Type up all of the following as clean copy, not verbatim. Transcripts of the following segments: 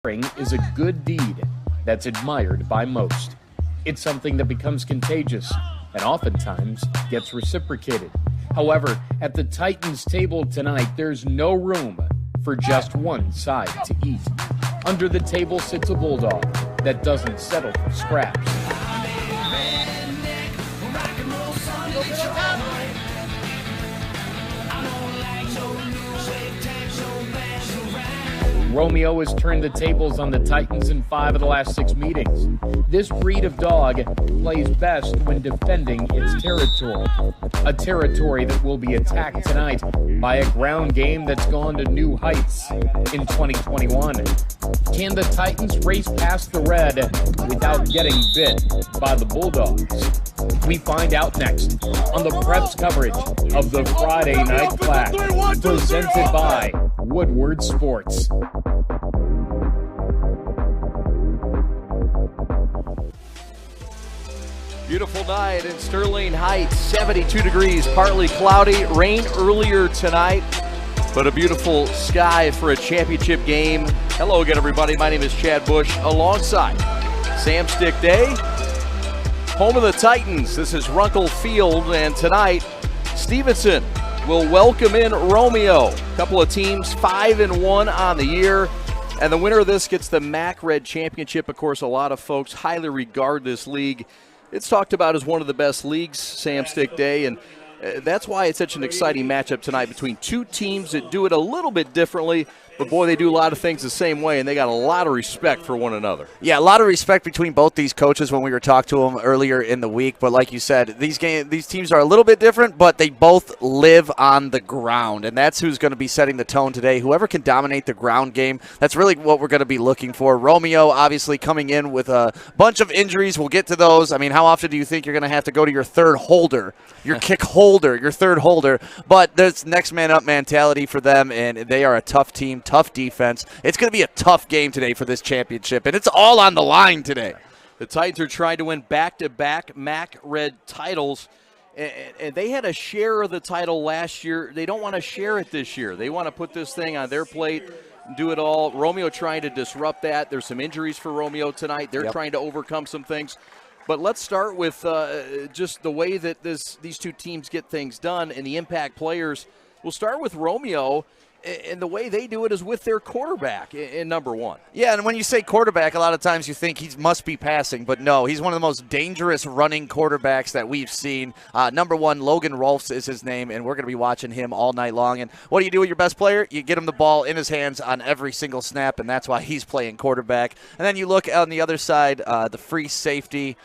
suffering is a good deed that's admired by most. It's something that becomes contagious and oftentimes gets reciprocated. However, at the Titans table tonight, there's no room for just one side to eat. Under the table sits a bulldog that doesn't settle for scraps. Romeo has turned the tables on the Titans in 5 of the last 6 meetings. This breed of dog plays best when defending its territory. A territory that will be attacked tonight by a ground game that's gone to new heights in 2021. Can the Titans race past the red without getting bit by the Bulldogs? We find out next on the Preps coverage of the Friday Night Clash, presented by Woodward Sports. Beautiful night in Sterling Heights, 72 degrees, partly cloudy, rain earlier tonight, but a beautiful sky for a championship game. Hello again, everybody. My name is Chad Bush, alongside Sam Stick Day, home of the Titans. This is Runkle Field, and tonight, Stevenson will welcome in Romeo. A couple of teams, 5-1 on the year, and the winner of this gets the MAC Red Championship. Of course, a lot of folks highly regard this league. It's talked about as one of the best leagues, Sam Stick Day, and that's why it's such an exciting matchup tonight between two teams that do it a little bit differently. But, boy, they do a lot of things the same way, and they got a lot of respect for one another. Yeah, a lot of respect between both these coaches when we were talking to them earlier in the week. But like you said, these teams are a little bit different, but they both live on the ground, and that's who's going to be setting the tone today. Whoever can dominate the ground game, that's really what we're going to be looking for. Romeo obviously coming in with a bunch of injuries. We'll get to those. I mean, how often do you think you're going to have to go to your third holder, your kick holder, your third holder? But there's next man up mentality for them, and they are a tough team. Tough defense. It's going to be a tough game today for this championship, and it's all on the line today. The Titans are trying to win back-to-back MAC Red titles, and they had a share of the title last year. They don't want to share it this year. They want to put this thing on their plate and do it all. Romeo trying to disrupt that. There's some injuries for Romeo tonight. They're trying to overcome some things. But let's start with just the way that these two teams get things done and the impact players. We'll start with Romeo. And the way they do it is with their quarterback in number one. Yeah, and when you say quarterback, a lot of times you think he must be passing, but no, he's one of the most dangerous running quarterbacks that we've seen. Number one, Logan Rolfs is his name, and we're going to be watching him all night long. And what do you do with your best player? You get him the ball in his hands on every single snap, and that's why he's playing quarterback. And then you look on the other side, the free safety,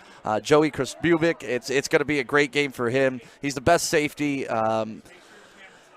Joey Krasbubic. It's going to be a great game for him. He's the best safety.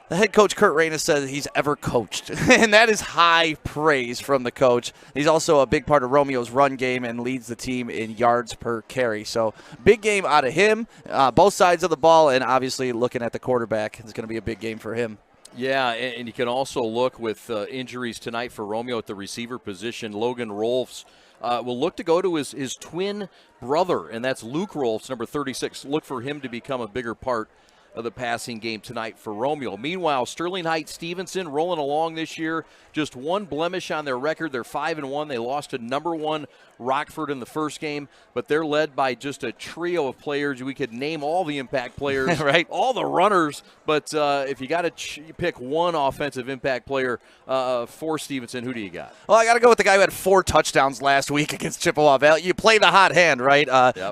The head coach, Kurt Reynes, said he's ever coached, and that is high praise from the coach. He's also a big part of Romeo's run game and leads the team in yards per carry. So big game out of him, both sides of the ball, and obviously looking at the quarterback, it's going to be a big game for him. Yeah, and you can also look with injuries tonight for Romeo at the receiver position. Logan Rolfs will look to go to his twin brother, and that's Luke Rolfs, number 36. Look for him to become a bigger part of the passing game tonight for Romeo. Meanwhile, Sterling Heights Stevenson rolling along this year. Just one blemish on their record. They're 5-1. They lost to number one Rockford in the first game, but they're led by just a trio of players. We could name all the impact players, right? All the runners, but if you got to pick one offensive impact player for Stevenson, who do you got? Well, I got to go with the guy who had 4 touchdowns last week against Chippewa Valley. You play the hot hand, right?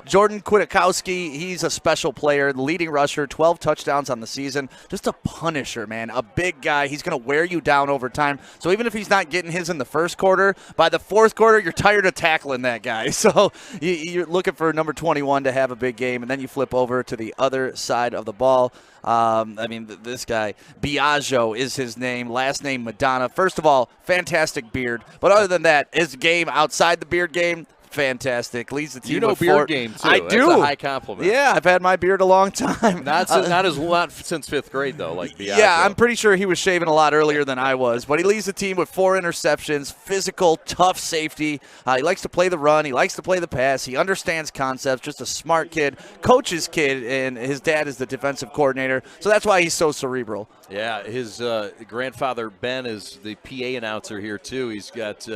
Jordan Kudakowski, he's a special player, the leading rusher, 12 touchdowns on the season. Just a punisher, man. A big guy. He's going to wear you down over time. So even if he's not getting his in the first quarter, by the fourth quarter, you're tired of tackling that guy. So you're looking for number 21 to have a big game, and then you flip over to the other side of the ball. This guy, Biagio is his name, last name Madonna. First of all, fantastic beard. But other than that, his game outside the beard game, fantastic. Leads the team. You know with beard game too. I That's do. a high compliment. Yeah, I've had my beard a long time. Not since fifth grade though. Like Biagio. Yeah, I'm pretty sure he was shaving a lot earlier than I was. But he leads the team with 4 interceptions. Physical, tough safety. He likes to play the run. He likes to play the pass. He understands concepts. Just a smart kid, coach's kid, and his dad is the defensive coordinator. So that's why he's so cerebral. Yeah, his grandfather Ben is the PA announcer here too. He's got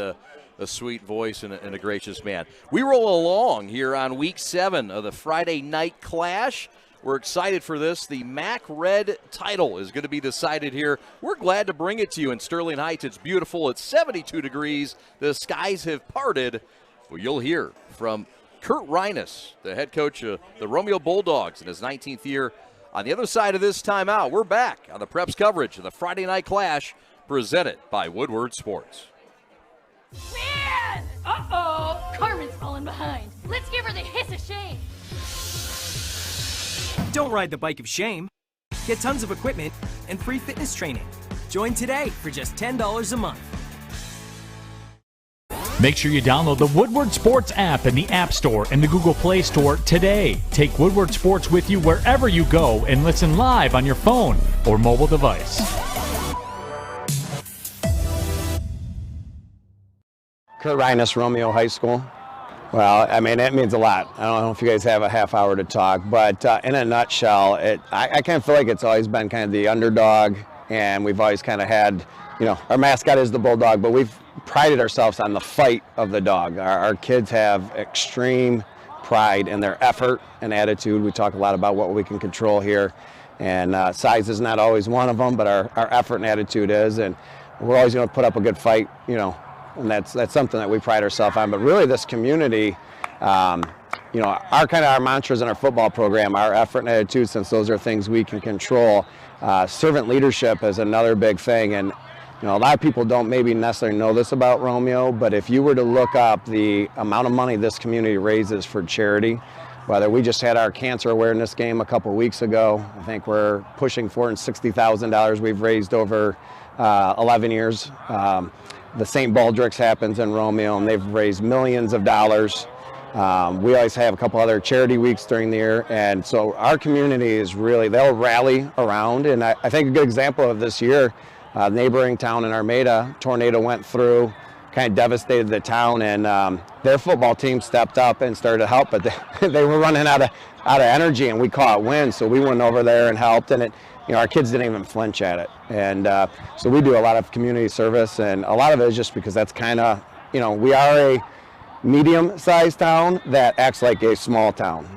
a sweet voice and a gracious man. We roll along here on Week 7 of the Friday Night Clash. We're excited for this. The MAC Red title is going to be decided here. We're glad to bring it to you in Sterling Heights. It's beautiful. It's 72 degrees. The skies have parted. Well, you'll hear from Kurt Reines, the head coach of the Romeo Bulldogs in his 19th year. On the other side of this timeout, we're back on the Preps coverage of the Friday Night Clash presented by Woodward Sports. Man! Uh-oh! Carmen's falling behind. Let's give her the hiss of shame. Don't ride the bike of shame. Get tons of equipment and free fitness training. Join today for just $10 a month. Make sure you download the Woodward Sports app in the App Store and the Google Play Store today. Take Woodward Sports with you wherever you go and listen live on your phone or mobile device. Kurt Reines, Romeo High School. Well, I mean, that means a lot. I don't know if you guys have a half hour to talk, but in a nutshell, I kind of feel like it's always been kind of the underdog, and we've always kind of had, our mascot is the bulldog, but we've prided ourselves on the fight of the dog. Our kids have extreme pride in their effort and attitude. We talk a lot about what we can control here, and size is not always one of them, but our effort and attitude is, and we're always going to put up a good fight, and that's something that we pride ourselves on. But really, this community, our mantras in our football program, our effort and attitude, since those are things we can control. Servant leadership is another big thing, and a lot of people don't maybe necessarily know this about Romeo, but if you were to look up the amount of money this community raises for charity, whether we just had our cancer awareness game a couple weeks ago, I think we're pushing $460,000 we've raised over 11 years. The St. Baldrick's happens in Romeo, and they've raised millions of dollars. We always have a couple other charity weeks during the year, and so our community is really, they'll rally around, and I think a good example of this year, neighboring town in Armada, tornado went through, kind of devastated the town, and their football team stepped up and started to help, but they were running out of energy, and we caught wind, so we went over there and helped, and our kids didn't even flinch at it. And so we do a lot of community service, and a lot of it is just because that's kind of, we are a medium-sized town that acts like a small town.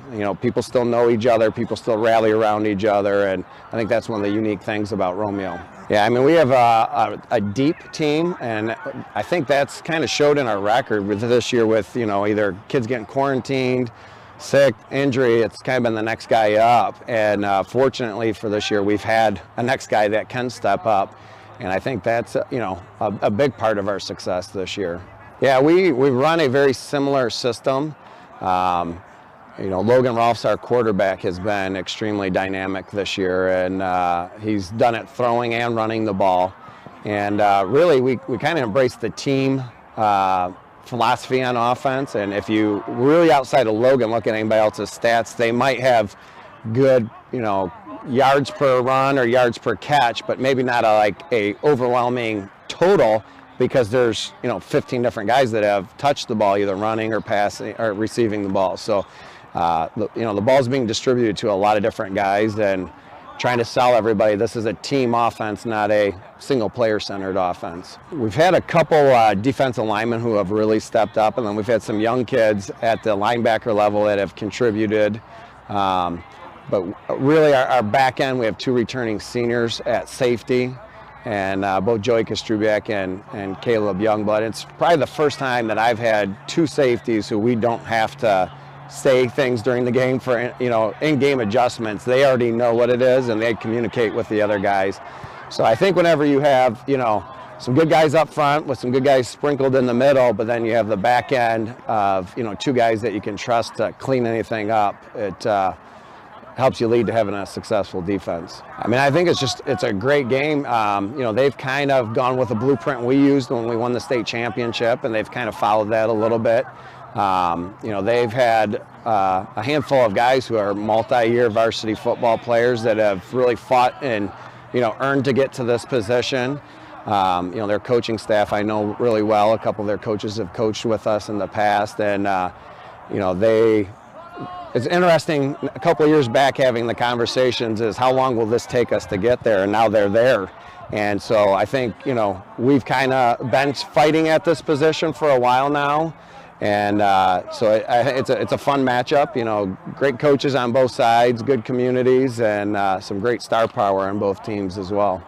People still know each other, people still rally around each other, and I think that's one of the unique things about Romeo. Yeah, I mean, we have a deep team, and I think that's kind of showed in our record with this year with, either kids getting quarantined, sick, injury. It's kind of been the next guy up, and fortunately for this year, we've had a next guy that can step up, and I think that's, a big part of our success this year. Yeah, we run a very similar system. Logan Rolfes, our quarterback, has been extremely dynamic this year, and he's done it throwing and running the ball. And really, we kind of embrace the team philosophy on offense. And if you really outside of Logan look at anybody else's stats, they might have good, yards per run or yards per catch, but maybe not a overwhelming total, because there's 15 different guys that have touched the ball, either running or passing or receiving the ball. So the ball's being distributed to a lot of different guys, and trying to sell everybody this is a team offense, not a single player centered offense. We've had a couple defensive linemen who have really stepped up, and then we've had some young kids at the linebacker level that have contributed. But really our back end, we have 2 returning seniors at safety, and both Joey Kostrubiak and Caleb Youngblood. It's probably the first time that I've had 2 safeties who we don't have to say things during the game for in-game adjustments. They already know what it is, and they communicate with the other guys. So I think whenever you have some good guys up front with some good guys sprinkled in the middle, but then you have the back end of 2 guys that you can trust to clean anything up, it helps you lead to having a successful defense. I mean, I think it's a great game. They've kind of gone with the blueprint we used when we won the state championship, and they've kind of followed that a little bit. They've had a handful of guys who are multi-year varsity football players that have really fought and, earned to get to this position. Their coaching staff I know really well. A couple of their coaches have coached with us in the past, and, they it's interesting, a couple of years back having the conversations is how long will this take us to get there, and now they're there. And so I think, we've kind of been fighting at this position for a while now. And so it's a fun matchup, great coaches on both sides, good communities, and some great star power on both teams as well.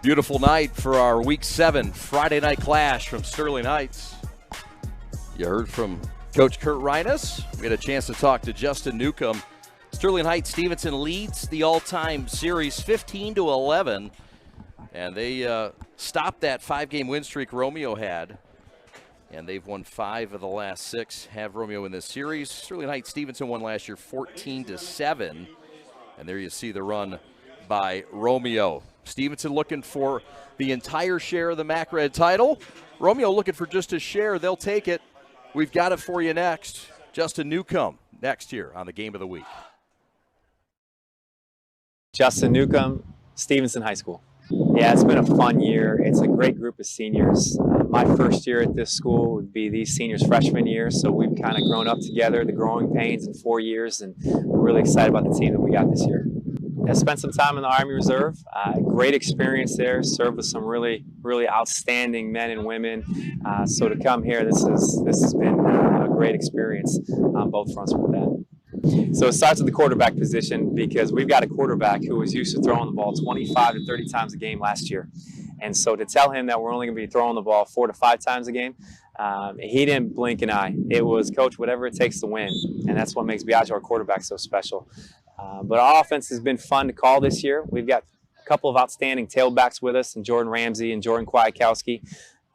Beautiful night for our Week 7 Friday night clash from Sterling Heights. You heard from Coach Kurt Reines. We had a chance to talk to Justin Newcomb. Sterling Heights Stevenson leads the all-time series 15-11, and they stopped that 5-game win streak Romeo had, and they've won 5 of the last 6. Have Romeo in this series. Sterling Heights Stevenson won last year 14-7, and there you see the run by Romeo. Stevenson looking for the entire share of the MAC Red title. Romeo looking for just a share. They'll take it. We've got it for you next. Justin Newcomb next here on the Game of the Week. Justin Newcomb, Stevenson High School. Yeah, it's been a fun year. It's a great group of seniors. My first year at this school would be these seniors' freshman year, so we've kind of grown up together, the growing pains in 4 years, and we're really excited about the team that we got this year. I spent some time in the Army Reserve. Great experience there. Served with some really, really outstanding men and women. So to come here, this has been a great experience on both fronts with that. So it starts at the quarterback position because we've got a quarterback who was used to throwing the ball 25 to 30 times a game last year. And so to tell him that we're only going to be throwing the ball 4 to 5 times a game, he didn't blink an eye. It was, coach, whatever it takes to win. And that's what makes Aj, our quarterback, so special. But our offense has been fun to call this year. We've got a couple of outstanding tailbacks with us, and Jordan Ramsey and Jordan Kudakowski.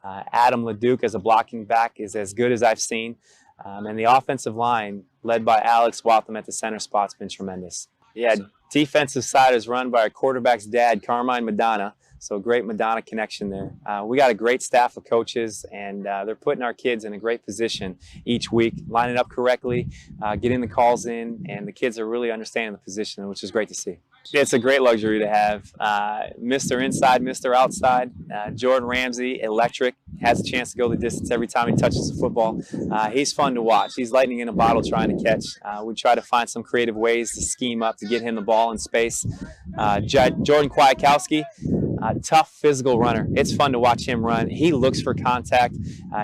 Adam LeDuc as a blocking back is as good as I've seen. And the offensive line, led by Alex Waltham at the center spot, has been tremendous. Yeah, defensive side is run by our quarterback's dad, Carmine Madonna. So great Madonna connection there. We got a great staff of coaches, and they're putting our kids in a great position each week, lining up correctly, getting the calls in, and the kids are really understanding the position, which is great to see. It's a great luxury to have Mr. Inside, Mr. Outside. Jordan Ramsey, electric, has a chance to go the distance every time he touches the football. He's fun to watch. He's lightning in a bottle trying to catch. We try to find some creative ways to scheme up to get him the ball in space. Jordan Kudakowski, tough physical runner. It's fun to watch him run. He looks for contact.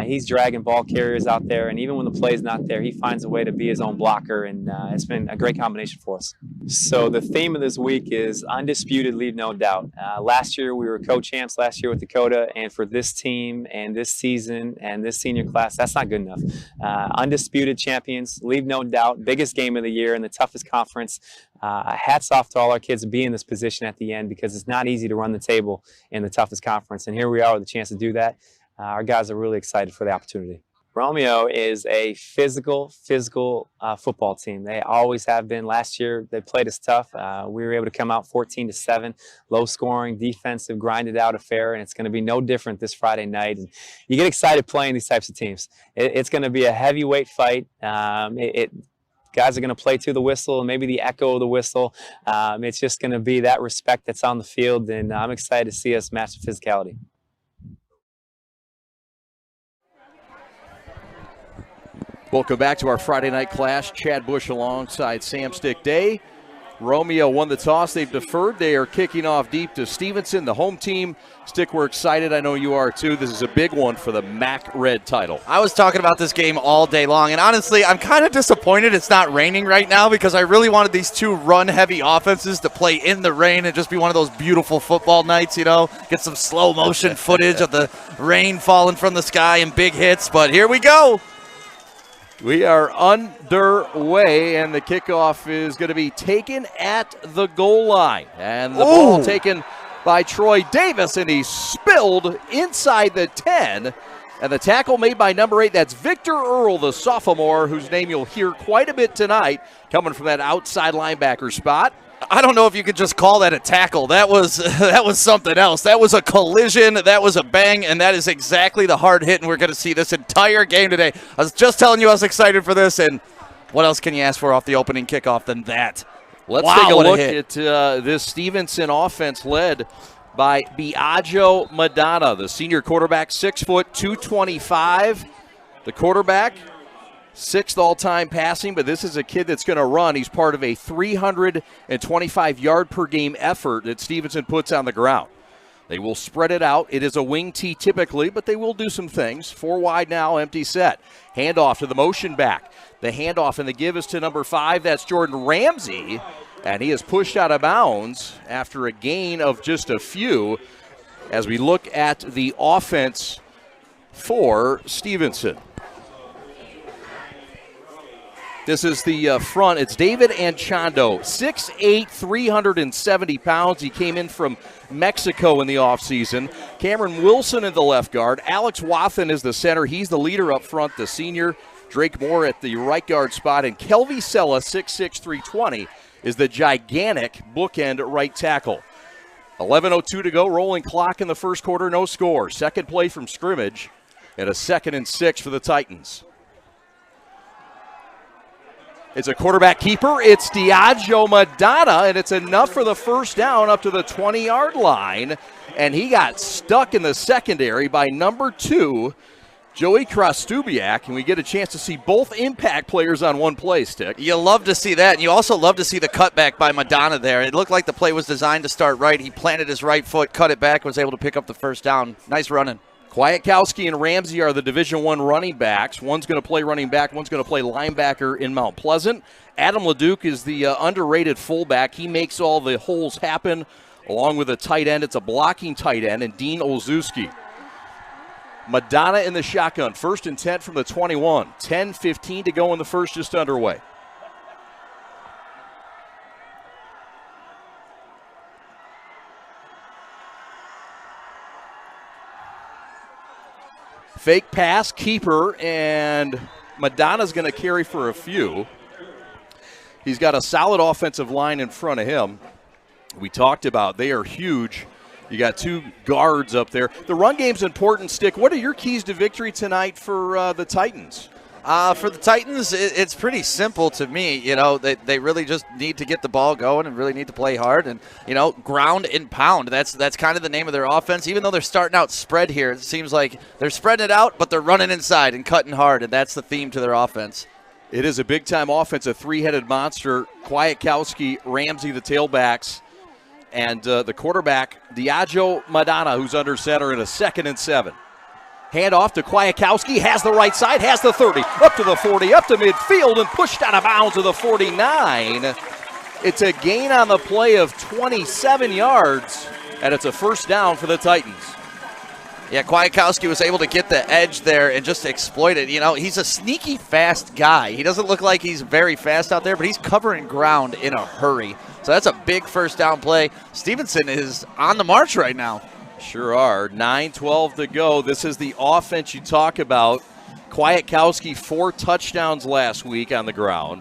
He's dragging ball carriers out there, and even when the play's not there, he finds a way to be his own blocker, and it's been a great combination for us. So the theme of this week is undisputed, leave no doubt. Last year we were co-champs last year with Dakota, and for this team and this season and this senior class, that's not good enough. Undisputed champions, leave no doubt, biggest game of the year in the toughest conference. Hats off to all our kids to be in this position at the end, because it's not easy to run the table in the toughest conference, and here we are with a chance to do that. Our guys are really excited for the opportunity. Romeo is a physical football team. They always have been. Last year they played us tough. We were able to come out 14-7, low scoring, defensive, grinded out affair, and it's going to be no different this Friday night. And you get excited playing these types of teams. It's going to be a heavyweight fight. Guys are going to play to the whistle and maybe the echo of the whistle. It's just going to be that respect that's on the field, and I'm excited to see us match the physicality. Welcome back to our Friday night clash. Chad Bush alongside Sam Stick Day. Romeo won the toss. They've deferred. They are kicking off deep to Stevenson, the home team. Stick, we're excited. I know you are too. This is a big one for the MAC Red title. I was talking about this game all day long, and honestly, I'm kind of disappointed it's not raining right now, because I really wanted these two run-heavy offenses to play in the rain and just be one of those beautiful football nights, get some slow-motion footage of the rain falling from the sky and big hits, but here we go. We are underway, and the kickoff is going to be taken at the goal line. And the ball taken by Troy Davis, and he spilled inside the 10. And the tackle made by number 8, that's Victor Earl, the sophomore, whose name you'll hear quite a bit tonight, coming from that outside linebacker spot. I don't know if you could just call that a tackle. That was something else. That was a collision. That was a bang, and that is exactly the hard hit, and we're going to see this entire game today. I was just telling you I was excited for this, and what else can you ask for off the opening kickoff than that? Let's take a look at this Stevenson offense led by Biagio Madonna, the senior quarterback, 6 foot, 225. The quarterback, 6th all-time passing, but this is a kid that's going to run. He's part of a 325-yard-per-game effort that Stevenson puts on the ground. They will spread it out. It is a wing tee typically, but they will do some things. 4 wide now, empty set. Handoff to the motion back. The handoff and the give is to number 5. That's Jordan Ramsey, and he is pushed out of bounds after a gain of just a few as we look at the offense for Stevenson. This is the front. It's David Anchondo, 6'8", 370 pounds. He came in from Mexico in the offseason. Cameron Wilson in the left guard. Alex Wathen is the center. He's the leader up front, the senior. Drake Moore at the right guard spot. And Kelvy Sella, 6'6", 320, is the gigantic bookend right tackle. 11:02 to go. Rolling clock in the first quarter. No score. Second play from scrimmage. And a 2nd and 6 for the Titans. It's a quarterback keeper. It's Diageo Madonna, and it's enough for the first down up to the 20-yard line. And he got stuck in the secondary by number 2, Joey Krastubiak, and we get a chance to see both impact players on one play, Stick. You love to see that, and you also love to see the cutback by Madonna there. It looked like the play was designed to start right. He planted his right foot, cut it back, was able to pick up the first down. Nice running. Kwiatkowski and Ramsey are the Division I running backs. One's going to play running back, one's going to play linebacker in Mount Pleasant. Adam LeDuc is the underrated fullback. He makes all the holes happen, along with a tight end. It's a blocking tight end, and Dean Olszewski. Madonna in the shotgun. 1st and 10 from the 21. 10:15 to go in the first, just underway. Fake pass, keeper, and Madonna's going to carry for a few. He's got a solid offensive line in front of him. We talked about they are huge. You got 2 guards up there. The run game's important, Stick. What are your keys to victory tonight for the Titans? For the Titans, it's pretty simple to me. You know, they really just need to get the ball going and really need to play hard and, you know, ground and pound. That's kind of the name of their offense. Even though they're starting out spread here, it seems like they're spreading it out, but they're running inside and cutting hard, and that's the theme to their offense. It is a big-time offense, a 3-headed monster. Kwiatkowski, Ramsey, the tailbacks, and the quarterback, Diageo Madonna, who's under center in a 2nd and 7. Hand off to Kwiatkowski, has the right side, has the 30, up to the 40, up to midfield, and pushed out of bounds to the 49. It's a gain on the play of 27 yards, and it's a first down for the Titans. Yeah, Kwiatkowski was able to get the edge there and just exploit it. You know, he's a sneaky fast guy. He doesn't look like he's very fast out there, but he's covering ground in a hurry. So that's a big first down play. Stevenson is on the march right now. Sure are. 9:12 to go. This is the offense you talk about. Kwiatkowski, 4 touchdowns last week on the ground.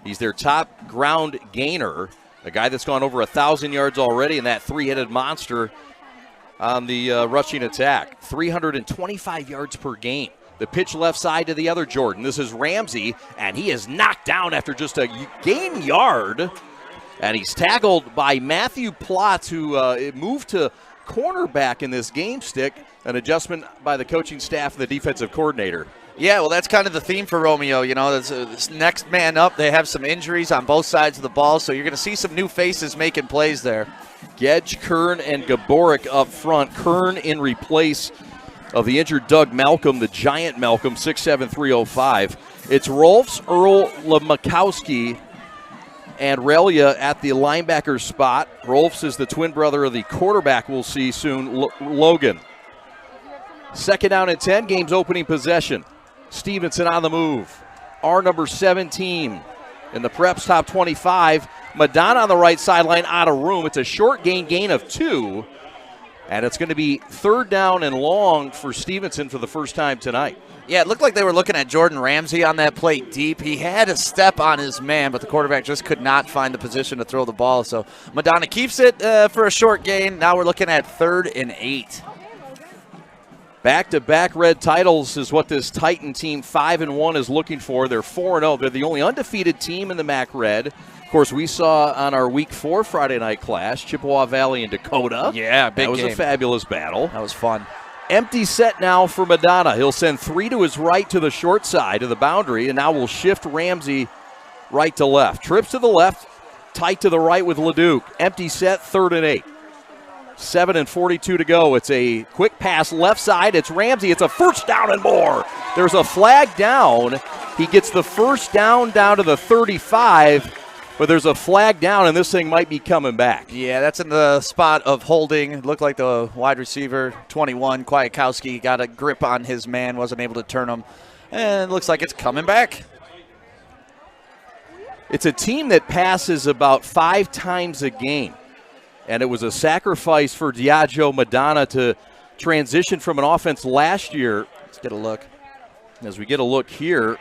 He's their top ground gainer, a guy that's gone over 1,000 yards already, and that 3-headed monster on the rushing attack. 325 yards per game. The pitch left side to the other Jordan. This is Ramsey, and he is knocked down after just a gain yard. And he's tackled by Matthew Plotz, who moved to cornerback in this game, Stick. An adjustment by the coaching staff and the defensive coordinator. Yeah, well, that's kind of the theme for Romeo. You know, this next man up, they have some injuries on both sides of the ball, so you're going to see some new faces making plays there. Gedge, Kern, and Gaborik up front. Kern in replace of the injured Doug Malcolm, the giant Malcolm, 6'7", 305. It's Rolfs, Earl Lemakowski, and Relia at the linebacker spot. Rolfs is the twin brother of the quarterback we'll see soon, Logan. 2nd down and 10, game's opening possession. Stevenson on the move. Our number 17 in the Preps top 25. Madonna on the right sideline, out of room. It's a short gain of 2. And it's going to be 3rd down and long for Stevenson for the first time tonight. Yeah, it looked like they were looking at Jordan Ramsey on that play deep. He had a step on his man, but the quarterback just could not find the position to throw the ball. So Madonna keeps it for a short gain. Now we're looking at 3rd and 8. Back-to-back red titles is what this Titan team 5-1 is looking for. They're 4-0. They're the only undefeated team in the MAC Red. Of course, we saw on our Week 4 Friday night clash, Chippewa Valley and Dakota. Yeah, big That was game. a fabulous battle. That was fun. Empty set now for Madonna. He'll send 3 to his right to the short side of the boundary, and now we'll shift Ramsey right to left. Trips to the left, tight to the right with LeDuc. Empty set, 3rd and 8. 7:42 to go. It's a quick pass left side. It's Ramsey. It's a first down and more. There's a flag down. He gets the first down to the 35. But there's a flag down, and this thing might be coming back. Yeah, that's in the spot of holding. It looked like the wide receiver, 21, Kudakowski, got a grip on his man, wasn't able to turn him. And it looks like it's coming back. It's a team that passes about 5 times a game. And it was a sacrifice for Diageo Madonna to transition from an offense last year. Let's get a look. As we get a look here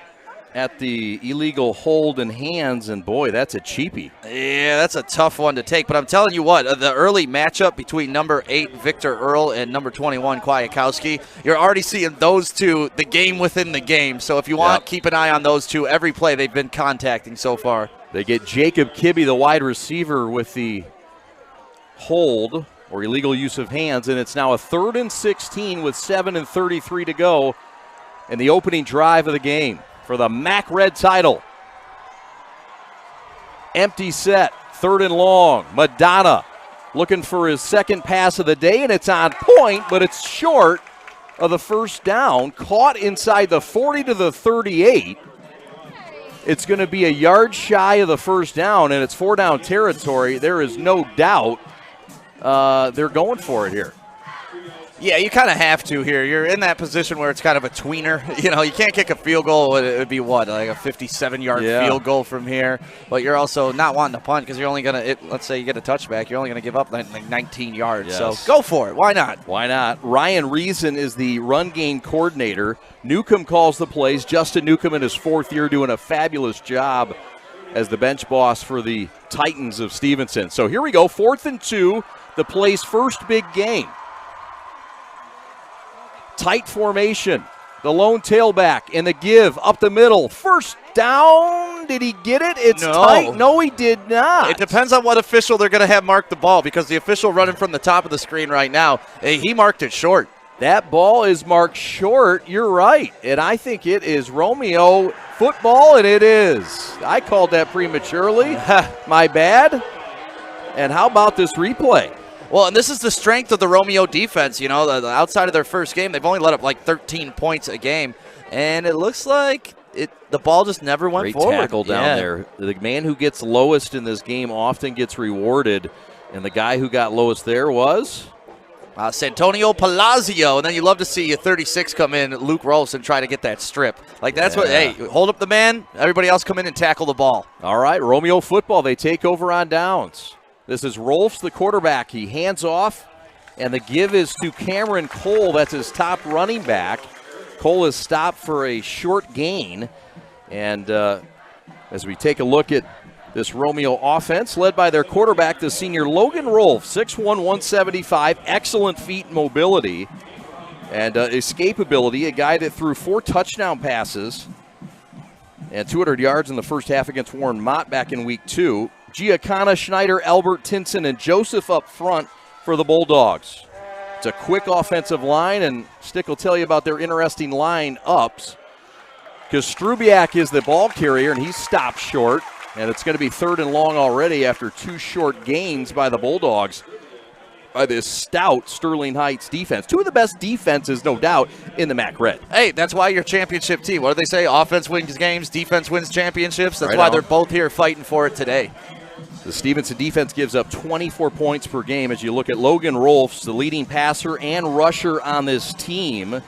at the illegal hold in hands, and boy, that's a cheapie. Yeah, that's a tough one to take. But I'm telling you what, the early matchup between number 8, Victor Earl, and number 21, Kudakowski, you're already seeing those two, the game within the game. So if you want, keep an eye on those two. Every play they've been contacting so far. They get Jacob Kibbe, the wide receiver, with the hold or illegal use of hands, and it's now a 3rd and 16 with 7:33 to go in the opening drive of the game for the MAC Red title. Empty set, 3rd and long. Madonna looking for his second pass of the day, and it's on point, but it's short of the first down. Caught inside the 40 to the 38. It's going to be a yard shy of the first down, and it's 4-down territory. There is no doubt they're going for it here. Yeah, you kind of have to here. You're in that position where it's kind of a tweener. You know, you can't kick a field goal. It would be what, like a 57-yard field goal from here. But you're also not wanting to punt because you're only going to, let's say you get a touchback, you're only going to give up like 19 yards. Yes. So go for it. Why not? Why not? Ryan Reason is the run game coordinator. Newcomb calls the plays. Justin Newcomb in his 4th year doing a fabulous job as the bench boss for the Titans of Stevenson. So here we go, 4th and 2, the play's first big game. Tight formation, the lone tailback, and the give up the middle. First down. Did he get it? It's tight. No, he did not. It depends on what official they're going to have mark the ball, because the official running from the top of the screen right now, he marked it short. That ball is marked short. You're right. And I think it is Romeo football, and it is. I called that prematurely. My bad. And how about this replay? Well, and this is the strength of the Romeo defense. You know, the outside of their first game, they've only let up like 13 points a game. And it looks like the ball just never went forward. Great tackle down there. The man who gets lowest in this game often gets rewarded. And the guy who got lowest there was? Santonio Palazzo. And then you love to see a 36 come in, Luke Rolfs, and try to get that strip. Like, that's what, hey, hold up the man. Everybody else come in and tackle the ball. All right, Romeo football. They take over on downs. This is Rolfs, the quarterback. He hands off, and the give is to Cameron Cole. That's his top running back. Cole is stopped for a short gain. And as we take a look at this Romeo offense, led by their quarterback, the senior Logan Rolfs, 6'1", 175, excellent feet mobility and escapability, a guy that threw 4 touchdown passes and 200 yards in the first half against Warren Mott back in week 2. Giacana, Schneider, Albert, Tinson, and Joseph up front for the Bulldogs. It's a quick offensive line, and Stick will tell you about their interesting line ups, because Strubiak is the ball carrier, and he's stopped short, and it's going to be 3rd and long already after 2 short gains by the Bulldogs by this stout Sterling Heights defense. 2 of the best defenses, no doubt, in the MAC Red. Hey, that's why you're a championship team. What do they say? Offense wins games, defense wins championships. That's why they're both here fighting for it today. The Stevenson defense gives up 24 points per game as you look at Logan Rolfs, the leading passer and rusher on this team.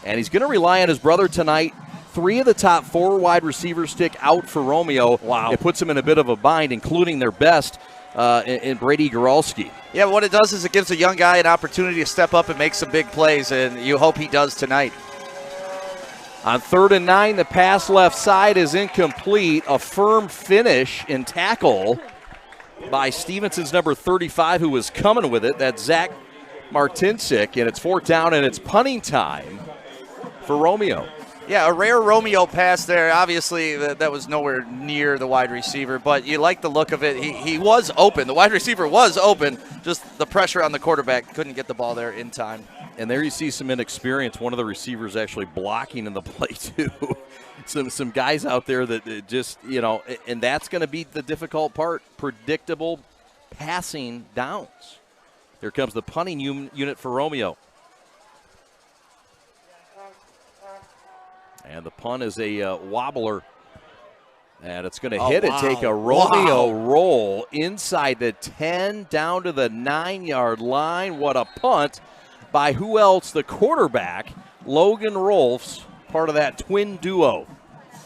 And he's going to rely on his brother tonight. 3 of the top 4 wide receivers stick out for Romeo. Wow. It puts them in a bit of a bind, including their best in Brady Goralski. Yeah, what it does is it gives a young guy an opportunity to step up and make some big plays, and you hope he does tonight. On 3rd and 9, the pass left side is incomplete. A firm finish in tackle by Stevenson's number 35, who was coming with it. That's Zach Martinsik, and it's 4th down, and it's punting time for Romeo. Yeah, a rare Romeo pass there. Obviously, that was nowhere near the wide receiver, but you like the look of it. He was open. The wide receiver was open. Just the pressure on the quarterback. Couldn't get the ball there in time. And there you see some inexperience. One of the receivers actually blocking in the play, too. some guys out there that just, and that's going to be the difficult part, predictable passing downs. Here comes the punting unit for Romeo. And the punt is a wobbler. And it's going to hit it, take a Romeo roll inside the 10 down to the 9-yard line. What a punt by who else? The quarterback, Logan Rolfs, part of that twin duo.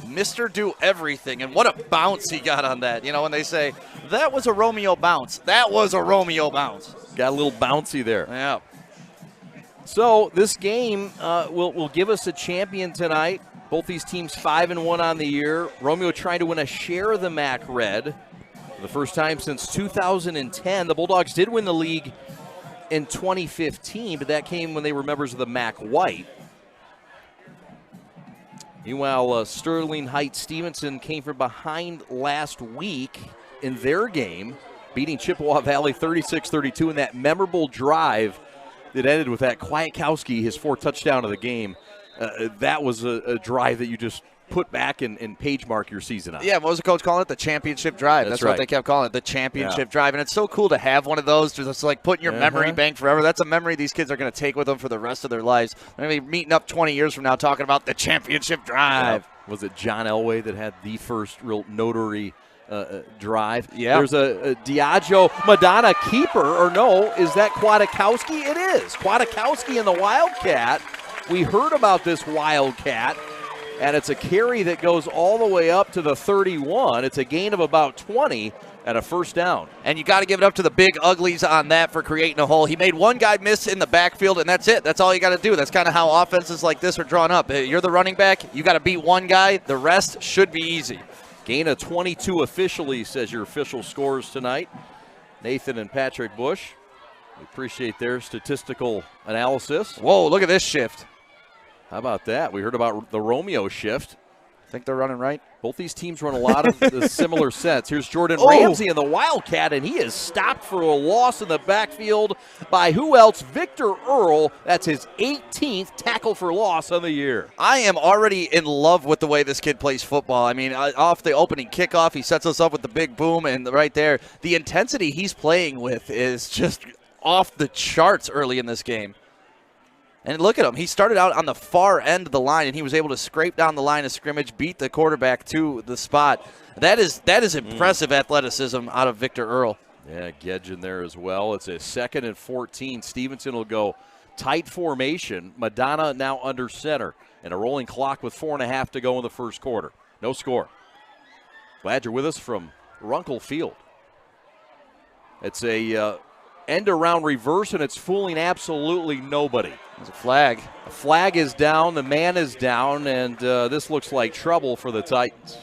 Mr. Do Everything, and what a bounce he got on that. When they say, that was a Romeo bounce, that was a Romeo bounce. Got a little bouncy there. Yeah. So this game will give us a champion tonight. Both these teams 5-1 on the year. Romeo trying to win a share of the MAC Red for the first time since 2010. The Bulldogs did win the league in 2015, but that came when they were members of the MAC White. Meanwhile, Sterling Heights Stevenson came from behind last week in their game, beating Chippewa Valley 36-32 in that memorable drive that ended with that Kudakowski, his 4th touchdown of the game. That was a drive that you just put back and page mark your season on. Yeah, what was the coach calling it? The championship drive. That's right. What they kept calling it, the championship drive. And it's so cool to have one of those, just like put in your memory bank forever. That's a memory these kids are going to take with them for the rest of their lives. They're going to be meeting up 20 years from now talking about the championship drive. Yeah. Was it John Elway that had the first real notary drive? Yeah. There's a Diageo Madonna keeper, or no, is that Kudakowski? It is. Kudakowski and the Wildcat. We heard about this Wildcat, and it's a carry that goes all the way up to the 31. It's a gain of about 20 and a first down. And you got to give it up to the big uglies on that for creating a hole. He made one guy miss in the backfield, and that's it. That's all you got to do. That's kind of how offenses like this are drawn up. You're the running back. You got to beat one guy. The rest should be easy. Gain of 22 officially, says your official scores tonight. Nathan and Patrick Bush. We appreciate their statistical analysis. Whoa, look at this shift. How about that? We heard about the Romeo shift. Think they're running right? Both these teams run a lot of the similar sets. Here's Jordan Ramsey in the Wildcat, and he is stopped for a loss in the backfield by who else? Victor Earl. That's his 18th tackle for loss on the year. I am already in love with the way this kid plays football. I mean, off the opening kickoff, he sets us up with the big boom, and right there, the intensity he's playing with is just off the charts early in this game. And look at him. He started out on the far end of the line, and he was able to scrape down the line of scrimmage, beat the quarterback to the spot. That is impressive athleticism out of Victor Earl. Yeah, Gedge in there as well. It's a 2nd and 14. Stevenson will go tight formation. Madonna now under center. And a rolling clock with 4.5 to go in the first quarter. No score. Glad you're with us from Runkle Field. It's a end-around reverse, and it's fooling absolutely nobody. There's a flag. A flag is down, the man is down, and this looks like trouble for the Titans.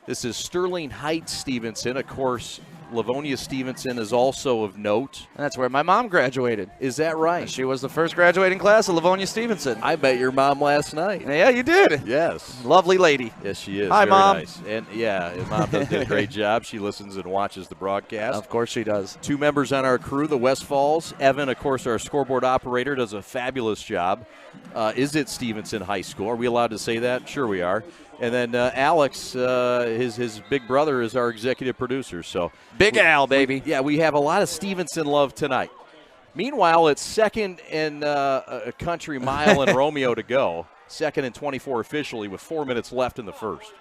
This is Sterling Heights Stevenson. Of course, Livonia Stevenson is also of note. And that's where my mom graduated. Is that right? She was the first graduating class of Livonia Stevenson. I met your mom last night. Yeah, you did. Yes. Lovely lady. Yes, she is. Hi, Very Mom. Nice. And yeah, Mom does a great job. She listens and watches the broadcast. Of course she does. 2 members on our crew, the Westfalls. Evan, of course, our scoreboard operator, does a fabulous job. Is it Stevenson High School? Are we allowed to say that? Sure we are. And then Alex, his big brother, is our executive producer. So Big Al, baby. We have a lot of Stevenson love tonight. Meanwhile, it's 2nd and a country mile and Romeo to go. 2nd and 24 officially with 4 minutes left in the first.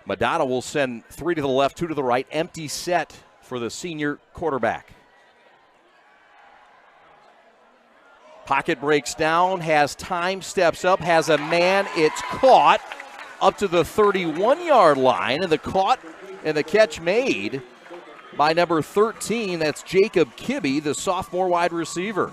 Madonna will send 3 to the left, 2 to the right. Empty set for the senior quarterback. Pocket breaks down, has time, steps up, has a man. It's caught up to the 31-yard line, and the catch made by number 13. That's Jacob Kibbe, the sophomore wide receiver.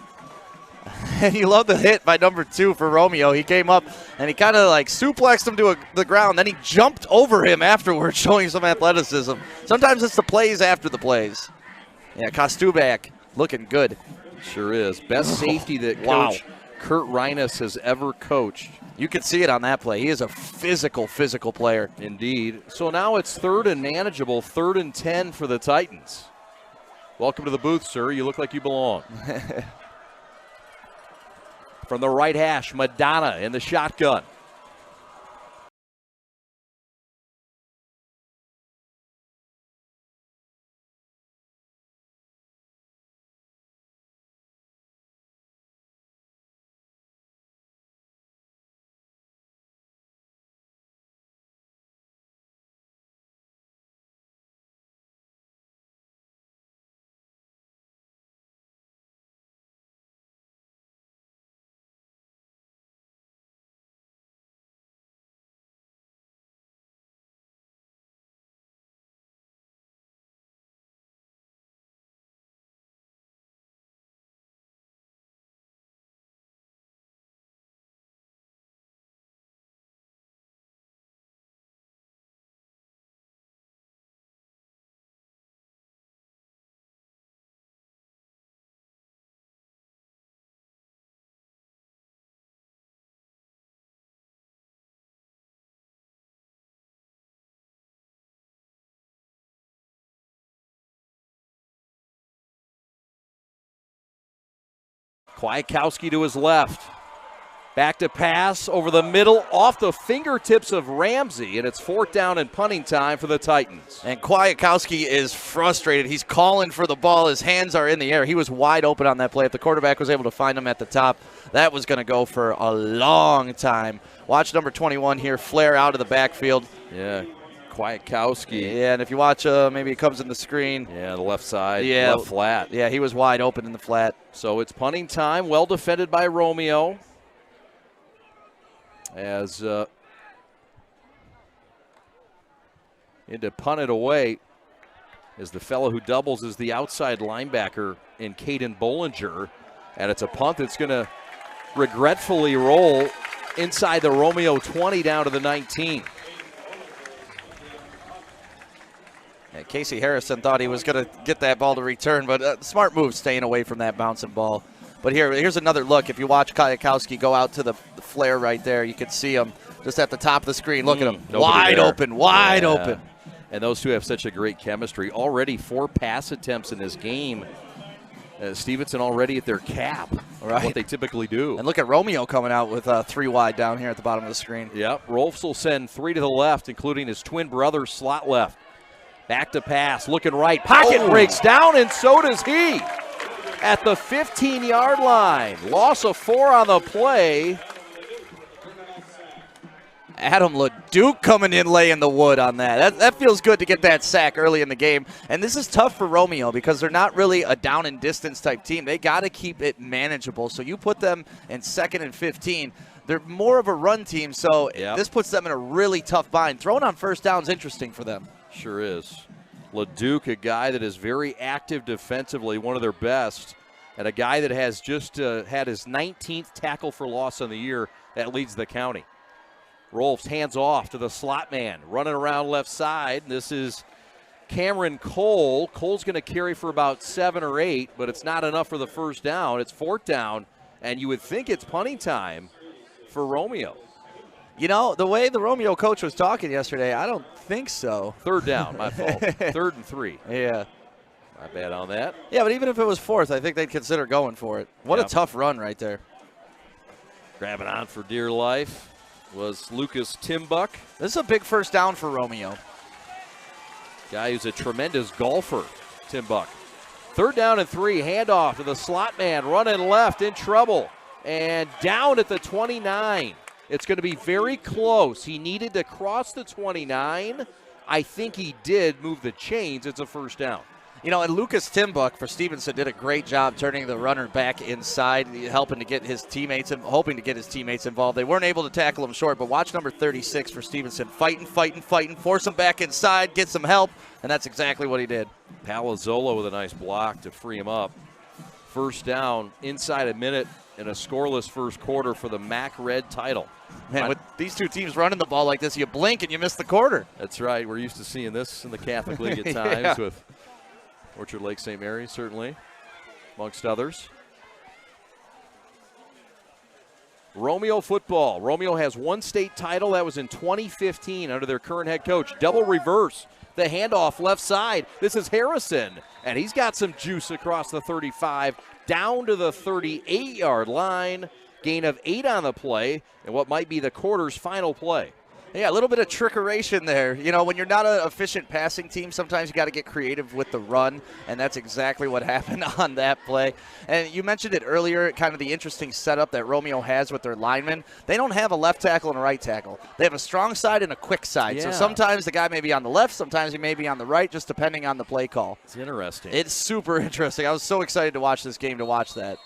And you love the hit by number 2 for Romeo. He came up and he kind of like suplexed him to the ground. Then he jumped over him afterwards, showing some athleticism. Sometimes it's the plays after the plays. Yeah, Kostubak looking good. Sure is. Best safety that Coach Kurt Reines has ever coached. You can see it on that play. He is a physical player. Indeed. So now it's 3rd and manageable, 3rd and 10 for the Titans. Welcome to the booth, sir. You look like you belong. From the right hash, Madonna in the shotgun. Kudakowski to his left. Back to pass over the middle, off the fingertips of Ramsey, and it's 4th down and punting time for the Titans. And Kudakowski is frustrated. He's calling for the ball. His hands are in the air. He was wide open on that play. If the quarterback was able to find him at the top, that was going to go for a long time. Watch number 21 here flare out of the backfield. Yeah, Kudakowski. Yeah, and if you watch, maybe it comes in the screen. Yeah, the left side, yeah, left flat. Yeah, he was wide open in the flat. So it's punting time, well defended by Romeo. As in to punt it away is the fellow who doubles as the outside linebacker in Caden Bollinger. And it's a punt that's going to regretfully roll inside the Romeo 20 down to the 19. And Casey Harrison thought he was going to get that ball to return, but smart move staying away from that bouncing ball. But here's another look. If you watch Kudakowski go out to the flare right there, you can see him just at the top of the screen. Look at him. Wide open, wide open. And those two have such a great chemistry. Already 4 pass attempts in this game. Stevenson already at their cap, right? What they typically do. And look at Romeo coming out with 3 wide down here at the bottom of the screen. Yep, Rolfs will send 3 to the left, including his twin brother slot left. Back to pass, looking right. Pocket breaks down, and so does he. At the 15-yard line. Loss of 4 on the play. Adam LeDuc coming in laying the wood on that. That feels good to get that sack early in the game. And this is tough for Romeo because they're not really a down and distance type team. They got to keep it manageable. So you put them in 2nd and 15. They're more of a run team, so this puts them in a really tough bind. Throwing on first down is interesting for them. Sure is. LeDuc, a guy that is very active defensively, one of their best, and a guy that has just had his 19th tackle for loss on the year that leads the county. Rolfs hands off to the slot man, running around left side. This is Cameron Cole. Cole's going to carry for about 7 or 8, but it's not enough for the first down. It's 4th down, and you would think it's punting time for Romeo. You know, the way the Romeo coach was talking yesterday, I don't think so. 3rd down, my fault. 3rd and 3. Yeah. My bad on that. Yeah, but even if it was 4th, I think they'd consider going for it. What a tough run right there. Grabbing on for dear life was Lucas Timbuck. This is a big first down for Romeo. Guy who's a tremendous golfer, Timbuck. 3rd down and 3, handoff to the slot man, running left, in trouble. And down at the 29. It's going to be very close. He needed to cross the 29. I think he did move the chains. It's a first down. You know, and Lucas Timbuck for Stevenson did a great job turning the runner back inside, helping to get his teammates and hoping to get his teammates involved. They weren't able to tackle him short, but watch number 36 for Stevenson. Fighting, force him back inside, get some help, and that's exactly what he did. Palazzolo with a nice block to free him up. First down, inside a minute, in a scoreless first quarter for the MAC Red title. Man, with these two teams running the ball like this, you blink and you miss the quarter. That's right. We're used to seeing this in the Catholic League at times with Orchard Lake St. Mary's, certainly, amongst others. Romeo football. Romeo has 1 state title. That was in 2015 under their current head coach. Double reverse. The handoff left side. This is Harrison, and he's got some juice across the 35 down to the 38-yard line. Gain of 8 on the play, and what might be the quarter's final play. Yeah, a little bit of trickeration there. You know, when you're not an efficient passing team, sometimes you got to get creative with the run, and that's exactly what happened on that play. And you mentioned it earlier, kind of the interesting setup that Romeo has with their linemen. They don't have a left tackle and a right tackle. They have a strong side and a quick side. Yeah. So sometimes the guy may be on the left, sometimes he may be on the right, just depending on the play call. It's interesting. It's super interesting. I was so excited to watch this game to watch that.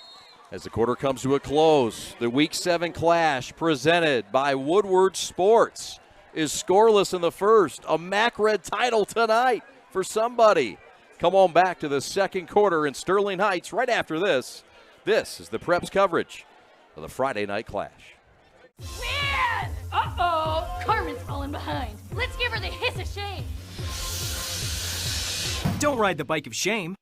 As the quarter comes to a close, the Week 7 clash presented by Woodward Sports is scoreless in the first. A MAC Red title tonight for somebody. Come on back to the second quarter in Sterling Heights right after this. This is the Preps coverage of the Friday night clash. Man! Uh-oh! Carmen's falling behind. Let's give her the hiss of shame. Don't ride the bike of shame.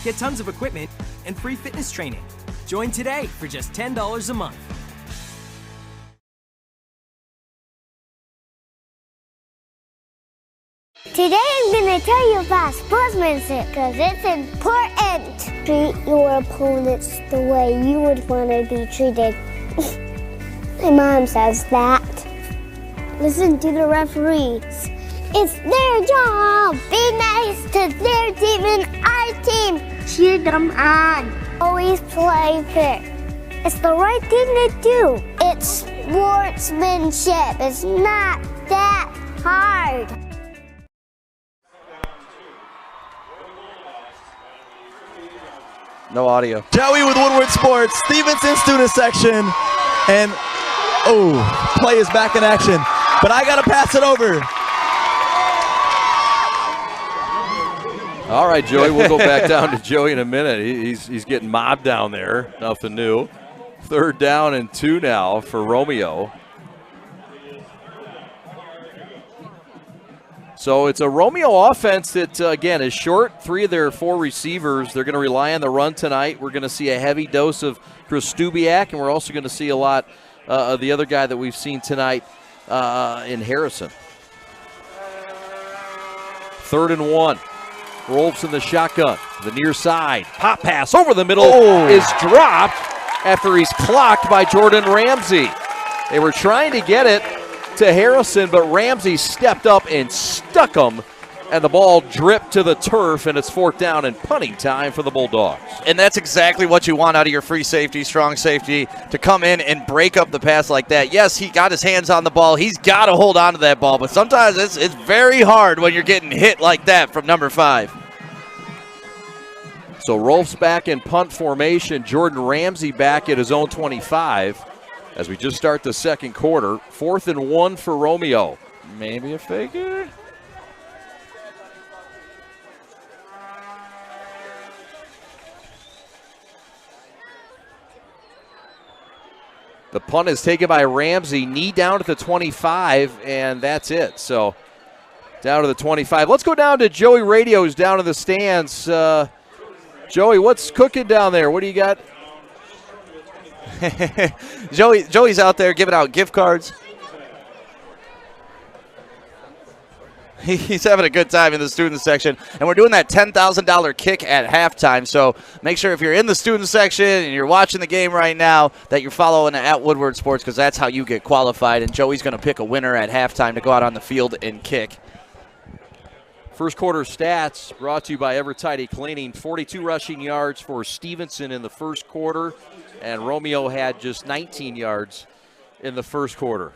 Get tons of equipment and free fitness training. Join today for just $10 a month. Today I'm going to tell you about sportsmanship because it's important. Treat your opponents the way you would want to be treated. My mom says that. Listen to the referees. It's their job. Be nice to their team and our team. Cheer them on. Always play fair. It's the right thing to do. It's sportsmanship. It's not that hard. No audio. Joey with Woodward Sports, Stevenson student section, and play is back in action. But I gotta pass it over. All right, Joey, we'll go back down to Joey in a minute. He's getting mobbed down there. Nothing new. 3rd down and 2 now for Romeo. So it's a Romeo offense that, again, is short. 3 of their 4 receivers. They're going to rely on the run tonight. We're going to see a heavy dose of Chris Stubiak, and we're also going to see a lot of the other guy that we've seen tonight in Harrison. 3rd and 1. Rolfs in the shotgun, the near side. Pop pass over the middle is dropped after he's clocked by Jordan Ramsey. They were trying to get it to Harrison, but Ramsey stepped up and stuck him, and the ball dripped to the turf, and it's 4th down and punting time for the Bulldogs. And that's exactly what you want out of your free safety, strong safety, to come in and break up the pass like that. Yes, he got his hands on the ball. He's got to hold on to that ball, but sometimes it's very hard when you're getting hit like that from number 5. So Rolf's back in punt formation. Jordan Ramsey back at his own 25 as we just start the second quarter. 4th and 1 for Romeo. Maybe a figure. The punt is taken by Ramsey. Knee down at the 25, and that's it. So down to the 25. Let's go down to Joey Radio, who's down in the stands. Joey, what's cooking down there? What do you got? Joey's out there giving out gift cards. He's having a good time in the student section. And we're doing that $10,000 kick at halftime. So make sure if you're in the student section and you're watching the game right now that you're following at Woodward Sports, because that's how you get qualified. And Joey's going to pick a winner at halftime to go out on the field and kick. First quarter stats brought to you by Evertidy Cleaning. 42 rushing yards for Stevenson in the first quarter, and Romeo had just 19 yards in the first quarter.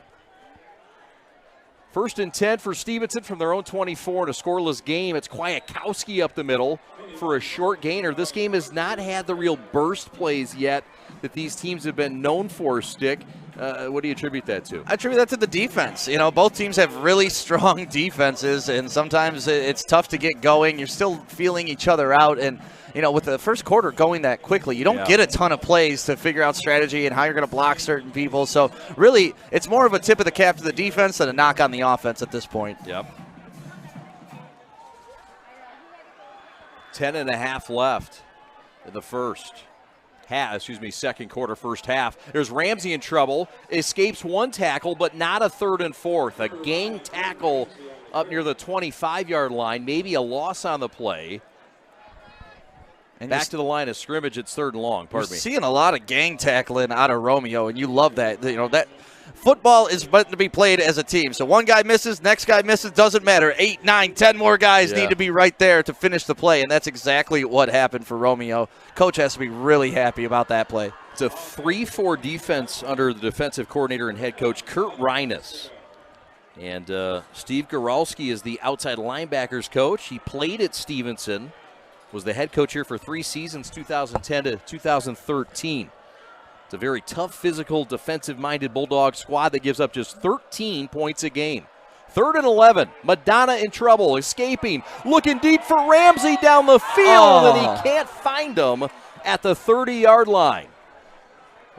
1st and 10 for Stevenson from their own 24 in a scoreless game. It's Kudakowski up the middle for a short gainer. This game has not had the real burst plays yet that these teams have been known for, Stick. What do you attribute that to? I attribute that to the defense. You know, both teams have really strong defenses, and sometimes it's tough to get going. You're still feeling each other out, and you know, with the first quarter going that quickly, you don't get a ton of plays to figure out strategy and how you're going to block certain people. So really, it's more of a tip of the cap to the defense than a knock on the offense at this point. Yep. 10.5 left in the second quarter, first half. There's Ramsey in trouble. Escapes one tackle, but not a 3rd and 4th. A gang tackle up near the 25-yard line, maybe a loss on the play. And back to the line of scrimmage, it's 3rd and long. Pardon me. Seeing a lot of gang tackling out of Romeo, and you love that. You know that football is meant to be played as a team. So one guy misses, next guy misses, doesn't matter. 8, 9, 10 more guys need to be right there to finish the play, and that's exactly what happened for Romeo. Coach has to be really happy about that play. It's a 3-4 defense under the defensive coordinator and head coach Kurt Reines. And Steve Goralski is the outside linebackers coach. He played at Stevenson, was the head coach here for 3 seasons, 2010 to 2013. It's a very tough, physical, defensive-minded Bulldog squad that gives up just 13 points a game. 3rd and 11. Madonna in trouble, escaping, looking deep for Ramsey down the field, and he can't find him at the 30-yard line.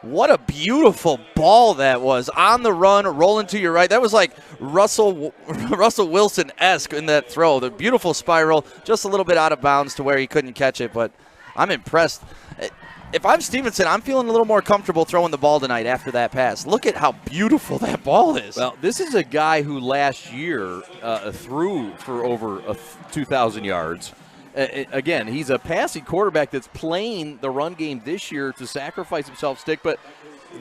What a beautiful ball that was. On the run, rolling to your right. That was like Russell Wilson-esque in that throw. The beautiful spiral, just a little bit out of bounds to where he couldn't catch it, but I'm impressed. If I'm Stevenson, I'm feeling a little more comfortable throwing the ball tonight after that pass. Look at how beautiful that ball is. Well, this is a guy who last year threw for over 2,000 yards. Again, he's a passing quarterback that's playing the run game this year to sacrifice himself stick, but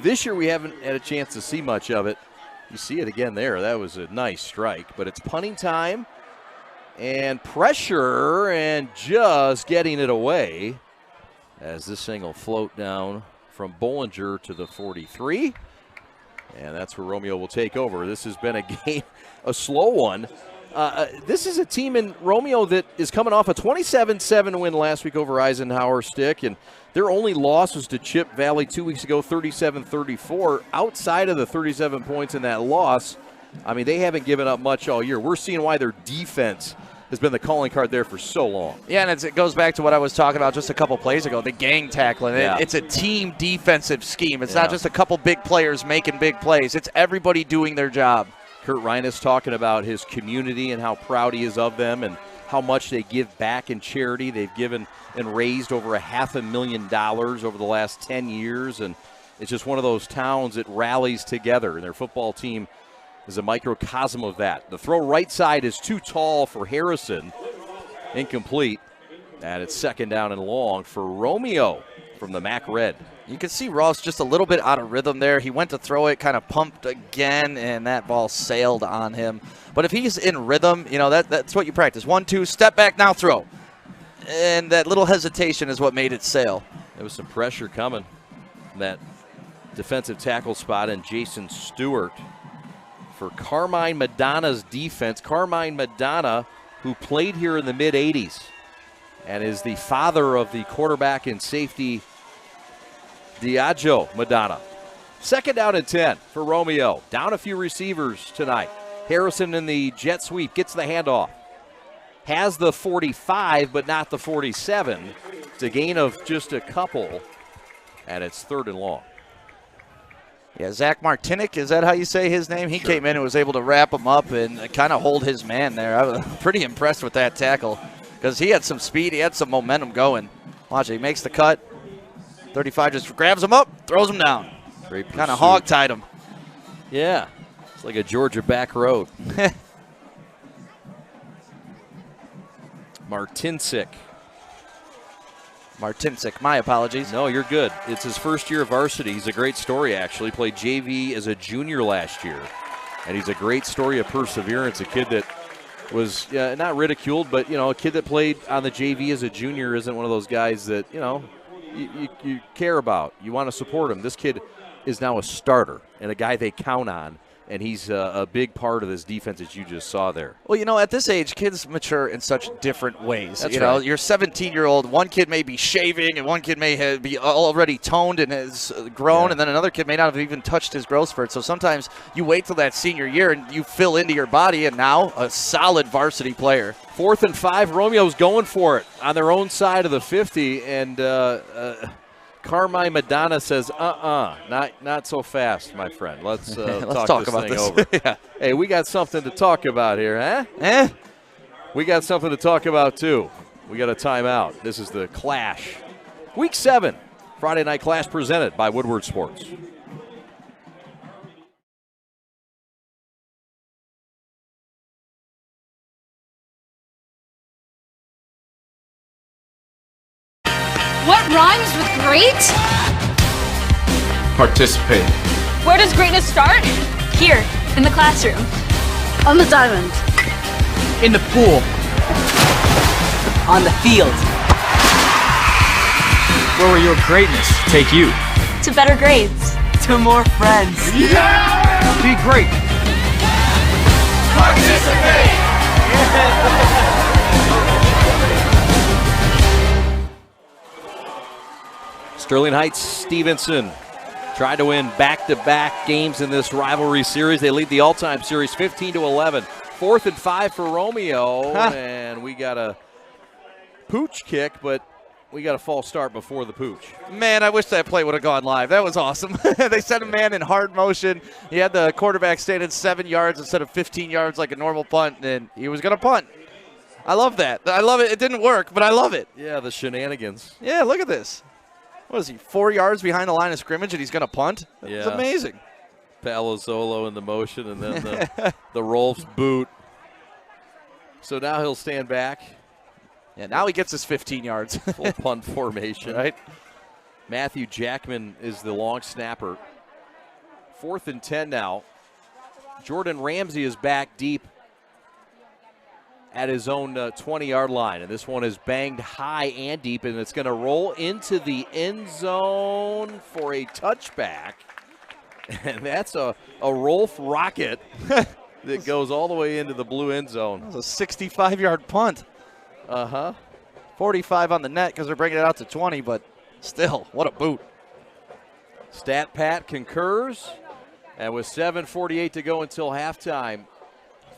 this year we haven't had a chance to see much of it. You see it again there. That was a nice strike, but it's punting time and pressure and just getting it away as this thing will float down from Bollinger to the 43, and that's where Romeo will take over. This has been a game, a slow one. This is a team in Romeo that is coming off a 27-7 win last week over Eisenhower Stick, and their only loss was to Chip Valley 2 weeks ago, 37-34. Outside of the 37 points in that loss, I mean, they haven't given up much all year. We're seeing why their defense has been the calling card there for so long. Yeah, and it goes back to what I was talking about just a couple plays ago, the gang tackling. Yeah. It's a team defensive scheme. It's not just a couple big players making big plays. It's everybody doing their job. Kurt Reines talking about his community and how proud he is of them and how much they give back in charity. They've given and raised over $500,000 over the last 10 years, and it's just one of those towns that rallies together, and their football team is a microcosm of that. The throw right side is too tall for Harrison. Incomplete. And it's 2nd down and long for Romeo from the MAC Red. You can see Ross just a little bit out of rhythm there. He went to throw it, kind of pumped again, and that ball sailed on him. But if he's in rhythm, you know, that's what you practice. 1, 2, step back, now throw. And that little hesitation is what made it sail. There was some pressure coming from that defensive tackle spot, and Jason Stewart for Carmine Madonna's defense. Carmine Madonna, who played here in the mid-'80s and is the father of the quarterback and safety Aj Madonna. 2nd down and 10 for Romeo. Down a few receivers tonight. Harrison in the jet sweep gets the handoff. Has the 45, but not the 47. It's a gain of just a couple, and it's 3rd and long. Yeah, Zach Martinick, is that how you say his name? He came in and was able to wrap him up and kind of hold his man there. I was pretty impressed with that tackle because he had some speed. He had some momentum going. Watch it. He makes the cut. 35 just grabs him up, throws him down. Great pursuit. Kind of hog-tied him. Yeah, it's like a Georgia back road. Martincic, my apologies. No, you're good. It's his first year of varsity. He's a great story, actually. Played JV as a junior last year. And he's a great story of perseverance. A kid that was not ridiculed, but, you know, a kid that played on the JV as a junior isn't one of those guys that, you know, you care about. You want to support him. This kid is now a starter and a guy they count on. And he's a big part of this defense that you just saw there. Well, you know, at this age, kids mature in such different ways. That's you know, right. You're 17-year-old. One kid may be shaving, and one kid may be already toned and has grown, and then another kid may not have even touched his growth spurt. So sometimes you wait till that senior year and you fill into your body, and now a solid varsity player. 4th and 5. Romeo's going for it on their own side of the 50, and Carmine Madonna says, not so fast, my friend. Let's talk about this this. over. Yeah. Hey, we got something to talk about here, huh? We got something to talk about, too. We got a timeout. This is the Clash. Week 7, Friday Night Clash presented by Woodward Sports. great? Participate. Where does greatness start? Here, in the classroom. On the diamond. In the pool. On the field. Where will your greatness take you? To better grades. To more friends. Yeah! Be great. Participate! Sterling Heights Stevenson tried to win back-to-back games in this rivalry series. They lead the all-time series 15-11. 4th and 5 for Romeo, and we got a pooch kick, but we got a false start before the pooch. Man, I wish that play would have gone live. That was awesome. They sent a man in hard motion. He had the quarterback standing 7 yards instead of 15 yards like a normal punt, and he was going to punt. I love that. I love it. It didn't work, but I love it. Yeah, the shenanigans. Yeah, look at this. What is he, 4 yards behind the line of scrimmage, and he's going to punt? Yeah. It's amazing. Palazzolo in the motion, and then the Rolf's boot. So now he'll stand back. Yeah, now he gets his 15 yards. Full punt formation. Right. Matthew Jackman is the long snapper. 4th and 10 now. Jordan Ramsey is back deep at his own 20-yard line. And this one is banged high and deep, and it's going to roll into the end zone for a touchback. And that's a Rolf rocket that goes all the way into the blue end zone. That was a 65-yard punt. 45 on the net because they're bringing it out to 20, but still, what a boot. Stat Pat concurs, and with 7:48 to go until halftime,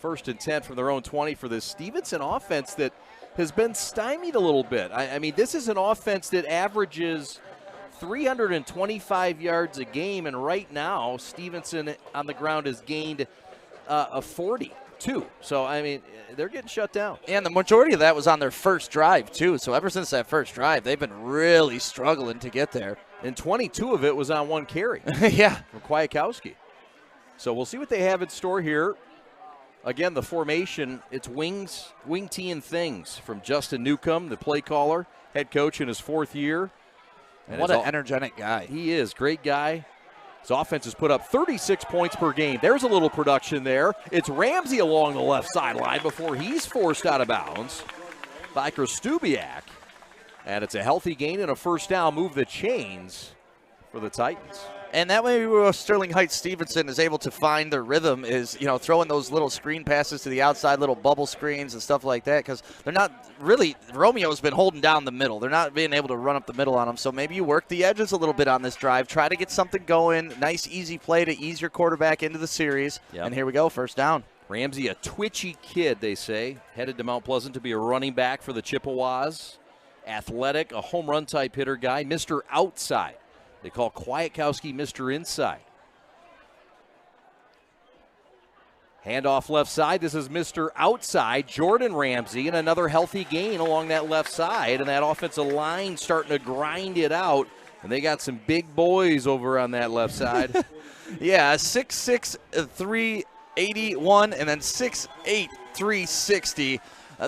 1st and 10 from their own 20 for this Stevenson offense that has been stymied a little bit. I mean, this is an offense that averages 325 yards a game, and right now Stevenson on the ground has gained a 42. So, I mean, they're getting shut down. And the majority of that was on their first drive, too. So ever since that first drive, they've been really struggling to get there. And 22 of it was on one carry. Yeah. From Kudakowski. So we'll see what they have in store here. Again, the formation, it's wing T and things from Justin Newcomb, the play caller, head coach in his 4th year. And what an energetic guy. He is. Great guy. His offense has put up 36 points per game. There's a little production there. It's Ramsey along the left sideline before he's forced out of bounds by Krstubiak. And it's a healthy gain and a first down. Move the chains for the Titans. And that way Sterling Heights Stevenson is able to find their rhythm is, throwing those little screen passes to the outside, little bubble screens and stuff like that, because they're not really – Romeo's been holding down the middle. They're not being able to run up the middle on them. So maybe you work the edges a little bit on this drive. Try to get something going. Nice, easy play to ease your quarterback into the series. Yep. And here we go, first down. Ramsey, a twitchy kid, they say, headed to Mount Pleasant to be a running back for the Chippewas. Athletic, a home run type hitter guy, Mr. Outside. They call Kudakowski Mr. Inside. Handoff left side. This is Mr. Outside, Jordan Ramsey, and another healthy gain along that left side. And that offensive line starting to grind it out. And they got some big boys over on that left side. Yeah, 6'6", 381, and then 6'8", 360.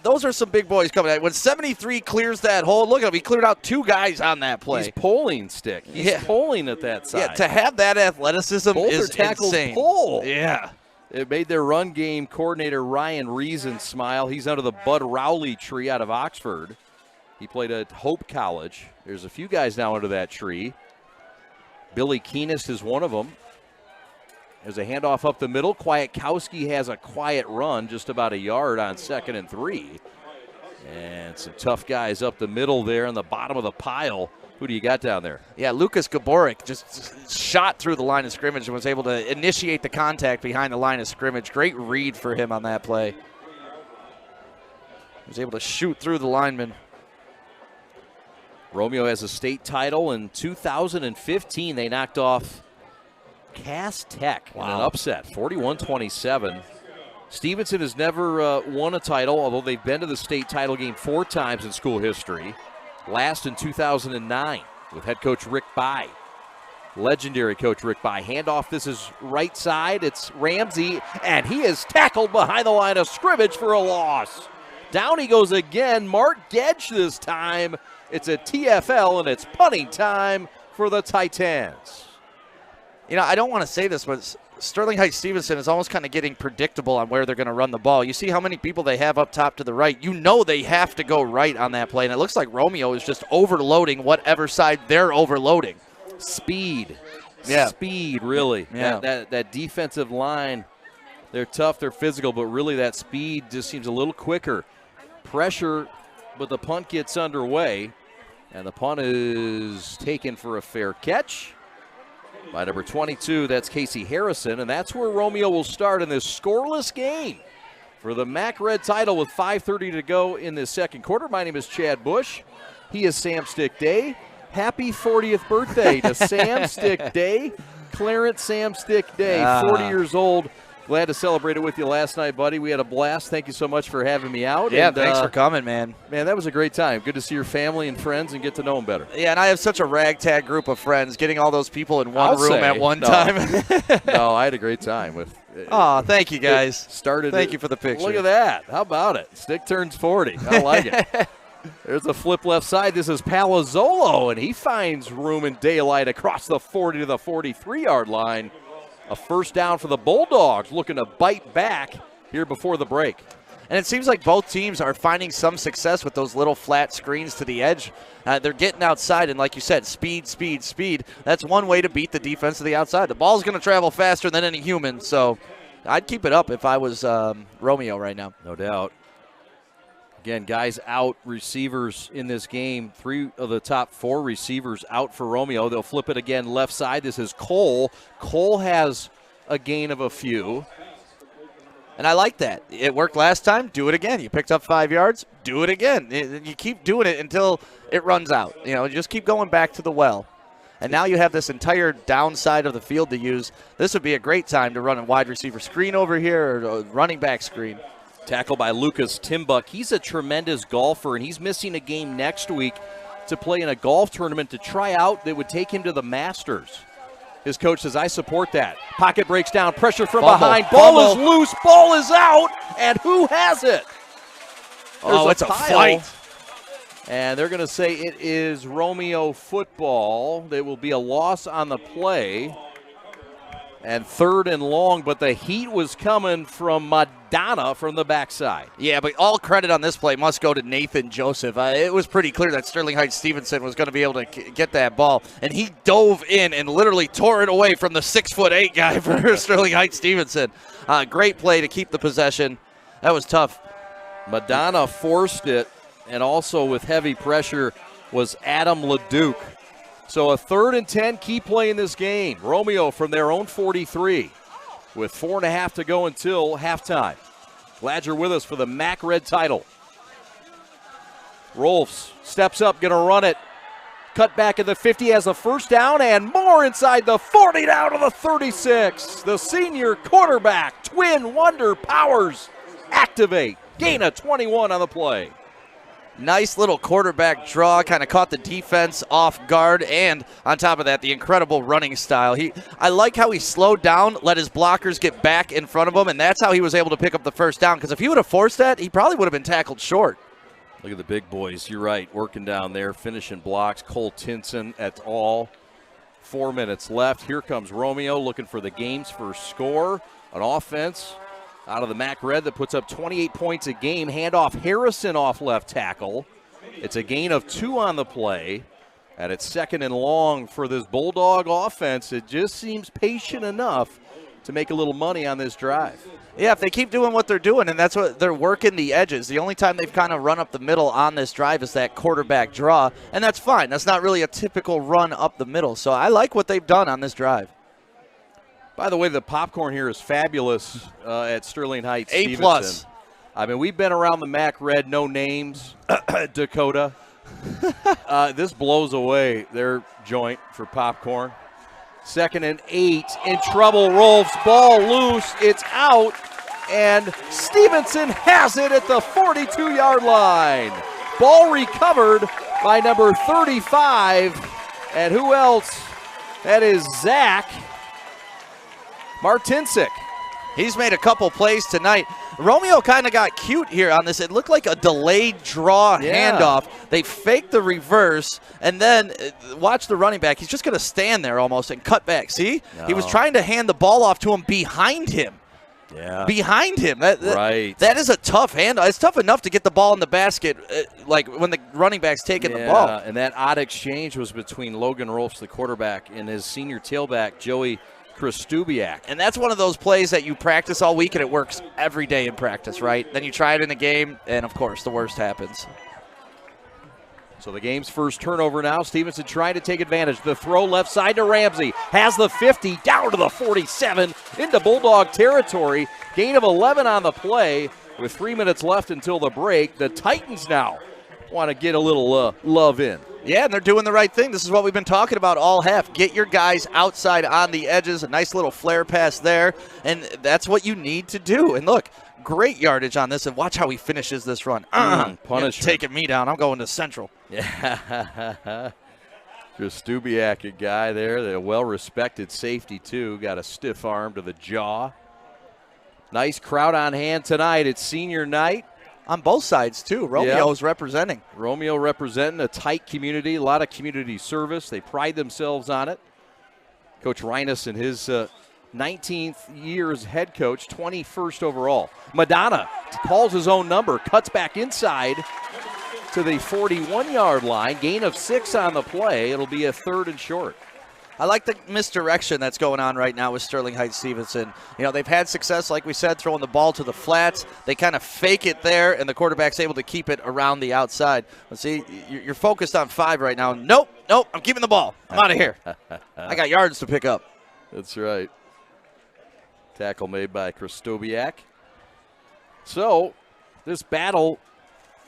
Those are some big boys coming out. When 73 clears that hole, look at him. He cleared out 2 guys on that play. He's pulling stick. He's pulling at that side. Yeah, to have that athleticism Both is tackles insane. Pull. Yeah. It made their run game coordinator Ryan Reason smile. He's under the Bud Rowley tree out of Oxford. He played at Hope College. There's a few guys now under that tree. Billy Keenest is one of them. There's a handoff up the middle. Kudakowski has a quiet run, just about a yard on 2nd and 3. And some tough guys up the middle there on the bottom of the pile. Who do you got down there? Yeah, Lucas Gaborik just shot through the line of scrimmage and was able to initiate the contact behind the line of scrimmage. Great read for him on that play. He was able to shoot through the lineman. Romeo has a state title in 2015. They knocked off Cass Tech in an upset, 41-27. Stevenson has never won a title, although they've been to the state title game 4 times in school history. Last in 2009 with head coach Rick Bye. Legendary coach Rick Bye. Handoff, this is right side. It's Ramsey, and he is tackled behind the line of scrimmage for a loss. Down he goes again. Mark Gedge this time It's a TFL, and it's punting time for the Titans. You know, I don't want to say this, but Sterling Heights Stevenson is almost kind of getting predictable on where they're going to run the ball. You see how many people they have up top to the right. You know they have to go right on that play, and it looks like Romeo is just overloading whatever side they're overloading. Speed. Yeah. Speed, really. Yeah. That defensive line, they're tough, they're physical, but really that speed just seems a little quicker. Pressure, but the punt gets underway, and the punt is taken for a fair catch by number 22. That's Casey Harrison, and that's where Romeo will start in this scoreless game for the MAC Red title with 5:30 to go in this second quarter. My name is Chad Bush. He is Sam Stick Day. Happy 40th birthday to Sam Stick Day. Clarence Sam Stick Day, 40 years old. Glad to celebrate it with you last night, buddy. We had a blast. Thank you so much for having me out. Yeah, thanks for coming, man. Man, that was a great time. Good to see your family and friends and get to know them better. Yeah, and I have such a ragtag group of friends. Getting all those people in one room at one time. No, I had a great time with. Oh, thank you guys. Thank you for the picture. Look at that. How about it? Stick turns 40. I like it. There's a flip left side. This is Palazzolo, and he finds room and daylight across the 40 to the 43-yard line. A first down for the Bulldogs, looking to bite back here before the break. And it seems like both teams are finding some success with those little flat screens to the edge. They're getting outside, and like you said, speed, speed, speed. That's one way to beat the defense to the outside. The ball's going to travel faster than any human, so I'd keep it up if I was Romeo right now. No doubt. Again, guys out, receivers in this game. 3 of the top 4 receivers out for Romeo. They'll flip it again left side. This is Cole. Cole has a gain of a few. And I like that. It worked last time. Do it again. You picked up 5 yards. Do it again. You keep doing it until it runs out. You know, just keep going back to the well. And now you have this entire downside of the field to use. This would be a great time to run a wide receiver screen over here or a running back screen. Tackle by Lucas Timbuck. He's a tremendous golfer, and he's missing a game next week to play in a golf tournament to try out that would take him to the Masters. His coach says, I support that. Pocket breaks down, pressure from behind. Ball is loose, ball is out, and who has it? It's a fight. And they're going to say it is Romeo football. There will be a loss on the play. And 3rd and long, but the heat was coming from Madonna from the backside. Yeah, but all credit on this play must go to Nathan Joseph. It was pretty clear that Sterling Heights Stevenson was going to be able to get that ball, and he dove in and literally tore it away from the 6'8" guy for Sterling Heights Stevenson. Great play to keep the possession. That was tough. Madonna forced it, and also with heavy pressure was Adam LeDuc. So a 3rd and 10, key play in this game. Romeo from their own 43 with 4.5 to go until halftime. Glad you're with us for the MAC Red title. Rolfs steps up, going to run it. Cut back at the 50, has a first down, and more inside the 40 down to the 36. The senior quarterback, Twin Wonder Powers, activate. Gain of 21 on the play. Nice little quarterback draw, kind of caught the defense off guard, and on top of that, the incredible running style. I like how he slowed down, let his blockers get back in front of him, and that's how he was able to pick up the first down, because if he would have forced that, he probably would have been tackled short. Look at the big boys. You're right, working down there, finishing blocks. Cole Tinson et al. 4 minutes left. Here comes Romeo looking for the game's first score. An offense out of the MAC Red that puts up 28 points a game. Handoff Harrison off left tackle. It's a gain of 2 on the play. And it's 2nd and long for this Bulldog offense. It just seems patient enough to make a little money on this drive. Yeah, if they keep doing what they're doing, and that's what they're working the edges. The only time they've kind of run up the middle on this drive is that quarterback draw, and that's fine. That's not really a typical run up the middle. So I like what they've done on this drive. By the way, the popcorn here is fabulous at Sterling Heights. A+. I mean, we've been around the MAC Red, no names, Dakota. This blows away their joint for popcorn. 2nd and 8, in trouble, Rolfs, ball loose, it's out, and Stevenson has it at the 42-yard line. Ball recovered by number 35, and who else? That is Zach Martinsik. He's made a couple plays tonight. Romeo kind of got cute here on this. It looked like a delayed draw handoff. They faked the reverse, and then watch the running back. He's just going to stand there almost and cut back. See? No. He was trying to hand the ball off to him behind him. Yeah. Behind him. Right. That is a tough handoff. It's tough enough to get the ball in the basket, like when the running back's taking the ball. And that odd exchange was between Logan Rolfs, the quarterback, and his senior tailback, Joey Kudakowski. And that's one of those plays that you practice all week, and it works every day in practice, right? Then you try it in a game, and, of course, the worst happens. So the game's first turnover now. Stevenson trying to take advantage. The throw left side to Ramsey. Has the 50 down to the 47 into Bulldog territory. Gain of 11 on the play with 3 minutes left until the break. The Titans now want to get a little love in. Yeah, and they're doing the right thing. This is what we've been talking about all half. Get your guys outside on the edges. A nice little flare pass there, and that's what you need to do. And look, great yardage on this, and watch how he finishes this run. Punishment. Taking me down. I'm going to Central. Yeah. Kudakowski, a guy there, a well-respected safety, too. Got a stiff arm to the jaw. Nice crowd on hand tonight. It's senior night. On both sides, too. Romeo's representing. Romeo representing a tight community, a lot of community service. They pride themselves on it. Coach Reines and his 19th year as head coach, 21st overall. Madonna calls his own number, cuts back inside to the 41-yard line. Gain of 6 on the play. It'll be a 3rd and short. I like the misdirection that's going on right now with Sterling Heights Stevenson. You know, they've had success, like we said, throwing the ball to the flats. They kind of fake it there, and the quarterback's able to keep it around the outside. Let's see, you're focused on 5 right now. Nope, I'm keeping the ball. I'm out of here. I got yards to pick up. That's right. Tackle made by Kudakowski. So, this battle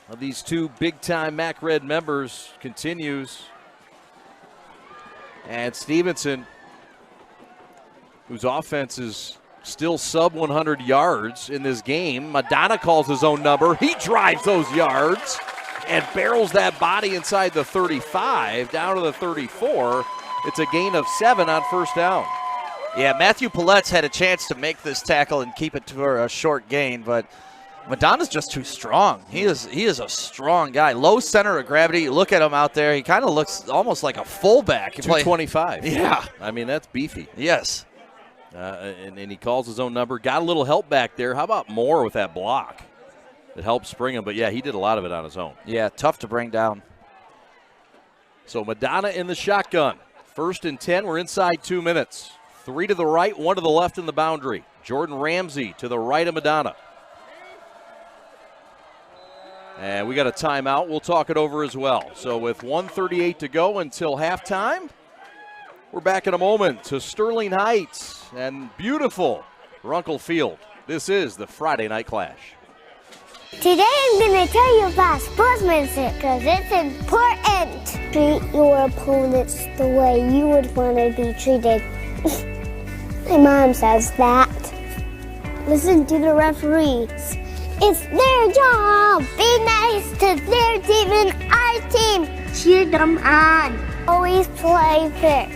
of these two big-time MAC Red members continues. And Stevenson, whose offense is still sub 100 yards in this game. Madonna calls his own number. He drives those yards and barrels that body inside the 35 down to the 34. It's a gain of 7 on first down. Yeah, Matthew Pillet's had a chance to make this tackle and keep it to a short gain, but Madonna's just too strong. He is a strong guy. Low center of gravity. You look at him out there. He kind of looks almost like a fullback. 225. Yeah. I mean, that's beefy. Yes. And he calls his own number. Got a little help back there. How about Moore with that block? It helped spring him, but, yeah, he did a lot of it on his own. Yeah, tough to bring down. So Madonna in the shotgun. 1st and 10. We're inside 2 minutes. 3 to the right, 1 to the left in the boundary. Jordan Ramsey to the right of Madonna. And we got a timeout. We'll talk it over as well. So with 1:38 to go until halftime, we're back in a moment to Sterling Heights and beautiful Runkle Field. This is the Friday Night Clash. Today I'm going to tell you about sportsmanship because it's important. Treat your opponents the way you would want to be treated. My mom says that. Listen to the referees. It's their job. Be nice to their team and our team. Cheer them on. Always play fair.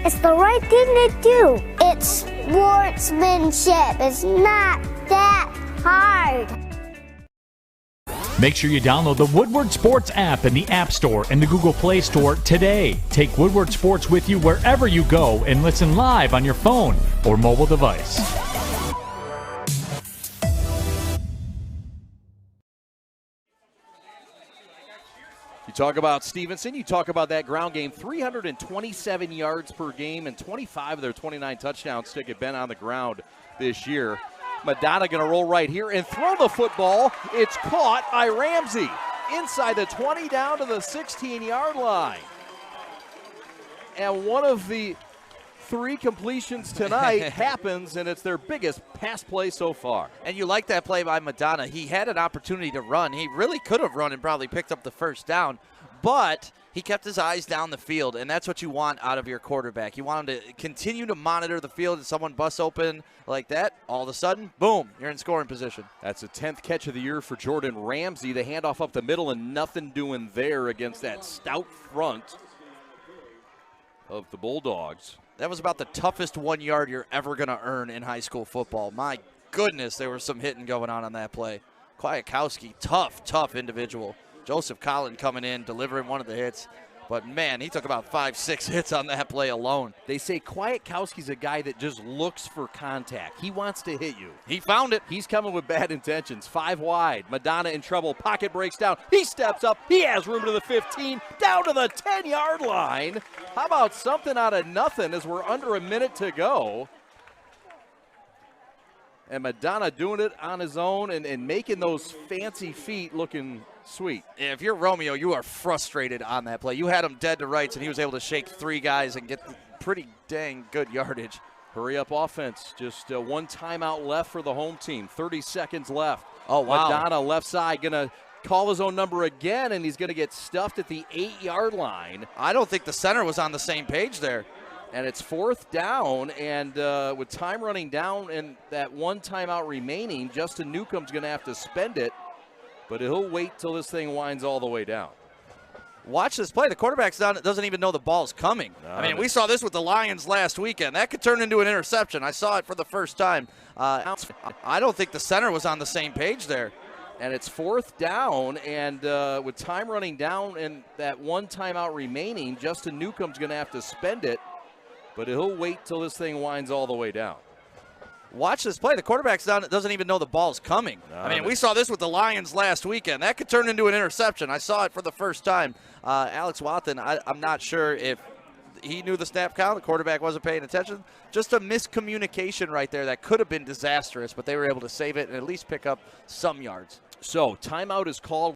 It's the right thing to do. It's sportsmanship. It's not that hard. Make sure you download the Woodward Sports app in the App Store and the Google Play Store today. Take Woodward Sports with you wherever you go and listen live on your phone or mobile device. You talk about Stevenson, you talk about that ground game, 327 yards per game and 25 of their 29 touchdowns stick have been on the ground this year. Madonna going to roll right here and throw the football. It's caught by Ramsey inside the 20 down to the 16-yard line. And one of the 3 completions tonight happens, and it's their biggest pass play so far. And you like that play by Madonna. He had an opportunity to run. He really could have run and probably picked up the first down, but he kept his eyes down the field, and that's what you want out of your quarterback. You want him to continue to monitor the field. If someone busts open like that, all of a sudden, boom, you're in scoring position. That's the 10th catch of the year for Jordan Ramsey. The handoff up the middle and nothing doing there against that stout front of the Bulldogs. That was about the toughest 1 yard you're ever going to earn in high school football. My goodness, there was some hitting going on that play. Kudakowski, tough individual. Joseph Collin coming in, delivering one of the hits. But, man, he took about 5-6 hits on that play alone. They say Kudakowski's a guy that just looks for contact. He wants to hit you. He found it. He's coming with bad intentions. 5 wide. Madonna in trouble. Pocket breaks down. He steps up. He has room to the 15. Down to the 10-yard line. How about something out of nothing as we're under a minute to go? And Madonna doing it on his own and making those fancy feet looking sweet. If you're Romeo, you are frustrated on that play. You had him dead to rights, and he was able to shake 3 guys and get pretty dang good yardage. Hurry up offense. Just one timeout left for the home team. 30 seconds left. Oh, wow. Madonna left side going to call his own number again, and he's going to get stuffed at the 8-yard line. I don't think the center was on the same page there. And it's 4th down, and with time running down and that 1 timeout remaining, Justin Newcomb's going to have to spend it, but he'll wait till this thing winds all the way down. Watch this play. The quarterback doesn't even know the ball's coming. No, I mean, we saw this with the Lions last weekend. That could turn into an interception. I saw it for the first time. I don't think the center was on the same page there. And it's 4th down, and with time running down and that 1 timeout remaining, Justin Newcomb's going to have to spend it, but he'll wait till this thing winds all the way down. Watch this play. The quarterback doesn't even know the ball's coming. No, I mean, we saw this with the Lions last weekend. That could turn into an interception. I saw it for the first time. Alex Watson, I'm not sure if he knew the snap count. The quarterback wasn't paying attention. Just a miscommunication right there that could have been disastrous, but they were able to save it and at least pick up some yards. So timeout is called.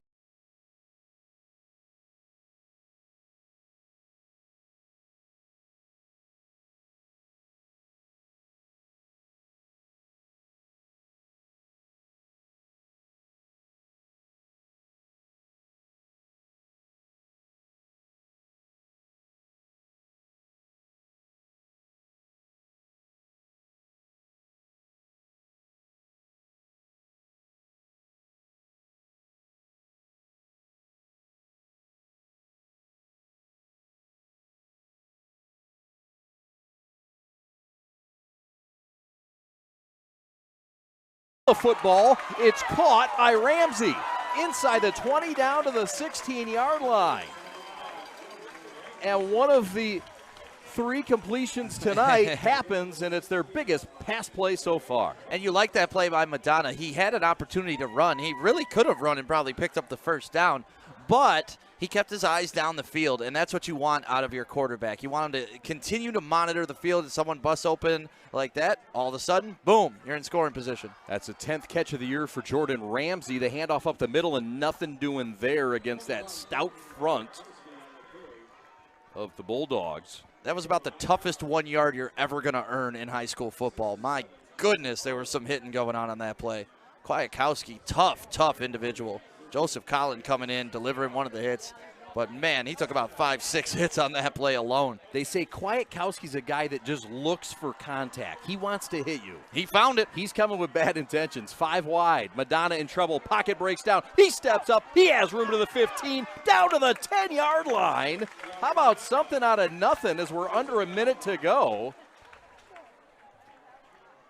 Football, it's caught by Ramsey inside the 20 down to the 16-yard line. And one of the 3 completions tonight happens, and it's their biggest pass play so far. And you like that play by Madonna. He had an opportunity to run. He really could have run and probably picked up the first down, but he kept his eyes down the field, and that's what you want out of your quarterback. You want him to continue to monitor the field. If someone busts open like that, all of a sudden, boom, you're in scoring position. That's the 10th catch of the year for Jordan Ramsey. The handoff up the middle and nothing doing there against that stout front of the Bulldogs. That was about the toughest 1 yard you're ever going to earn in high school football. My goodness, there was some hitting going on that play. Kudakowski, tough individual. Joseph Collin coming in, delivering one of the hits. But, man, he took about 5-6 hits on that play alone. They say Kudakowski's a guy that just looks for contact. He wants to hit you. He found it. He's coming with bad intentions. 5 wide. Madonna in trouble. Pocket breaks down. He steps up. He has room to the 15. Down to the 10-yard line. How about something out of nothing as we're under a minute to go?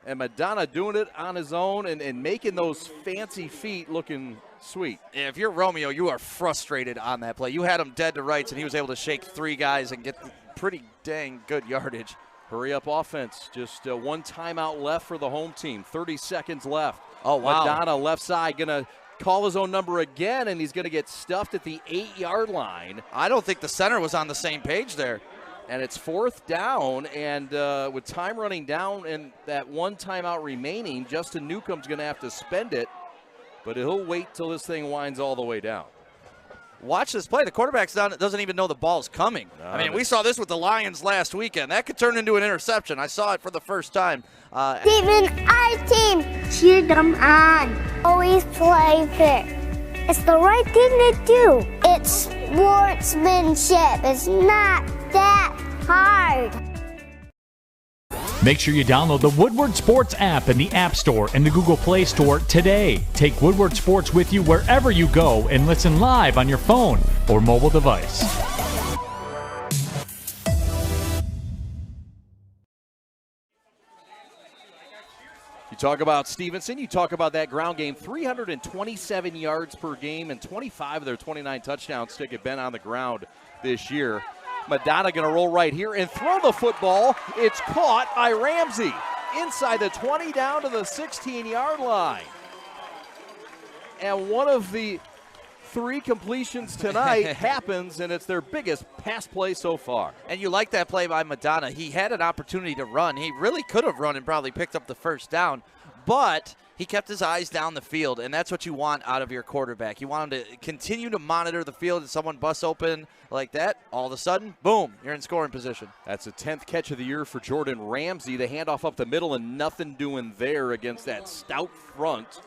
And Madonna doing it on his own and making those fancy feet looking sweet. If you're Romeo, you are frustrated on that play. You had him dead to rights, and he was able to shake 3 guys and get pretty dang good yardage. Hurry up offense. Just 1 timeout left for the home team. 30 seconds left. Oh, wow. Madonna left side going to call his own number again, and he's going to get stuffed at the 8-yard line. I don't think the center was on the same page there. And it's 4th down, and with time running down and that 1 timeout remaining, Justin Newcomb's going to have to spend it, but he'll wait till this thing winds all the way down. Watch this play. The quarterback doesn't even know the ball's coming. No, I mean, we saw this with the Lions last weekend. That could turn into an interception. I saw it for the first time. Steven, our team, cheer them on. Always play fair. It's the right thing to do. It's sportsmanship. It's not that hard. Make sure you download the Woodward Sports app in the App Store and the Google Play Store today. Take Woodward Sports with you wherever you go and listen live on your phone or mobile device. You talk about Stevenson, you talk about that ground game, 327 yards per game, and 25 of their 29 touchdowns stick have been on the ground this year. Madonna going to roll right here and throw the football. It's caught by Ramsey. Inside the 20 down to the 16-yard line. And one of the 3 completions tonight happens, and it's their biggest pass play so far. And you like that play by Madonna. He had an opportunity to run. He really could have run and probably picked up the first down, but he kept his eyes down the field, and that's what you want out of your quarterback. You want him to continue to monitor the field, and someone busts open like that, all of a sudden, boom, you're in scoring position. That's the 10th catch of the year for Jordan Ramsey. The handoff up the middle and nothing doing there against that stout front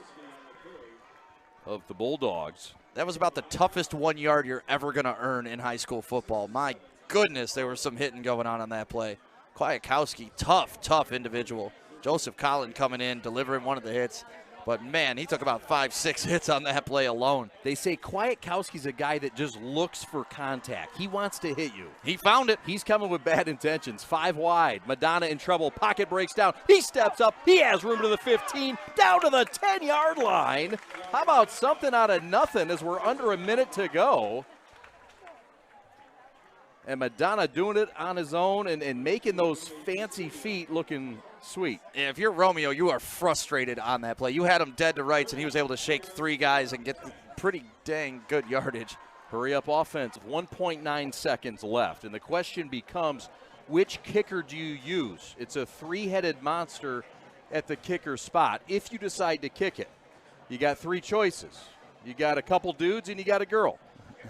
of the Bulldogs. That was about the toughest 1 yard you're ever going to earn in high school football. My goodness, there was some hitting going on that play. Kudakowski, tough individual. Joseph Collin coming in, delivering one of the hits. But, man, he took about 5-6 hits on that play alone. They say Kudakowski's a guy that just looks for contact. He wants to hit you. He found it. He's coming with bad intentions. 5 wide. Madonna in trouble. Pocket breaks down. He steps up. He has room to the 15. Down to the 10-yard line. How about something out of nothing as we're under a minute to go? And Madonna doing it on his own and making those fancy feet looking sweet. If you're Romeo, you are frustrated on that play. You had him dead to rights, and he was able to shake 3 guys and get pretty dang good yardage. Hurry up offense. 1.9 seconds left. And the question becomes, which kicker do you use? It's a 3-headed monster at the kicker spot. If you decide to kick it, you got 3 choices. You got a couple dudes and you got a girl.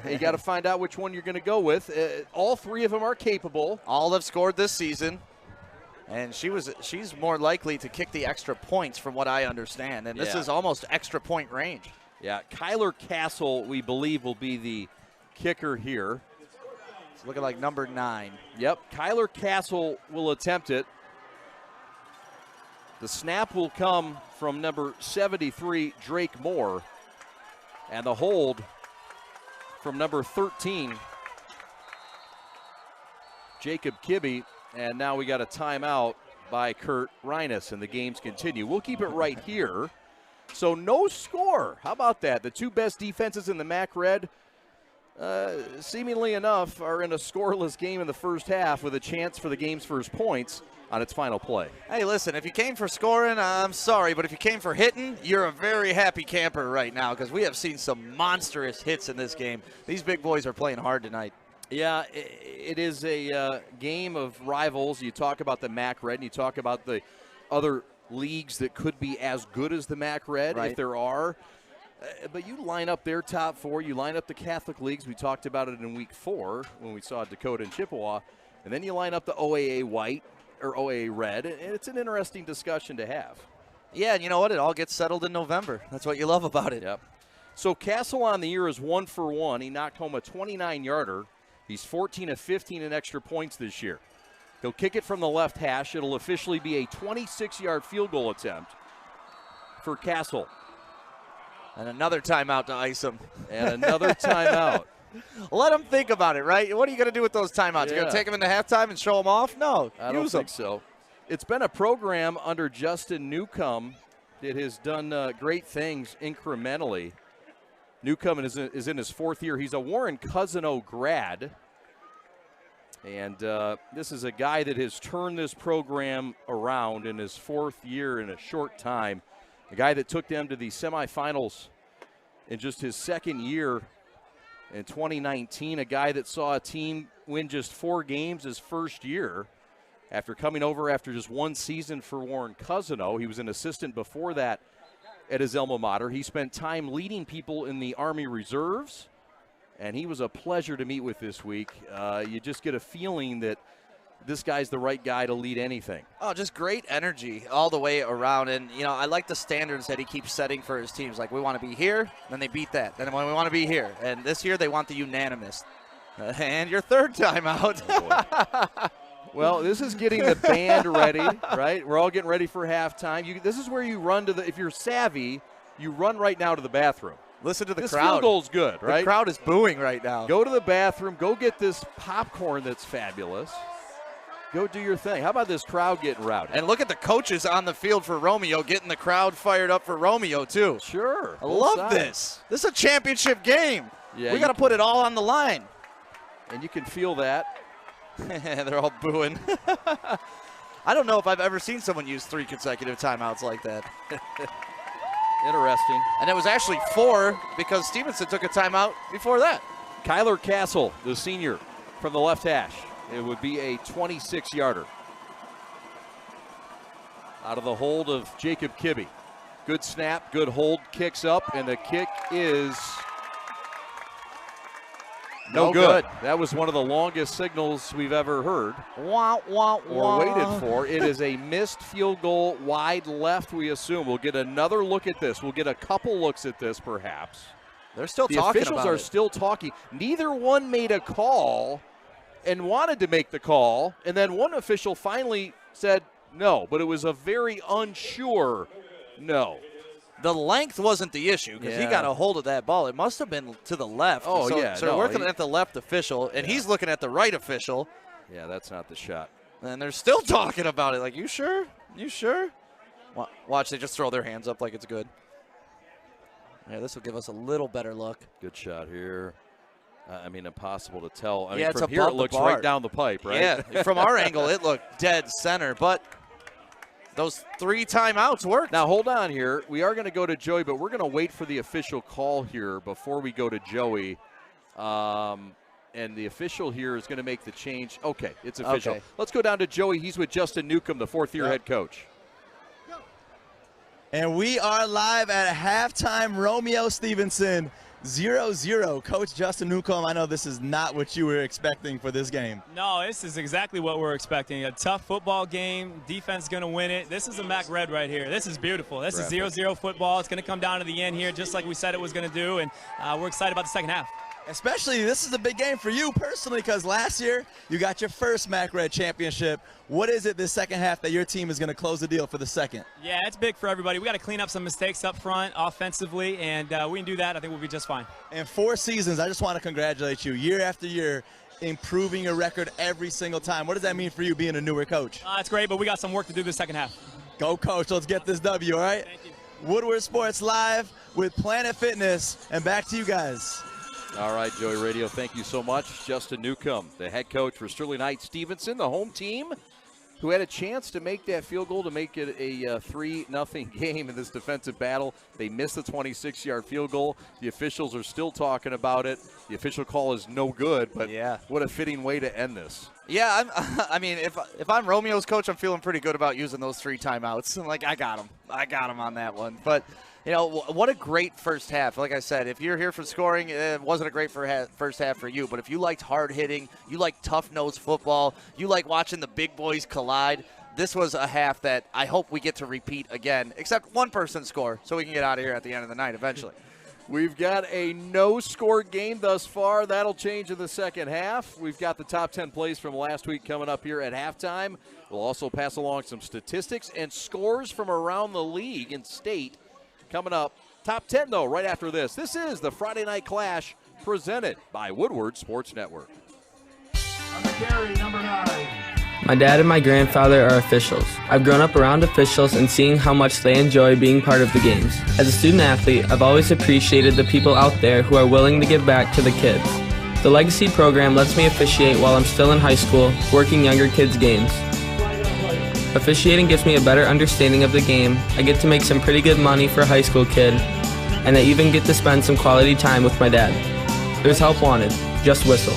You got to find out which one you're going to go with. All 3 of them are capable. All have scored this season. And she's more likely to kick the extra points from what I understand. And this is almost extra point range. Yeah, Kyler Castle, we believe, will be the kicker here. It's looking like number 9. Yep, Kyler Castle will attempt it. The snap will come from number 73, Drake Moore. And the hold from number 13, Jacob Kibbe. And now we got a timeout by Kurt Reines, and the games continue. We'll keep it right here. So no score. How about that? The 2 best defenses in the MAC Red, seemingly enough, are in a scoreless game in the first half with a chance for the game's first points on its final play. Hey, listen, if you came for scoring, I'm sorry, but if you came for hitting, you're a very happy camper right now because we have seen some monstrous hits in this game. These big boys are playing hard tonight. Yeah, it is a game of rivals. You talk about the MAC Red, and you talk about the other leagues that could be as good as the MAC Red, if there are. But you line up their top 4. You line up the Catholic leagues. We talked about it in week 4 when we saw Dakota and Chippewa. And then you line up the OAA White or OAA Red. And it's an interesting discussion to have. Yeah, and you know what? It all gets settled in November. That's what you love about it. Yep. So Castle on the year is 1 for 1. He knocked home a 29-yarder. He's 14 of 15 in extra points this year. He'll kick it from the left hash. It'll officially be a 26-yard field goal attempt for Castle. And another timeout to ice him. And another timeout. Let him think about it, right? What are you going to do with those timeouts? You're going to take them into halftime and show them off? No, I don't think so. It's been a program under Justin Newcomb that has done great things incrementally. Newcomb is in his 4th year. He's a Warren Cousino grad. And this is a guy that has turned this program around in his 4th year in a short time. A guy that took them to the semifinals in just his 2nd year in 2019. A guy that saw a team win just 4 games his first year after coming over after just 1 season for Warren Cousino. He was an assistant before that at his alma mater. He spent time leading people in the Army Reserves, and he was a pleasure to meet with this week. You just get a feeling that this guy's the right guy to lead anything. Oh, just great energy all the way around. And, you know, I like the standards that he keeps setting for his teams. Like, we want to be here, then they beat that. Then when we want to be here. And this year they want the unanimous. And your 3rd time out. Oh, well, this is getting the band ready, right? We're all getting ready for halftime. This is where you run to if you're savvy, you run right now to the bathroom. Listen to the this crowd. This field goal's good, right? The crowd is booing right now. Go to the bathroom. Go get this popcorn that's fabulous. Go do your thing. How about this crowd getting rowdy? And look at the coaches on the field for Romeo, getting the crowd fired up for Romeo, too. Sure. I love this. This is a championship game. Yeah, we got to put it all on the line. And you can feel that. They're all booing. I don't know if I've ever seen someone use 3 consecutive timeouts like that. Interesting. And it was actually 4 because Stevenson took a timeout before that. Kyler Castle, the senior from the left hash. It would be a 26-yarder. Out of the hold of Jacob Kibbe. Good snap, good hold, kicks up, and the kick is no good. That was one of the longest signals we've ever heard or waited for. It is a missed field goal wide left, we assume. We'll get another look at this. We'll get a couple looks at this, perhaps. They're still the talking officials about are it. still talking. Neither one made a call and wanted to make the call, and then one official finally said no, but it was a very unsure no. The length wasn't the issue because he got a hold of that ball. It must have been to the left. Oh, so, yeah. So we're looking at the left official, and he's looking at the right official. Yeah, that's not the shot. And they're still talking about it. Like, you sure? You sure? Watch, they just throw their hands up like it's good. Yeah, this will give us a little better look. Good shot here. I mean, impossible to tell. I yeah, mean, it's from here it looks right down the pipe, right? Yeah, from our angle, it looked dead center, but those 3 timeouts worked. Now, hold on here. We are going to go to Joey, but we're going to wait for the official call here before we go to Joey. And the official here is going to make the change. Okay, it's official. Okay. Let's go down to Joey. He's with Justin Newcomb, the 4th-year head coach. And we are live at halftime. Romeo Stevenson 0-0. Coach Justin Newcomb, I know this is not what you were expecting for this game. No, this is exactly what we're expecting. A tough football game. Defense going to win it. This is a Mac Red right here. This is beautiful. This is 0-0 football. It's going to come down to the end here just like we said it was going to do, and we're excited about the second half. Especially, this is a big game for you personally because last year you got your first Mac Red championship. What is it this second half that your team is going to close the deal for the second? Yeah, it's big for everybody. We got to clean up some mistakes up front offensively, and we can do that. I think we'll be just fine. In 4 seasons, I just want to congratulate you year after year, improving your record every single time. What does that mean for you being a newer coach? It's great, but we got some work to do the second half. Go, Coach. Let's get this W, all right? Thank you. Woodward Sports Live with Planet Fitness, and back to you guys. All right, Joey Radio, thank you so much. Justin Newcomb, the head coach for Sterling Heights Stevenson, the home team, who had a chance to make that field goal to make it a 3-0 game in this defensive battle. They missed the 26-yard field goal. The officials are still talking about it. The official call is no good, but what a fitting way to end this. Yeah, I mean, if I'm Romeo's coach, I'm feeling pretty good about using those 3 timeouts. Like, I got him on that one. But, you know, what a great first half. Like I said, if you're here for scoring, it wasn't a great first half for you. But if you liked hard hitting, you like tough-nosed football, you like watching the big boys collide, this was a half that I hope we get to repeat again, except one person score, so we can get out of here at the end of the night eventually. We've got a no-score game thus far. That'll change in the second half. We've got the top 10 plays from last week coming up here at halftime. We'll also pass along some statistics and scores from around the league and state coming up. Top 10, though, right after this. This is the Friday Night Clash presented by Woodward Sports Network. On the carry, number 9. My dad and my grandfather are officials. I've grown up around officials and seeing how much they enjoy being part of the games. As a student athlete, I've always appreciated the people out there who are willing to give back to the kids. The Legacy program lets me officiate while I'm still in high school, working younger kids' games. Officiating gives me a better understanding of the game. I get to make some pretty good money for a high school kid, and I even get to spend some quality time with my dad. There's help wanted. Just whistle.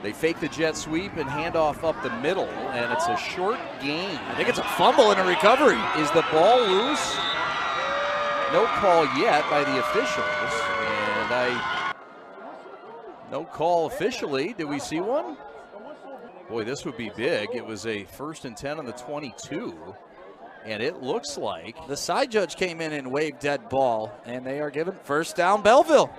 They fake the jet sweep and hand off up the middle, and it's a short gain. I think it's a fumble and a recovery. Is the ball loose? No call yet by the officials, and no call officially. Did we see one? Boy, this would be big. It was a 1st and 10 on the 22, and it looks like the side judge came in and waved dead ball, and they are given first down Belleville.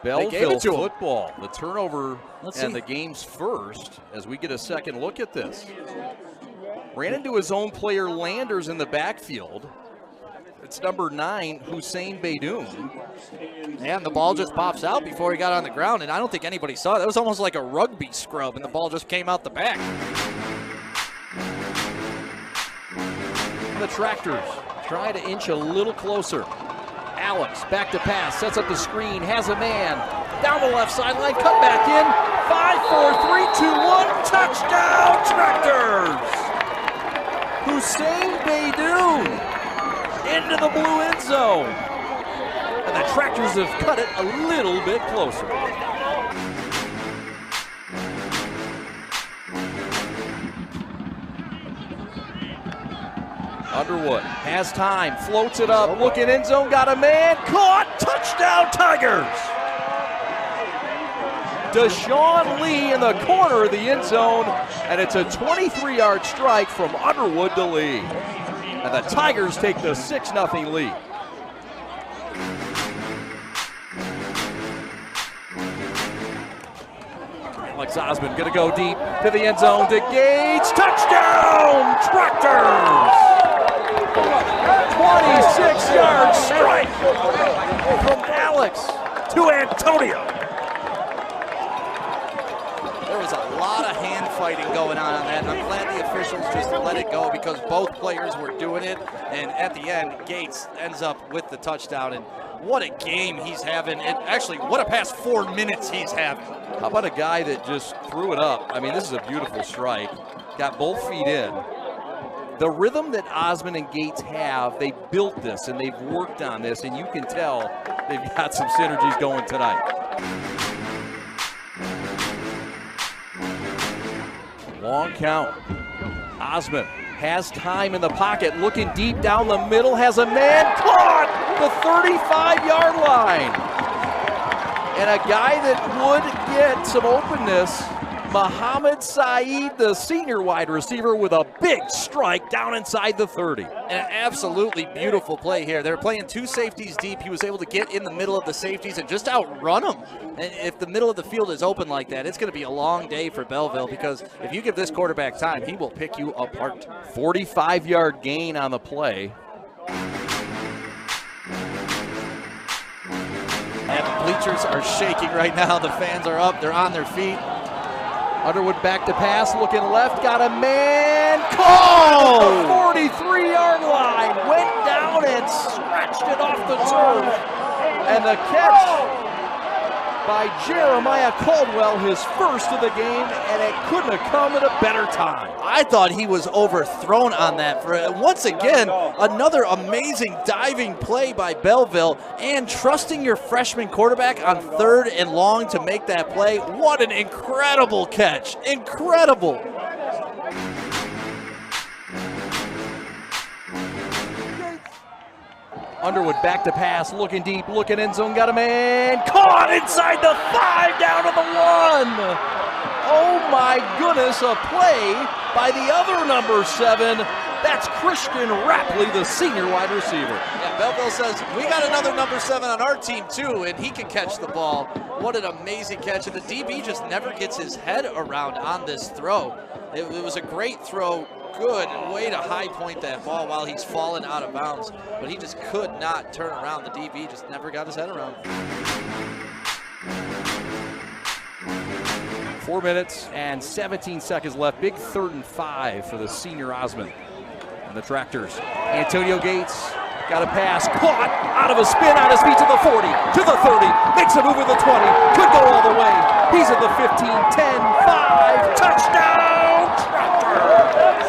Belleville football. The turnover and the game's first as we get a second look at this. Ran into his own player Landers in the backfield. It's number 9, Hussein Beydoun. And the ball just pops out before he got on the ground, and I don't think anybody saw it. That was almost like a rugby scrub, and the ball just came out the back. The Tractors try to inch a little closer. Alex, back to pass, sets up the screen, has a man. Down the left sideline, cut back in. 5, 4, 3, 2, 1, touchdown Tractors! Hussein Beydoun into the blue end zone. And the Tractors have cut it a little bit closer. Underwood has time, floats it up, looking end zone, got a man, caught, touchdown Tigers! Deshaun Lee in the corner of the end zone, and it's a 23-yard strike from Underwood to Lee. And the Tigers take the 6-0 lead. Alex Osmond gonna go deep to the end zone to Gates, touchdown Tractors! 26-yard strike from Alex to Antonio. There was a lot of hand fighting going on that, and I'm glad the officials just let it go because both players were doing it, and at the end, Gates ends up with the touchdown, and what a game he's having, and actually, what a past 4 minutes he's having. How about a guy that just threw it up? I mean, this is a beautiful strike. Got both feet in. The rhythm that Osmond and Gates have, they built this and they've worked on this, and you can tell they've got some synergies going tonight. Long count. Osmond has time in the pocket, looking deep down the middle, has a man caught the 35-yard line. And a guy that would get some openness, Muhammad Saeed, the senior wide receiver, with a big strike down inside the 30. An absolutely beautiful play here. They're playing 2 safeties deep. He was able to get in the middle of the safeties and just outrun them. And if the middle of the field is open like that, it's going to be a long day for Belleville, because if you give this quarterback time, he will pick you apart. 45-yard gain on the play. And the bleachers are shaking right now. The fans are up. They're on their feet. Underwood back to pass, looking left, got a man caught! The 43-yard line, went down and scratched it off the turf. And the catch by Jeremiah Caldwell, his first of the game, and it couldn't have come at a better time. I thought he was overthrown on that. Once again, another amazing diving play by Belleville, and trusting your freshman quarterback on 3rd and long to make that play. What an incredible catch. Incredible. Underwood back to pass, looking deep, looking end zone, got a man, caught inside the 5, down to the 1. Oh my goodness, a play by the other number 7. That's Christian Rapley, the senior wide receiver. Yeah, Belleville says, we got another number 7 on our team too, and he can catch the ball. What an amazing catch, and the DB just never gets his head around on this throw. It was a great throw. Good way to high point that ball while he's falling out of bounds, but he just could not turn around. The DB just never got his head around. 4 minutes and 17 seconds left. Big 3rd and 5 for the senior Osmond and the Tractors. Antonio Gates got a pass, caught out of a spin on his feet to the 40, to the 30, makes a move at the 20, could go all the way. He's at the 15, 10, 5, touchdown Tractors!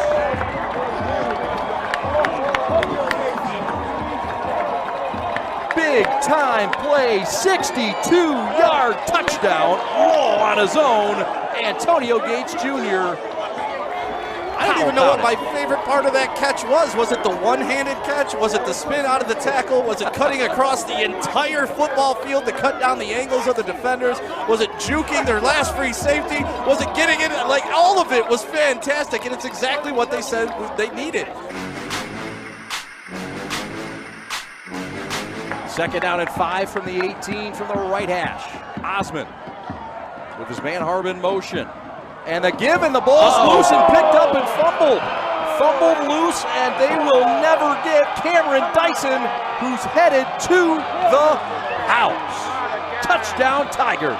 Big time play, 62-yard touchdown, all on his own. Antonio Gates Jr. I don't even know what my favorite part of that catch was. Was it the one-handed catch? Was it the spin out of the tackle? Was it cutting across the entire football field to cut down the angles of the defenders? Was it juking their last free safety? Was it getting in? Like, all of it was fantastic, and it's exactly what they said they needed. 2nd down and 5 from the 18 from the right hash. Osmond with his man Harbin motion. And the give, and the ball's loose and picked up and fumbled. fumbled loose, and they will never get Cameron Dyson, who's headed to the house. Touchdown, Tigers.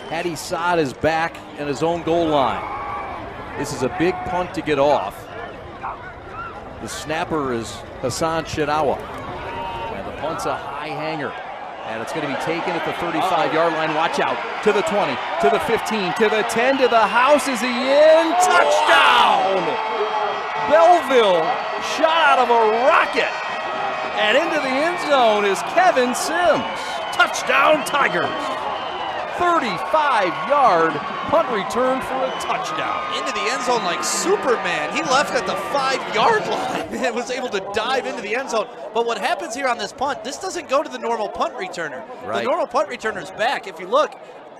Hattie Saad is back in his own goal line. This is a big punt to get off. The snapper is Hassan Shinawa. And the punt's a high hanger. And it's going to be taken at the 35-yard line. Watch out. To the 20, to the 15, to the 10, to the house. Is he in? Touchdown! Belleville shot out of a rocket. And into the end zone is Kevin Sims. Touchdown, Tigers. 35-yard punt return for a touchdown. Into the end zone like Superman. He left at the 5-yard line and was able to dive into the end zone. But what happens here on this punt, this doesn't go to the normal punt returner. Right. The normal punt returner is back. If you look,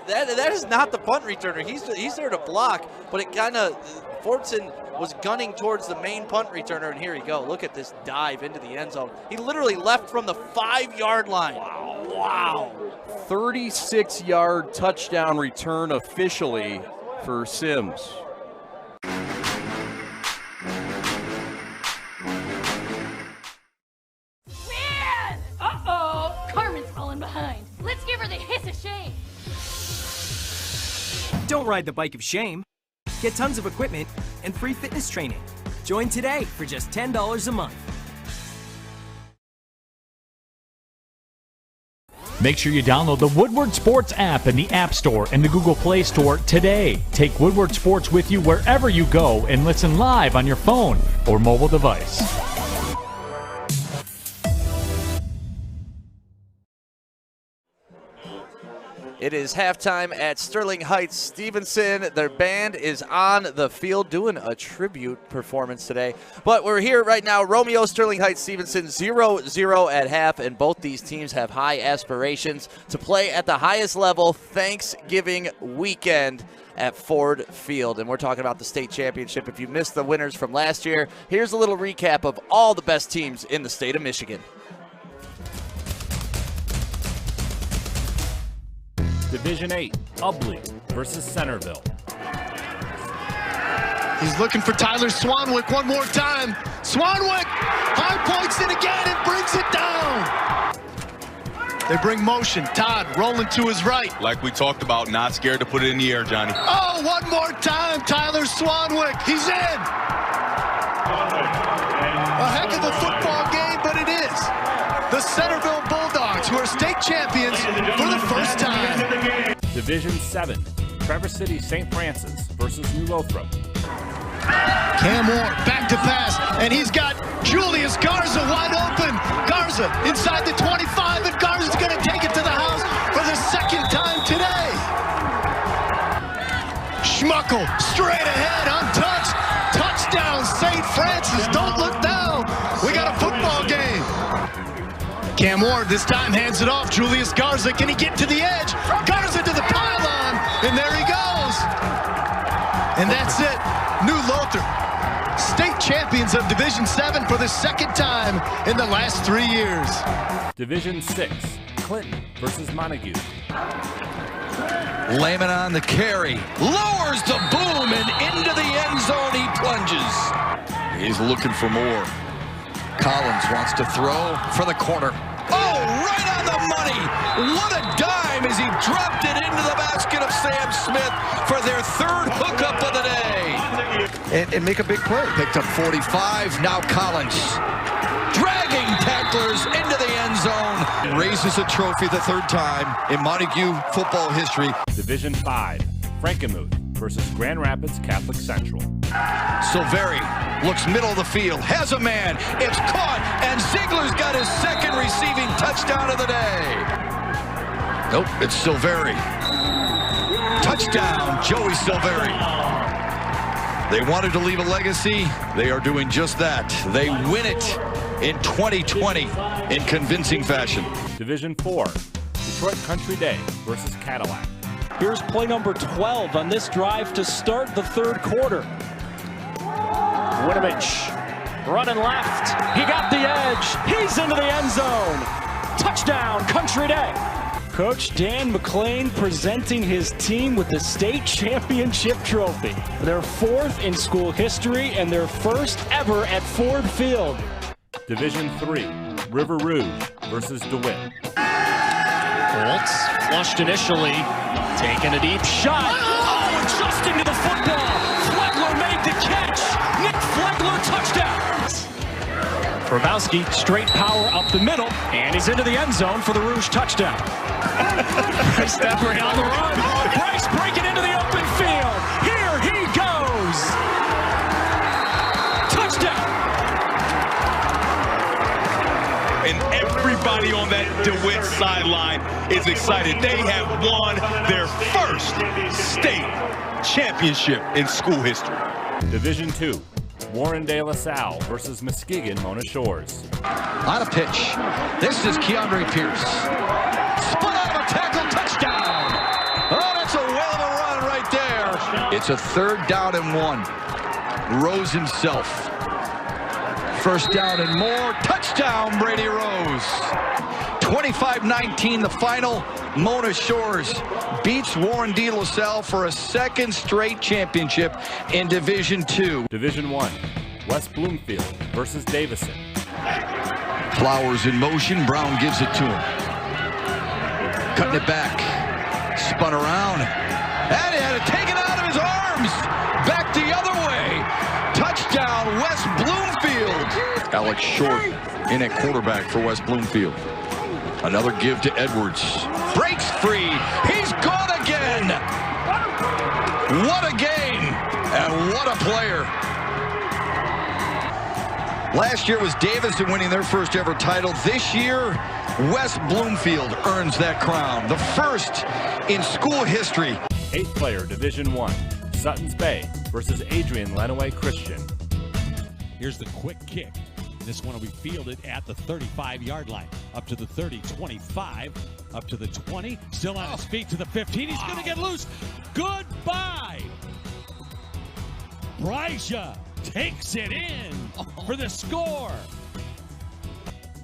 that is not the punt returner. He's there to block, but it kind of, Fortson was gunning towards the main punt returner, and here you go. Look at this dive into the end zone. He literally left from the 5-yard line. Wow. 36-yard touchdown return officially for Sims. Man! Uh-oh! Carmen's falling behind. Let's give her the hiss of shame. Don't ride the bike of shame. Get tons of equipment and free fitness training. Join today for just $10 a month. Make sure you download the Woodward Sports app in the App Store and the Google Play Store today. Take Woodward Sports with you wherever you go and listen live on your phone or mobile device. It is halftime at Sterling Heights. Stevenson, their band is on the field doing a tribute performance today. But we're here right now. Romeo, Sterling Heights, Stevenson 0-0 at half, and both these teams have high aspirations to play at the highest level Thanksgiving weekend at Ford Field. And we're talking about the state championship. If you missed the winners from last year, here's a little recap of all the best teams in the state of Michigan. Division 8, Ubly versus Centerville. He's looking for Tyler Swanwick one more time. Swanwick high points it again and brings it down. They bring motion. Todd rolling to his right. Like we talked about, not scared to put it in the air, Johnny. Oh, one more time, Tyler Swanwick. He's in. A heck of a football game, but it is. The Centerville Bulldogs, who are state champions for the first time. Division 7, Traverse City St. Francis versus New Lothrop. Cam Moore back to pass, and he's got Julius Garza wide open. Garza inside the 25, and Garza's going to take it to the house for the second time today. Schmuckel straight ahead, untouched. Touchdown, St. Francis. Don't look down. We got a football game. Cam Ward this time hands it off. Julius Garza, can he get to the edge? Garza to the pylon, and there he goes. And that's it. New Lothrop, state champions of Division 7 for the second time in the last 3 years. Division 6, Clinton versus Montague. Lehman on the carry, lowers the boom, and into the end zone he plunges. He's looking for more. Collins wants to throw for the corner. Oh, right on the money. What a dime as he dropped it into the basket of Sam Smith for their third hookup of the day. And make a big play. Picked up 45. Now Collins dragging tacklers into the end zone. Raises a trophy the third time in Montague football history. Division 5, Frankenmuth versus Grand Rapids Catholic Central. Silveri looks middle of the field, has a man, it's caught, and Ziegler's got his second receiving touchdown of the day. Nope, it's Silveri. Touchdown, Joey Silveri. They wanted to leave a legacy. They are doing just that. They win it in 2020 in convincing fashion. Division 4, Detroit Country Day versus Cadillac. Here's play number 12 on this drive to start the third quarter. Winovich running left. He got the edge. He's into the end zone. Touchdown, Country Day. Coach Dan McLean presenting his team with the state championship trophy. Their 4th in school history and their 1st ever at Ford Field. Division 3, River Rouge versus Dewitt. Colts flushed initially, taking a deep shot. Oh, just into the football. Flegler made the catch. Nick Flegler, touchdown. Grabowski, straight power up the middle, and he's into the end zone for the Rouge touchdown. Bryce Devery on the run. Bryce breaking into the open field. Here he goes. Touchdown. And everybody on that DeWitt sideline is excited. They have won their first state championship in school history. Division 2, Warren De La Salle versus Muskegon Mona Shores. On a pitch. This is Keandre Pierce. Spun out of a tackle, touchdown. Oh, that's a whale of a run right there. It's a 3rd down and 1. Rose himself. 1st down and more. Touchdown, Brady Rose. 25-19, the final. Mona Shores beats Warren De La Salle for a 2nd straight championship in Division 2. Division 1, West Bloomfield versus Davison. Flowers in motion. Brown gives it to him. Cutting it back. Spun around. And he had it taken out of his arms. Back the other way. Touchdown, West Bloomfield. Alex Short in at quarterback for West Bloomfield. Another give to Edwards. Breaks free. He's gone again. What a game. And what a player. Last year was Davison winning their 1st ever title. This year, West Bloomfield earns that crown. The 1st in school history. 8th player, Division 1, Sutton's Bay versus Adrian Lenawee Christian. Here's the quick kick. This one will be fielded at the 35-yard line. Up to the 30, 25, up to the 20. Still on his feet to the 15. He's going to get loose. Goodbye. Brycia takes it in for the score.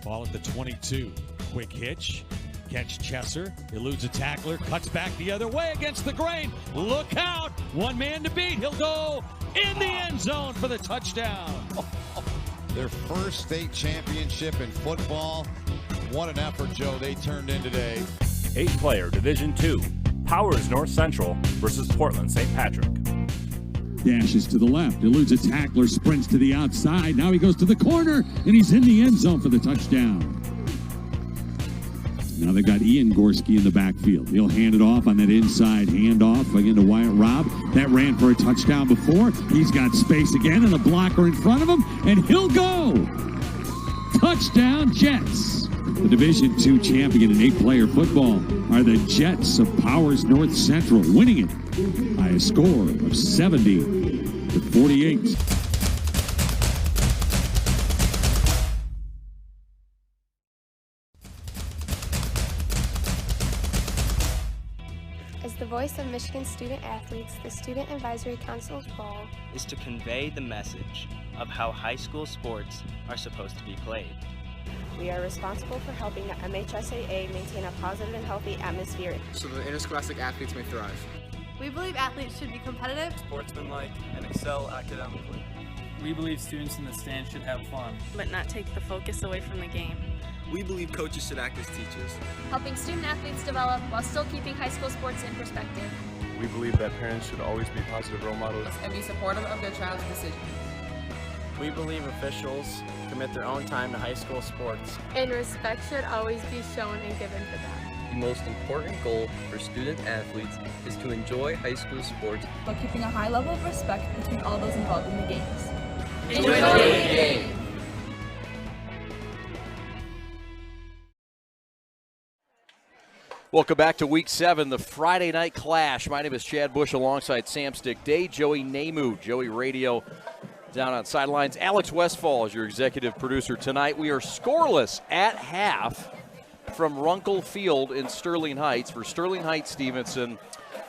Ball at the 22. Quick hitch. Catch Chesser. Eludes a tackler. Cuts back the other way against the grain. Look out. One man to beat. He'll go in the end zone for the touchdown. Their 1st state championship in football. What an effort, Joe, they turned in today. 8th player, Division 2, Powers North Central versus Portland St. Patrick. Dashes to the left, eludes a tackler, sprints to the outside. Now he goes to the corner, and he's in the end zone for the touchdown. Now they've got Ian Gorski in the backfield. He'll hand it off on that inside handoff again to Wyatt Robb. That ran for a touchdown before. He's got space again and a blocker in front of him, and he'll go. Touchdown, Jets. The Division II champion in 8-player football are the Jets of Powers North Central, winning it by a score of 70-48. As the voice of Michigan student athletes, the Student Advisory Council's role is to convey the message of how high school sports are supposed to be played. We are responsible for helping the MHSAA maintain a positive and healthy atmosphere so the interscholastic athletes may thrive. We believe athletes should be competitive, sportsmanlike, and excel academically. We believe students in the stands should have fun, but not take the focus away from the game. We believe coaches should act as teachers, helping student athletes develop while still keeping high school sports in perspective. We believe that parents should always be positive role models and be supportive of their child's decision. We believe officials commit their own time to high school sports, and respect should always be shown and given to them. The most important goal for student athletes is to enjoy high school sports while keeping a high level of respect between all those involved in the games. Enjoy the game! Welcome back to Week 7, the Friday Night Clash. My name is Chad Bush alongside Sam Stick Day, Joey Namath, Joey Radio down on sidelines. Alex Westfall is your executive producer tonight. We are scoreless at half from Runkle Field in Sterling Heights for Sterling Heights Stevenson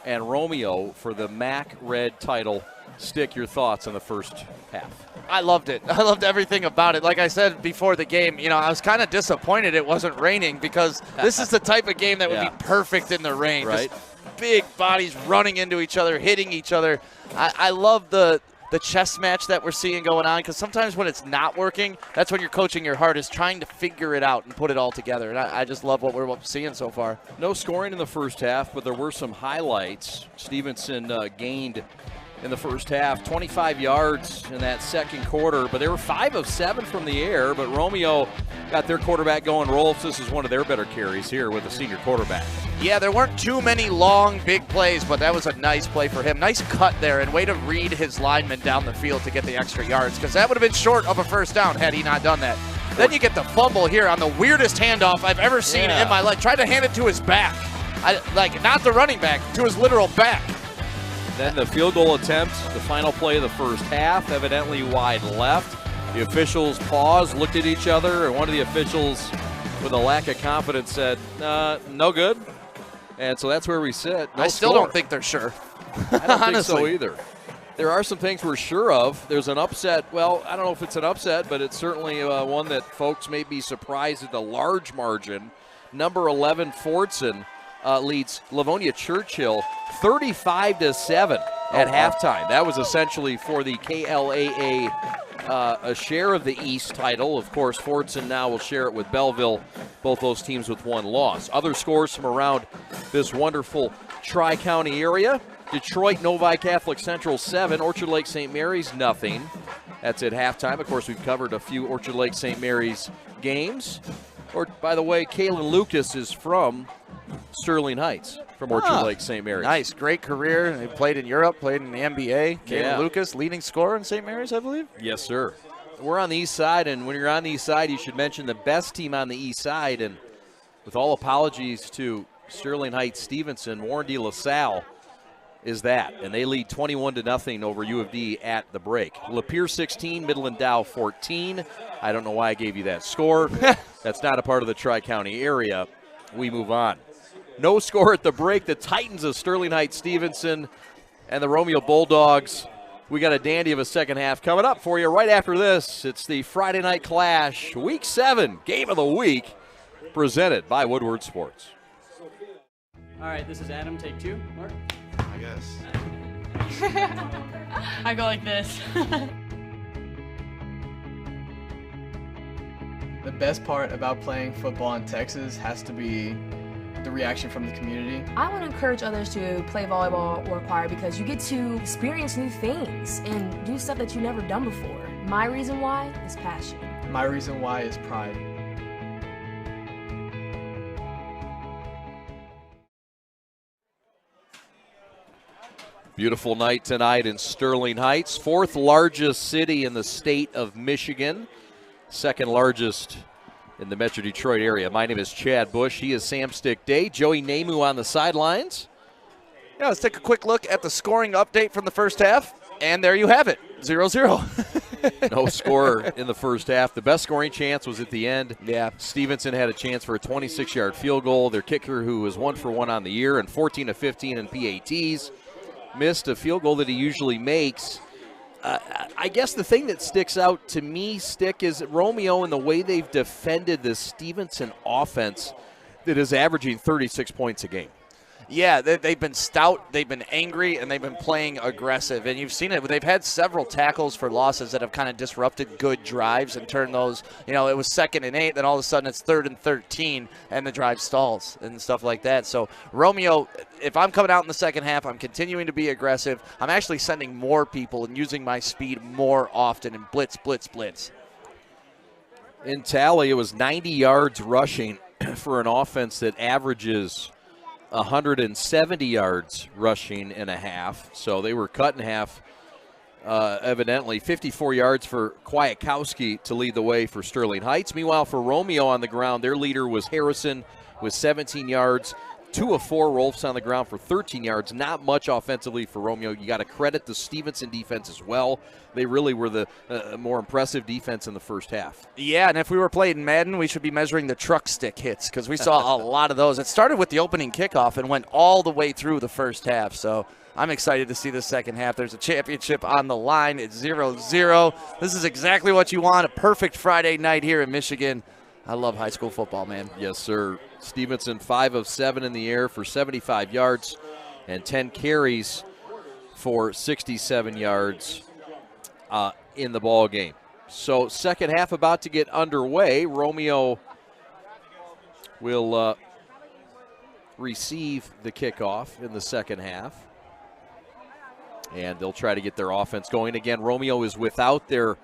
and Romeo for the MAC Red title Stick, your thoughts on the first half. I loved it. I loved everything about it. Like I said before the game, I was kind of disappointed it wasn't raining because this is the type of game that would be perfect in the rain. Right. Just big bodies running into each other, hitting each other. I love the chess match that we're seeing going on, because sometimes when it's not working, that's when you're coaching your hardest, trying to figure it out and put it all together. And I just love what we're seeing so far. No scoring in the first half, but there were some highlights. Stevenson gained in the first half 25 yards in that second quarter, but they were 5 of 7 from the air. But Romeo got their quarterback going. Rolfs, this is one of their better carries here with the senior quarterback. Yeah, there weren't too many long, big plays, but that was a nice play for him. Nice cut there, and way to read his lineman down the field to get the extra yards, because that would have been short of a first down had he not done that. Then you get the fumble here on the weirdest handoff I've ever seen in my life. Tried to hand it to his back. Not the running back, to his literal back. Then the field goal attempt, the final play of the first half, evidently wide left. The officials paused, looked at each other, and one of the officials, with a lack of confidence, said, no good. And so that's where we sit. I still don't think they're sure. I don't think so either. There are some things we're sure of. There's an upset. Well, I don't know if it's an upset, but it's certainly one that folks may be surprised at the large margin. Number 11, Fordson, leads Livonia Churchill 35-7 at halftime. That was essentially for the KLAA a share of the East title. Of course, Fordson now will share it with Belleville, both those teams with one loss. Other scores from around this wonderful Tri-County area. Detroit, Novi Catholic Central 7, Orchard Lake St. Mary's nothing. That's at halftime. Of course, we've covered a few Orchard Lake St. Mary's games. Or, by the way, Kalen Lucas is from Sterling Heights, from Orchard Lake St. Mary's. Nice, great career. He played in Europe, played in the NBA. Kalen Lucas, leading scorer in St. Mary's, I believe. Yes, sir. We're on the east side, and when you're on the east side, you should mention the best team on the east side. And with all apologies to Sterling Heights Stevenson, Warren de La Salle is that, and they lead 21-0 over U of D at the break. Lapeer 16, Midland Dow 14. I don't know why I gave you that score. That's not a part of the Tri-County area. We move on. No score at the break. The Titans of Sterling Heights Stevenson and the Romeo Bulldogs. We got a dandy of a second half coming up for you right after this. It's the Friday Night Clash, Week 7, Game of the Week, presented by Woodward Sports. All right, this is Adam, take 2. Mark? I guess. I go like this. The best part about playing football in Texas has to be the reaction from the community. I want to encourage others to play volleyball or choir because you get to experience new things and do stuff that you've never done before. My reason why is passion. My reason why is pride. Beautiful night tonight in Sterling Heights, 4th largest city in the state of Michigan, 2nd largest in the Metro Detroit area. My name is Chad Bush. He is Sam Stick Day. Joey Namamu on the sidelines. Yeah, let's take a quick look at the scoring update from the first half, and there you have it, 0-0. No score in the first half. The best scoring chance was at the end. Yeah. Stevenson had a chance for a 26-yard field goal. Their kicker, who was 1 for 1 on the year and 14 of 15 in PATs, missed a field goal that he usually makes. I guess the thing that sticks out to me, Stick, is Romeo and the way they've defended the Stevenson offense that is averaging 36 points a game. Yeah, they've been stout, they've been angry, and they've been playing aggressive. And you've seen it. They've had several tackles for losses that have kind of disrupted good drives and turned those, it was 2nd and 8, then all of a sudden it's 3rd and 13, and the drive stalls and stuff like that. So Romeo, if I'm coming out in the second half, I'm continuing to be aggressive. I'm actually sending more people and using my speed more often and blitz, blitz, blitz. In tally, it was 90 yards rushing for an offense that averages 170 yards rushing in a half. So they were cut in half, evidently. 54 yards for Kudakowski to lead the way for Sterling Heights. Meanwhile, for Romeo on the ground, their leader was Harrison with 17 yards. 2 of 4 Rolfs on the ground for 13 yards. Not much offensively for Romeo. You got to credit the Stevenson defense as well. They really were the more impressive defense in the first half. Yeah, and if we were playing Madden, we should be measuring the truck stick hits because we saw a lot of those. It started with the opening kickoff and went all the way through the first half. So I'm excited to see the second half. There's a championship on the line. It's 0-0. This is exactly what you want, a perfect Friday night here in Michigan. I love high school football, man. Yes, sir. Stevenson 5 of 7 in the air for 75 yards and 10 carries for 67 yards in the ball game. So second half about to get underway. Romeo will receive the kickoff in the second half. And they'll try to get their offense going. Again, Romeo is without their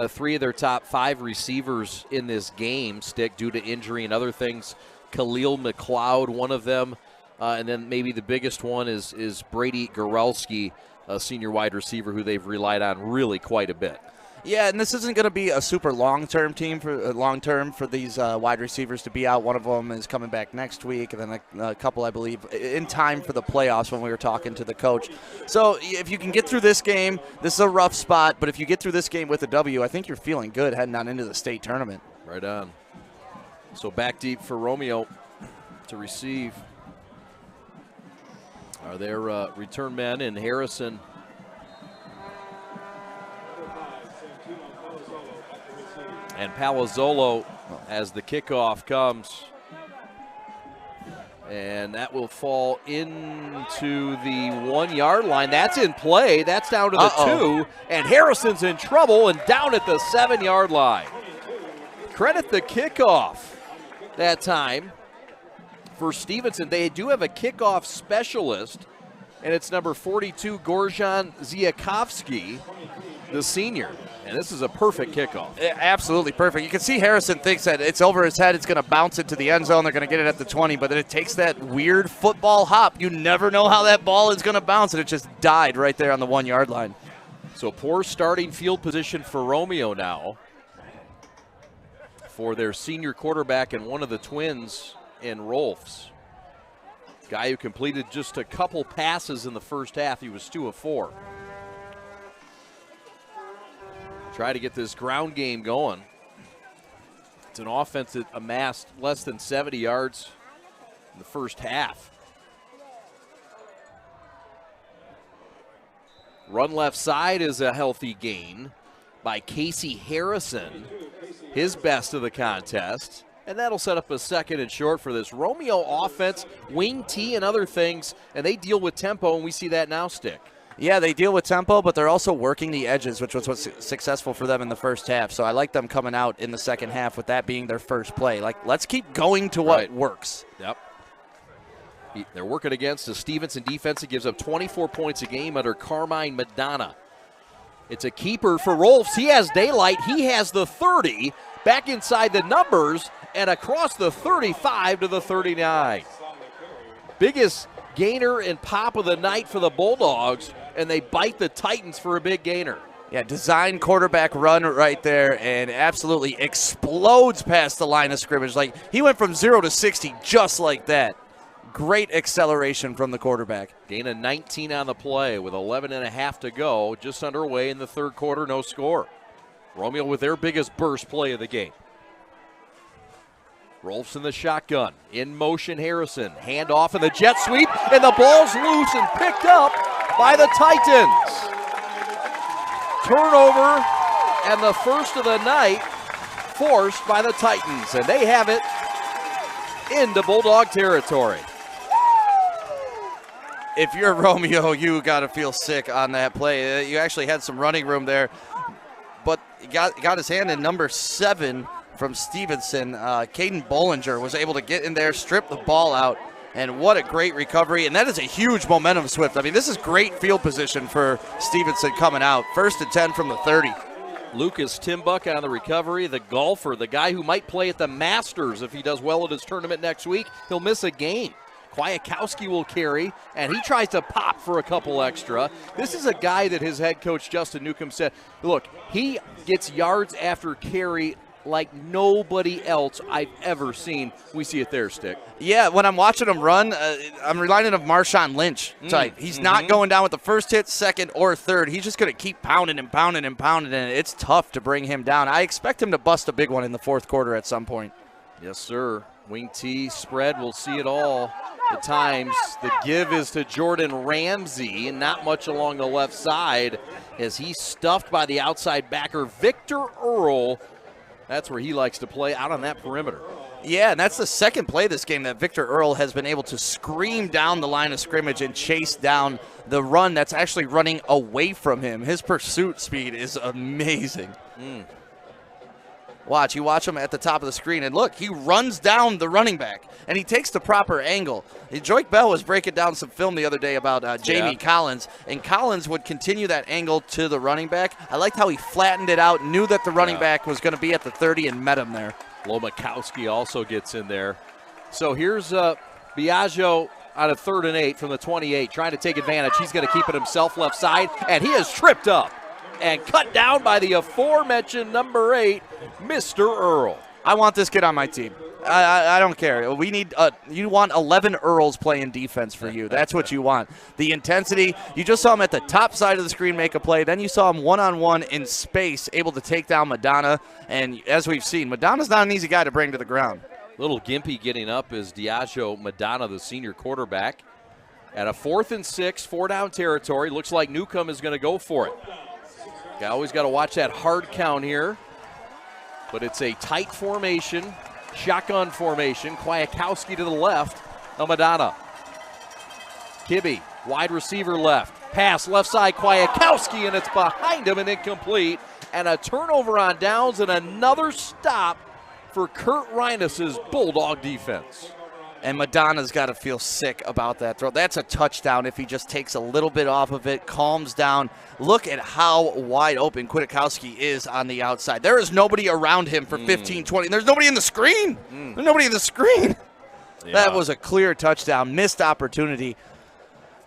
3 of their top 5 receivers in this game, Stick, due to injury and other things. Khalil McLeod, one of them. And then maybe the biggest one is Brady Gorelski, a senior wide receiver who they've relied on really quite a bit. Yeah, and this isn't going to be a super long-term team for these wide receivers to be out. One of them is coming back next week, and then a couple, I believe, in time for the playoffs when we were talking to the coach. So if you can get through this game, this is a rough spot, but if you get through this game with a W, I think you're feeling good heading on into the state tournament. Right on. So back deep for Romeo to receive are their return men in Harrison and Palazzolo as the kickoff comes. And that will fall into the 1 yard line. That's in play. That's down to the 2. And Harrison's in trouble and down at the 7 yard line. Credit the kickoff that time for Stevenson. They do have a kickoff specialist, and it's number 42, Gorjan Ziakovsky, the senior. And this is a perfect kickoff. Absolutely perfect. You can see Harrison thinks that it's over his head. It's going to bounce into the end zone. They're going to get it at the 20, but then it takes that weird football hop. You never know how that ball is going to bounce, and it just died right there on the 1 yard line. So poor starting field position for Romeo now for their senior quarterback and one of the twins in Rolfs. Guy who completed just a couple passes in the first half. He was 2 of 4. Try to get this ground game going. It's an offense that amassed less than 70 yards in the first half. Run left side is a healthy gain by Casey Harrison, his best of the contest. And that'll set up a second and short for this Romeo offense, wing T and other things, and they deal with tempo, and we see that now, Stick. Yeah, they deal with tempo, but they're also working the edges, which was what's successful for them in the first half. So I like them coming out in the second half with that being their first play. Like, let's keep going to what works. Yep. They're working against a Stevenson defense that gives up 24 points a game under Carmine Madonna. It's a keeper for Rolfs. He has daylight. He has the 30 back inside the numbers and across the 35 to the 39. Biggest gainer and pop of the night for the Bulldogs, and they bite the Titans for a big gainer. Yeah, design quarterback run right there and absolutely explodes past the line of scrimmage. Like, he went from 0 to 60 just like that. Great acceleration from the quarterback. Gain of 19 on the play with 11 and a half to go, just underway in the third quarter, no score. Romeo with their biggest burst play of the game. Rolfs in the shotgun. In motion, Harrison. Hand off in the jet sweep, and the ball's loose and picked up by the Titans. Turnover, and the first of the night forced by the Titans, and they have it into Bulldog territory. If you're Romeo, you got to feel sick on that play. You actually had some running room there, but he got his hand in number 7 from Stevenson. Caden Bollinger was able to get in there, strip the ball out, and what a great recovery. And that is a huge momentum swift. I mean, this is great field position for Stevenson coming out. 1st and 10 from the 30. Lucas Timbuck on the recovery, the golfer, the guy who might play at the Masters if he does well at his tournament next week. He'll miss a game. Kudakowski will carry, and he tries to pop for a couple extra. This is a guy that his head coach, Justin Newcomb, said, look, he gets yards after carry like nobody else I've ever seen. We see it there, Stick. Yeah, when I'm watching him run, I'm reminded of Marshawn Lynch type. He's not going down with the first hit, second, or third. He's just going to keep pounding and pounding and pounding, and it's tough to bring him down. I expect him to bust a big one in the fourth quarter at some point. Yes, sir. Wing T spread, we'll see it all at times. The give is to Jordan Ramsey, and not much along the left side as he's stuffed by the outside backer, Victor Earl. That's where he likes to play, out on that perimeter. Yeah, and that's the second play this game that Victor Earl has been able to scream down the line of scrimmage and chase down the run that's actually running away from him. His pursuit speed is amazing. You watch him at the top of the screen, and look, he runs down the running back, and he takes the proper angle. Joik Bell was breaking down some film the other day about Jamie Collins, and Collins would continue that angle to the running back. I liked how he flattened it out, knew that the running back was going to be at the 30, and met him there. Kudakowski also gets in there. So here's Biagio on a 3rd and 8 from the 28, trying to take advantage. He's going to keep it himself left side, and he is tripped up and cut down by the aforementioned number 8, Mr. Earl. I want this kid on my team. I don't care. We need you want 11 Earls playing defense for you. That's what you want. The intensity. You just saw him at the top side of the screen make a play. Then you saw him one-on-one in space, able to take down Madonna. And as we've seen, Madonna's not an easy guy to bring to the ground. Little gimpy getting up is Diageo Madonna, the senior quarterback. At a 4th and 6, 4-down territory. Looks like Newcomb is going to go for it. You always got to watch that hard count here. But it's a tight formation, shotgun formation. Kudakowski to the left of Madonna. Kibbe, wide receiver left. Pass left side, Kudakowski, and it's behind him and incomplete. And a turnover on downs and another stop for Kurt Reines' Bulldog defense. And Madonna's got to feel sick about that throw. That's a touchdown if he just takes a little bit off of it, calms down. Look at how wide open Kudakowski is on the outside. There is nobody around him for 15, 20. There's nobody in the screen. There's nobody in the screen. Yeah. That was a clear touchdown, missed opportunity.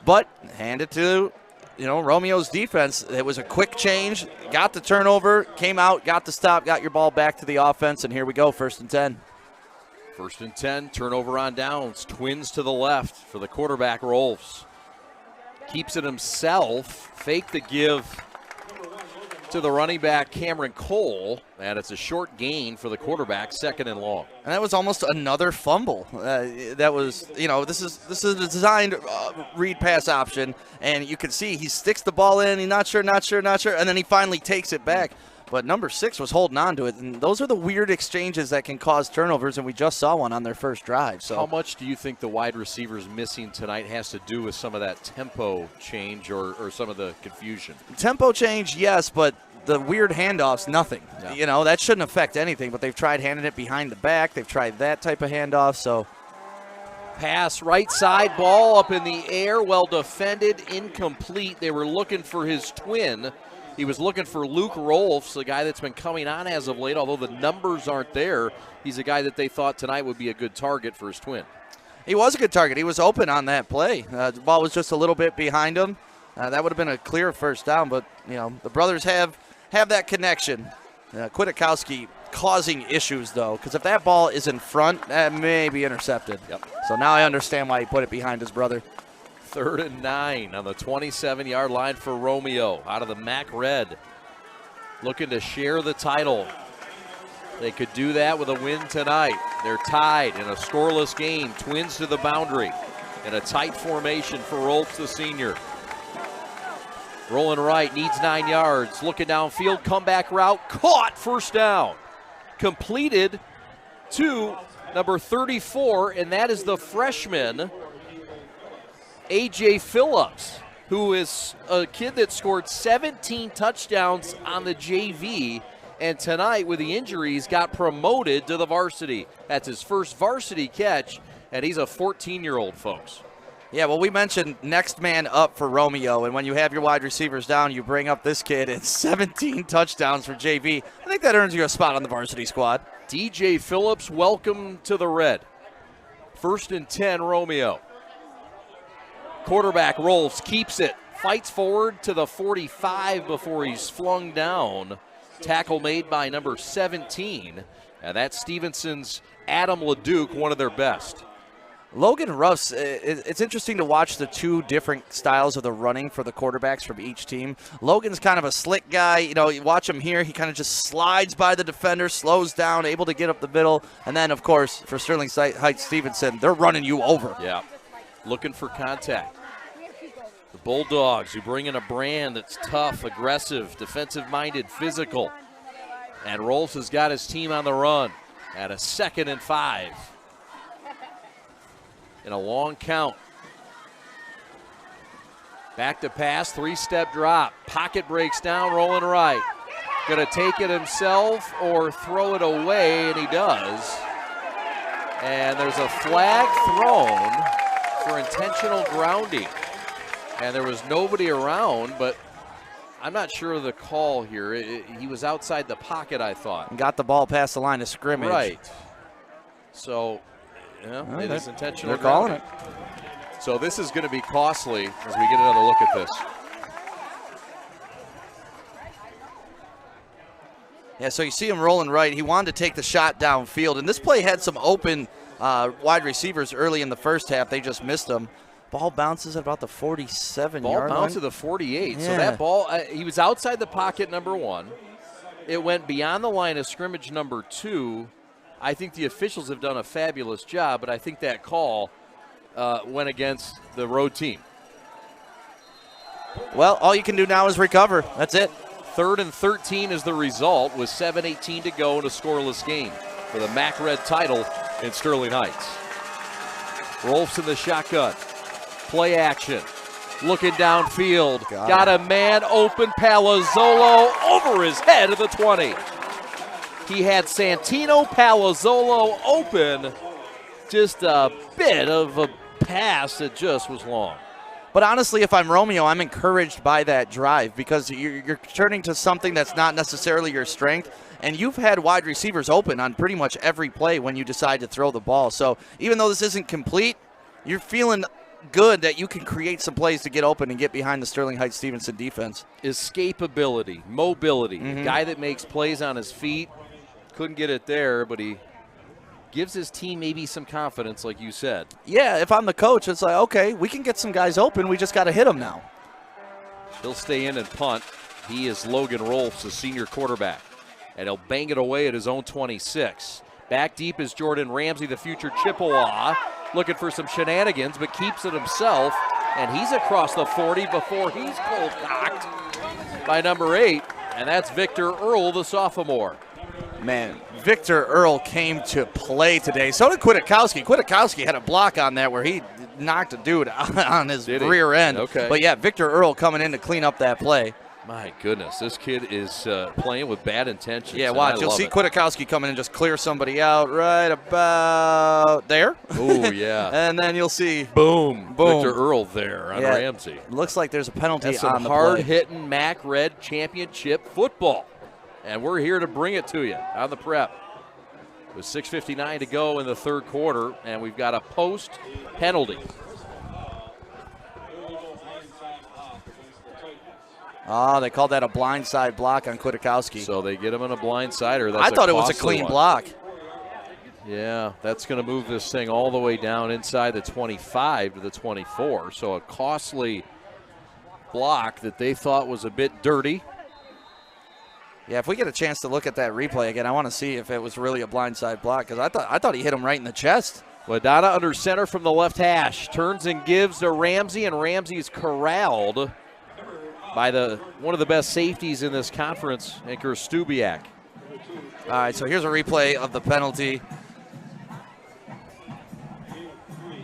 But hand it to, Romeo's defense. It was a quick change, got the turnover, came out, got the stop, got your ball back to the offense, and here we go, 1st and 10. 1st and 10, turnover on downs. Twins to the left for the quarterback, Rolfs. Keeps it himself. Fake the give to the running back, Cameron Cole. And it's a short gain for the quarterback, 2nd and long. And that was almost another fumble. That was, this is a designed read pass option. And you can see he sticks the ball in. He's not sure. And then he finally takes it back. But number 6 was holding on to it, and those are the weird exchanges that can cause turnovers, and we just saw one on their first drive. So, how much do you think the wide receivers missing tonight has to do with some of that tempo change or some of the confusion? Tempo change, yes, but the weird handoffs, nothing. Yeah. That shouldn't affect anything, but they've tried handing it behind the back. They've tried that type of handoff, so. Pass right side, ball up in the air, well defended, incomplete. They were looking for his twin. He was looking for Luke Rolfs, the guy that's been coming on as of late. Although the numbers aren't there, he's a guy that they thought tonight would be a good target for his twin. He was a good target. He was open on that play. The ball was just a little bit behind him. That would have been a clear 1st down, but, the brothers have that connection. Kudakowski causing issues, though, because if that ball is in front, that may be intercepted. Yep. So now I understand why he put it behind his brother. 3rd and 9 on the 27-yard line for Romeo out of the MAC Red. Looking to share the title. They could do that with a win tonight. They're tied in a scoreless game. Twins to the boundary in a tight formation for Rolfs, the senior. Rolling right, needs 9 yards. Looking downfield, comeback route, caught, 1st down. Completed to number 34, and that is the freshman, Aj Phillips, who is a kid that scored 17 touchdowns on the JV, and tonight with the injuries got promoted to the varsity. That's his first varsity catch, and he's a 14-year-old, folks. Yeah, well, we mentioned next man up for Romeo, and when you have your wide receivers down, you bring up this kid, and 17 touchdowns for JV. I think that earns you a spot on the varsity squad. DJ Phillips, welcome to the Red. 1st and 10, Romeo. Quarterback Rolfs keeps it, fights forward to the 45 before he's flung down. Tackle made by number 17, and that's Stevenson's Adam LeDuc, one of their best. Logan Ruff's, it's interesting to watch the two different styles of the running for the quarterbacks from each team. Logan's kind of a slick guy. You know, you watch him here, he kind of just slides by the defender, slows down, able to get up the middle. And then, of course, for Sterling Heights Stevenson, they're running you over. Yeah, looking for contact. The Bulldogs, who bring in a brand that's tough, aggressive, defensive-minded, physical. And Rolfs has got his team on the run at a 2nd and 5. In a long count. Back to pass, 3-step drop. Pocket breaks down, rolling right. Gonna take it himself or throw it away, and he does. And there's a flag thrown for intentional grounding. And there was nobody around, but I'm not sure of the call here. He was outside the pocket, I thought. And got the ball past the line of scrimmage. Right. So, yeah, it is intentional. They're calling it. So this is going to be costly as we get another look at this. Yeah, so you see him rolling right. He wanted to take the shot downfield, and this play had some open wide receivers early in the first half. They just missed them. Ball bounces at about the 47-yard line. Ball bounced to the 48. Yeah. So that ball, he was outside the pocket, number 1. It went beyond the line of scrimmage, number 2. I think the officials have done a fabulous job, but I think that call went against the road team. Well, all you can do now is recover. That's it. 3rd and 13 is the result with 7:18 to go in a scoreless game for the MAC Red title in Sterling Heights. Rolfs in the shotgun. Play action. Looking downfield. Got a man open. Palazzolo over his head at the 20. He had Santino Palazzolo open. Just a bit of a pass that just was long. But honestly, if I'm Romeo, I'm encouraged by that drive because you're turning to something that's not necessarily your strength, and you've had wide receivers open on pretty much every play when you decide to throw the ball. So even though this isn't complete, you're feeling good that you can create some plays to get open and get behind the Sterling Heights Stevenson defense. Escapability, mobility, a guy that makes plays on his feet. Couldn't get it there, but he gives his team maybe some confidence, like you said. Yeah, if I'm the coach, it's like, okay, we can get some guys open. We just got to hit them now. He'll stay in and punt. He is Logan Rolfs, the senior quarterback, and he'll bang it away at his own 26. Back deep is Jordan Ramsey, the future Chippewa, looking for some shenanigans, but keeps it himself, and he's across the 40 before he's cold-cocked by number 8, and that's Victor Earl, the sophomore. Man, Victor Earl came to play today. So did Kudakowski. Kudakowski had a block on that where he knocked a dude on his rear end. Okay. But, yeah, Victor Earl coming in to clean up that play. My goodness, this kid is playing with bad intentions. Yeah, watch. You'll see Kudakowski come in and just clear somebody out right about there. Oh, yeah. And then you'll see. Boom. Victor Earl there on Ramsey. Looks like there's a penalty That's on some the hard-hitting MAC Red championship football. And we're here to bring it to you on the prep. With 6:59 to go in the third quarter, and we've got a post penalty. Oh, they called that a blindside block on Kudakowski. So they get him on a blindsider. I thought it was a clean block. Yeah, that's going to move this thing all the way down inside the 25 to the 24. So a costly block that they thought was a bit dirty. Yeah, if we get a chance to look at that replay again, I want to see if it was really a blindside block because I thought he hit him right in the chest. Wadada under center from the left hash. Turns and gives to Ramsey, and Ramsey's corralled by one of the best safeties in this conference, Anchor Stubiak. All right, so here's a replay of the penalty.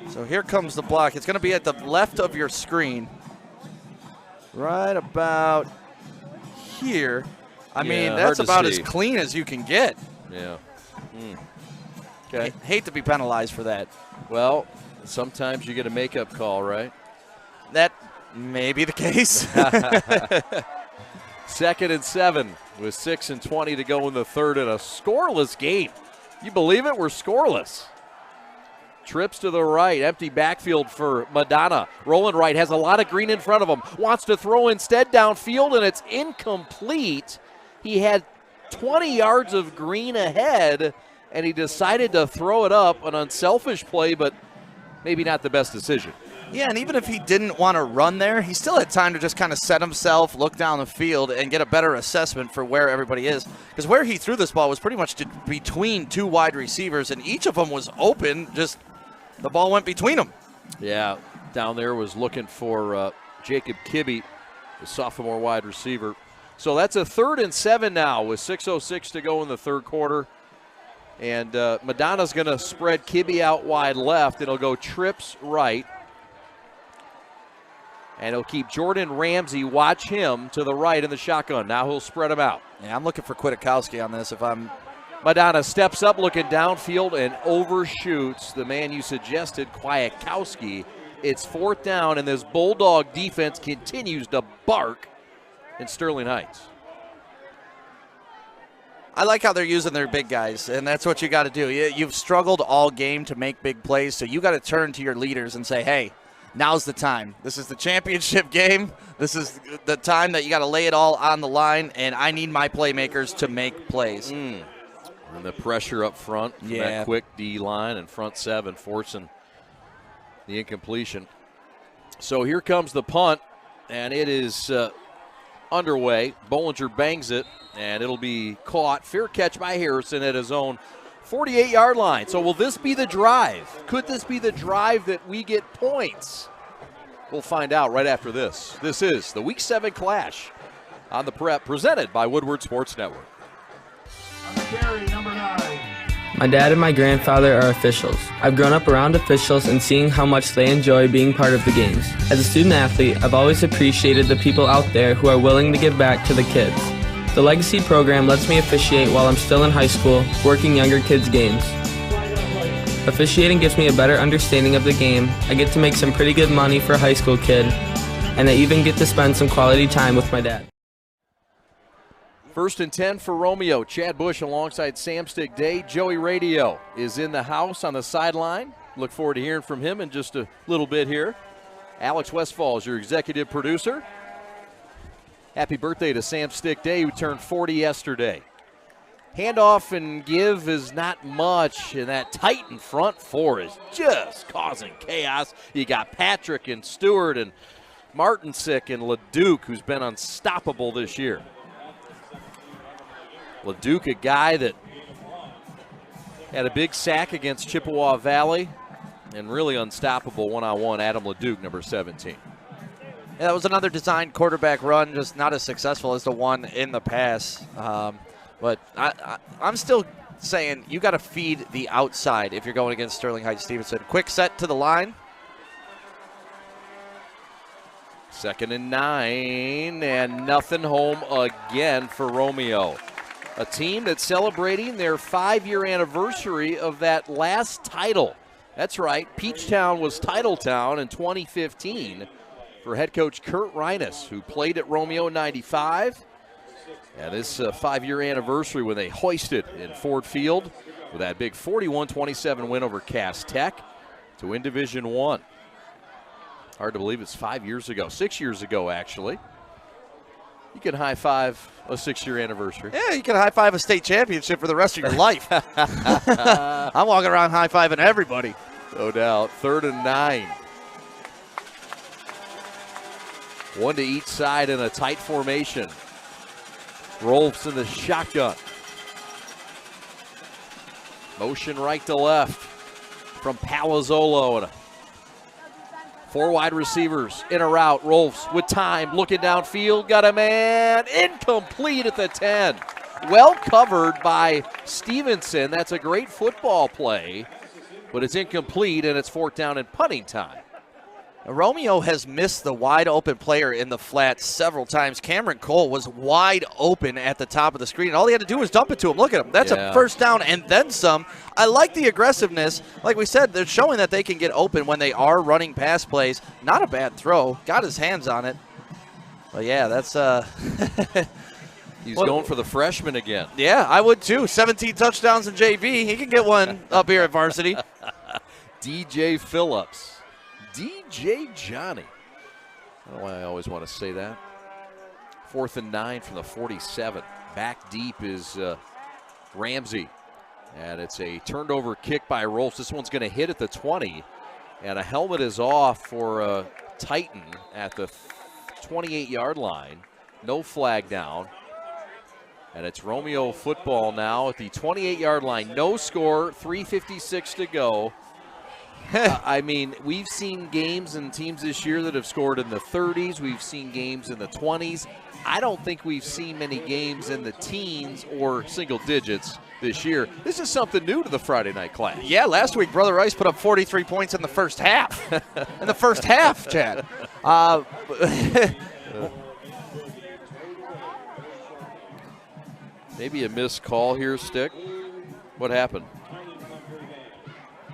So here comes the block. It's going to be at the left of your screen. Right about here. I mean, that's about as clean as you can get. Yeah. Okay. Hate to be penalized for that. Well, sometimes you get a makeup call, right? That may be the case. 2nd and 7 with 6:20 to go in the third in a scoreless game. You believe it? We're scoreless. Trips to the right, empty backfield for Madonna. Rolling right, has a lot of green in front of him. Wants to throw instead downfield, and it's incomplete. He had 20 yards of green ahead, and he decided to throw it up, an unselfish play, but maybe not the best decision. Yeah, and even if he didn't want to run there, he still had time to just kind of set himself, look down the field, and get a better assessment for where everybody is. Because where he threw this ball was pretty much between two wide receivers, and each of them was open, just the ball went between them. Yeah, down there was looking for Jacob Kibbe, the sophomore wide receiver. So that's a 3rd and 7 now with 6:06 to go in the third quarter. And Madonna's going to spread Kibbe out wide left. It'll go trips right. And he'll keep Jordan Ramsey, watch him, to the right in the shotgun. Now he'll spread him out. Yeah, I'm looking for Kudakowski on this if I'm... Madonna steps up looking downfield and overshoots the man you suggested, Kwiatkowski. It's 4th down, and this Bulldog defense continues to bark in Sterling Heights. I like how they're using their big guys, and that's what you got to do. You've struggled all game to make big plays, so you got to turn to your leaders and say, hey, now's the time. This is the championship game. This is the time that you got to lay it all on the line, and I need my playmakers to make plays. And the pressure up front from that quick D-line and front 7 forcing the incompletion. So here comes the punt, and it is underway. Bollinger bangs it, and it'll be caught. Fair catch by Harrison at his own 48-yard line. So will this be the drive? Could this be the drive that we get points? We'll find out right after this. This is the Week 7 Clash on the Prep, presented by Woodward Sports Network. My dad and my grandfather are officials. I've grown up around officials and seeing how much they enjoy being part of the games. As a student athlete, I've always appreciated the people out there who are willing to give back to the kids. The Legacy program lets me officiate while I'm still in high school, working younger kids' games. Officiating gives me a better understanding of the game. I get to make some pretty good money for a high school kid, and I even get to spend some quality time with my dad. 1st and 10 for Romeo. Chad Bush alongside Sam Stick Day. Joey Radio is in the house on the sideline. Look forward to hearing from him in just a little bit here. Alex Westfall is your executive producer. Happy birthday to Sam Stick Day, who turned 40 yesterday. Handoff and give is not much, and that Titan front 4 is just causing chaos. You got Patrick and Stewart and Martinsick and LeDuc, who's been unstoppable this year. LeDuc, a guy that had a big sack against Chippewa Valley, and really unstoppable one-on-one. Adam LeDuc, number 17. Yeah, that was another designed quarterback run, just not as successful as the one in the pass. But I'm still saying you got to feed the outside if you're going against Sterling Heights Stevenson. Quick set to the line. 2nd and 9, and nothing home again for Romeo. A team that's celebrating their 5-year anniversary of that last title. That's right, Peachtown was Titletown in 2015 for head coach Kurt Reines, who played at Romeo in 95. And this 5-year anniversary when they hoisted in Ford Field with that big 41-27 win over Cass Tech to win Division I. Hard to believe it's 5 years ago, 6 years ago actually. You can high-five a 6-year anniversary. Yeah, you can high-five a state championship for the rest of your life. I'm walking around high-fiving everybody. No doubt. 3rd and 9. One to each side in a tight formation. Rolfs in the shotgun. Motion right to left from Palazzolo. And 4 wide receivers in a route. Rolfs with time, looking downfield, got a man, incomplete at the 10. Well covered by Stevenson. That's a great football play, but it's incomplete, and it's 4th down and punting time. Romeo has missed the wide open player in the flat several times. Cameron Cole was wide open at the top of the screen, and all he had to do was dump it to him. Look at him. That's a 1st down and then some. I like the aggressiveness. Like we said, they're showing that they can get open when they are running pass plays. Not a bad throw. Got his hands on it. But, yeah, that's He's going for the freshman again. Yeah, I would too. 17 touchdowns in JV. He can get one up here at varsity. DJ Phillips. DJ Johnny. I don't know why I always want to say that. 4th and 9 from the 47. Back deep is Ramsey. And it's a turned over kick by Rolfs. This one's going to hit at the 20. And a helmet is off for a Titan at the 28-yard line. No flag down. And it's Romeo football now at the 28-yard line. No score, 3:56 to go. I mean, we've seen games and teams this year that have scored in the 30s. We've seen games in the 20s. I don't think we've seen many games in the teens or single digits this year. This is something new to the Friday night class. Yeah, last week Brother Rice put up 43 points in the first half. In the first half, Chad. Maybe a missed call here, Stick. What happened?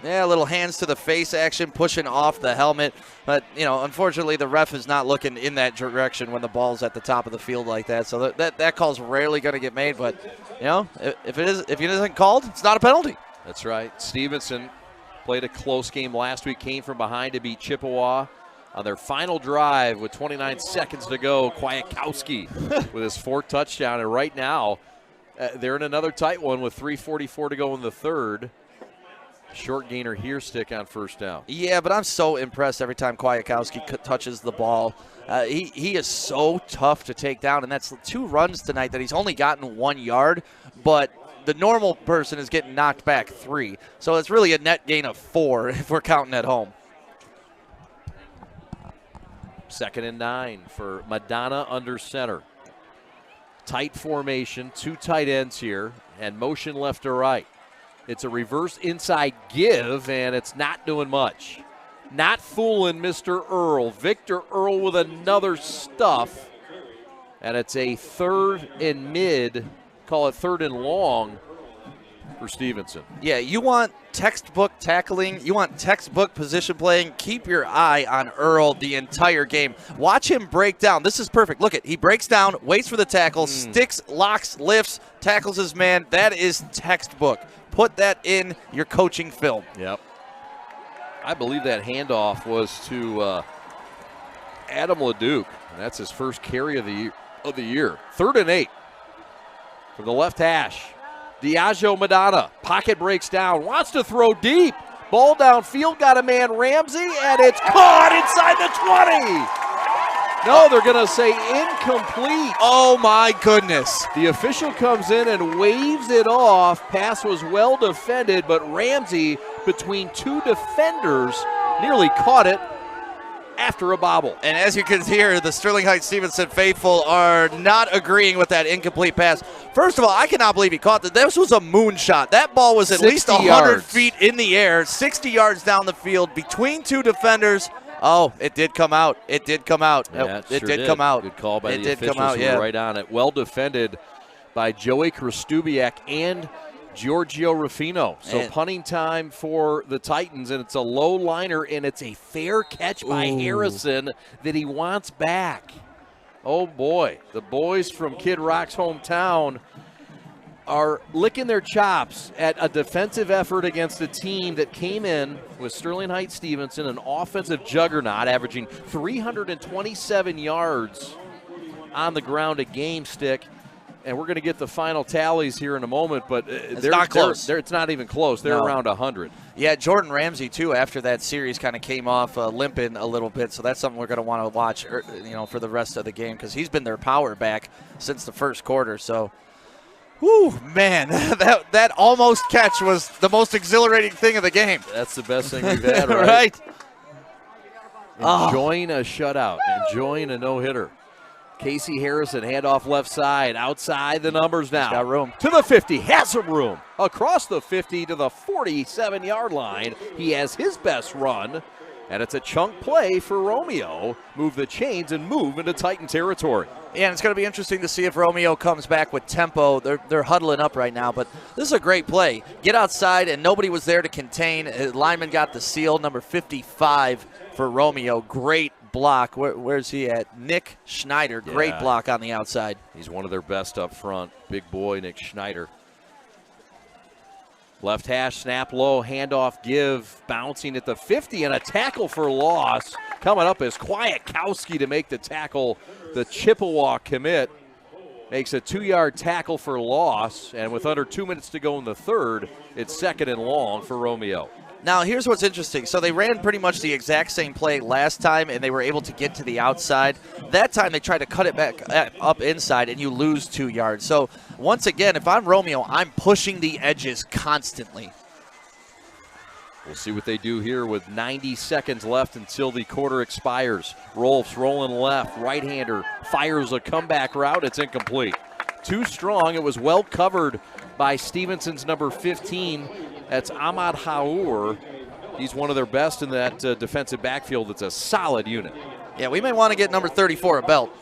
Yeah, a little hands to the face action, pushing off the helmet. But, you know, unfortunately, the ref is not looking in that direction when the ball's at the top of the field like that. So that call's rarely going to get made. But, you know, if it isn't called, it's not a penalty. That's right. Stevenson played a close game last week, came from behind to beat Chippewa on their final drive with 29 seconds to go. Kudakowski with his 4th touchdown. And right now, they're in another tight one with 3:44 to go in the third. Short gainer here, Stick, on first down. Yeah, but I'm so impressed every time Kudakowski touches the ball. He is so tough to take down, and that's 2 runs tonight that he's only gotten 1 yard, but the normal person is getting knocked back 3. So it's really a net gain of 4 if we're counting at home. 2nd and 9 for Madonna under center. Tight formation, 2 tight ends here, and motion left to right. It's a reverse inside give, and it's not doing much. Not fooling Mr. Earl. Victor Earl with another stuff. And it's a 3rd and mid, call it 3rd and long for Stevenson. Yeah, you want textbook tackling, you want textbook position playing, keep your eye on Earl the entire game. Watch him break down. This is perfect. Look he breaks down, waits for the tackle, sticks, locks, lifts, tackles his man. That is textbook. Put that in your coaching film. Yep. I believe that handoff was to Adam LeDuc, and that's his first carry of the year. 3rd and 8 from the left hash. Diageo Madonna, pocket breaks down, wants to throw deep. Ball downfield, got a man Ramsey, and it's caught inside the 20. No, they're going to say incomplete. Oh, my goodness. The official comes in and waves it off. Pass was well defended, but Ramsey, between 2 defenders, nearly caught it after a bobble. And as you can hear, the Sterling Heights Stevenson faithful are not agreeing with that incomplete pass. First of all, I cannot believe he caught that. This was a moonshot. That ball was at least 100 feet in the air, 60 yards down the field between 2 defenders. Oh, it did come out. It did come out. Yeah, it sure did come out. Good call by the officials who were right on it. Well defended by Joey Kristubiak and Giorgio Ruffino. So punting time for the Titans, and it's a low liner, and it's a fair catch by Harrison that he wants back. Oh, boy. The boys from Kid Rock's hometown are licking their chops at a defensive effort against a team that came in with Sterling Heights Stevenson, an offensive juggernaut, averaging 327 yards on the ground a game, Stick. And we're going to get the final tallies here in a moment, but it's not close. It's not even close. They're around 100. Yeah, Jordan Ramsey, too, after that series kind of came off limping a little bit, so that's something we're going to want to watch for the rest of the game because he's been their power back since the first quarter. So, whew, man, that almost catch was the most exhilarating thing of the game. That's the best thing we've had, right? Enjoying a shutout, enjoying a no-hitter. Casey Harrison, handoff left side, outside the numbers now. He's got room. To the 50, has some room. Across the 50 to the 47-yard line. He has his best run, and it's a chunk play for Romeo. Move the chains and move into Titan territory. Yeah, and it's going to be interesting to see if Romeo comes back with tempo. They're huddling up right now, but this is a great play. Get outside, and nobody was there to contain. Lineman got the seal, number 55 for Romeo. Great block. Where's he at? Nick Schneider. Great block on the outside. He's one of their best up front. Big boy, Nick Schneider. Left hash, snap low, handoff, give, bouncing at the 50, and a tackle for loss. Coming up is Kudakowski to make the tackle. The Chippewa commit makes a 2-yard tackle for loss, and with under 2 minutes to go in the third, it's 2nd and long for Romeo. Now, here's what's interesting. So they ran pretty much the exact same play last time, and they were able to get to the outside. That time they tried to cut it back up inside, and you lose 2 yards. So once again, if I'm Romeo, I'm pushing the edges constantly. We'll see what they do here with 90 seconds left until the quarter expires. Rolfs rolling left, right-hander fires a comeback route. It's incomplete. Too strong. It was well covered by Stevenson's number 15. That's Ahmad Haour. He's one of their best in that defensive backfield. It's a solid unit. Yeah, we may want to get number 34 a belt.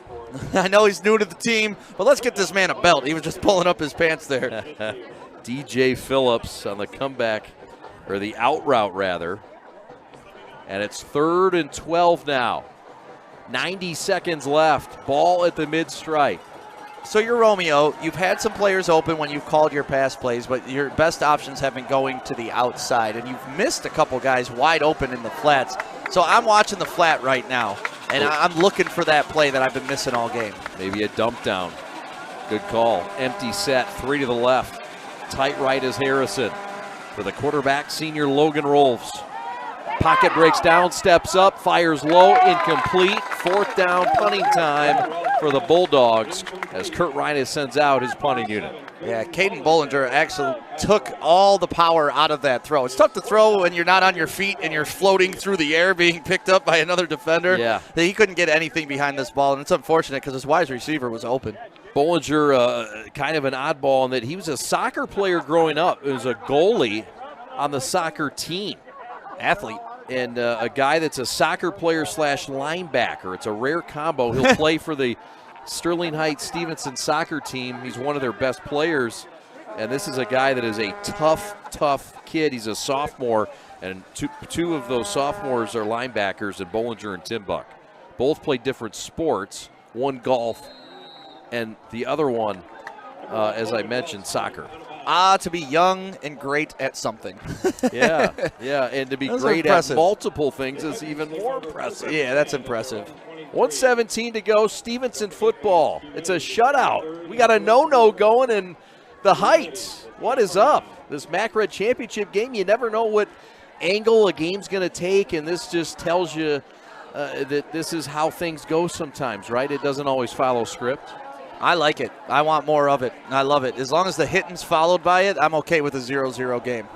I know he's new to the team, but let's get this man a belt. He was just pulling up his pants there. Aj Phillips on the comeback, or the out route rather. And it's 3rd and 12 now. 90 seconds left. Ball at the mid-strike. So you're Romeo. You've had some players open when you've called your pass plays, but your best options have been going to the outside, and you've missed a couple guys wide open in the flats. So I'm watching the flat right now, and I'm looking for that play that I've been missing all game. Maybe a dump down. Good call. Empty set, 3 to the left. Tight right is Harrison. For the quarterback, senior Logan Rolfs. Pocket breaks down, steps up, fires low, incomplete. 4th down, punting time for the Bulldogs as Kurt Reines sends out his punting unit. Yeah, Caden Bollinger actually took all the power out of that throw. It's tough to throw when you're not on your feet and you're floating through the air being picked up by another defender. Yeah. He couldn't get anything behind this ball, and it's unfortunate because his wide receiver was open. Bollinger, kind of an oddball in that he was a soccer player growing up. He was a goalie on the soccer team. Athlete. And a guy that's a soccer player / linebacker. It's a rare combo. He'll play for the Sterling Heights Stevenson soccer team. He's one of their best players. And this is a guy that is a tough kid. He's a sophomore. And two of those sophomores are linebackers, and Bollinger and Tim Buck. Both play different sports. One golf, and the other one, as I mentioned, soccer. To be young and great at something. yeah, and to be great at multiple things is even more impressive. Yeah, that's impressive. 1:17 to go, Stevenson football. It's a shutout. We got a no-no going in the Heights. What is up? This MAC Red Championship game, you never know what angle a game's going to take, and this just tells you that this is how things go sometimes, right? It doesn't always follow script. I like it. I want more of it. I love it. As long as the hitting's followed by it, I'm okay with a 0-0 game.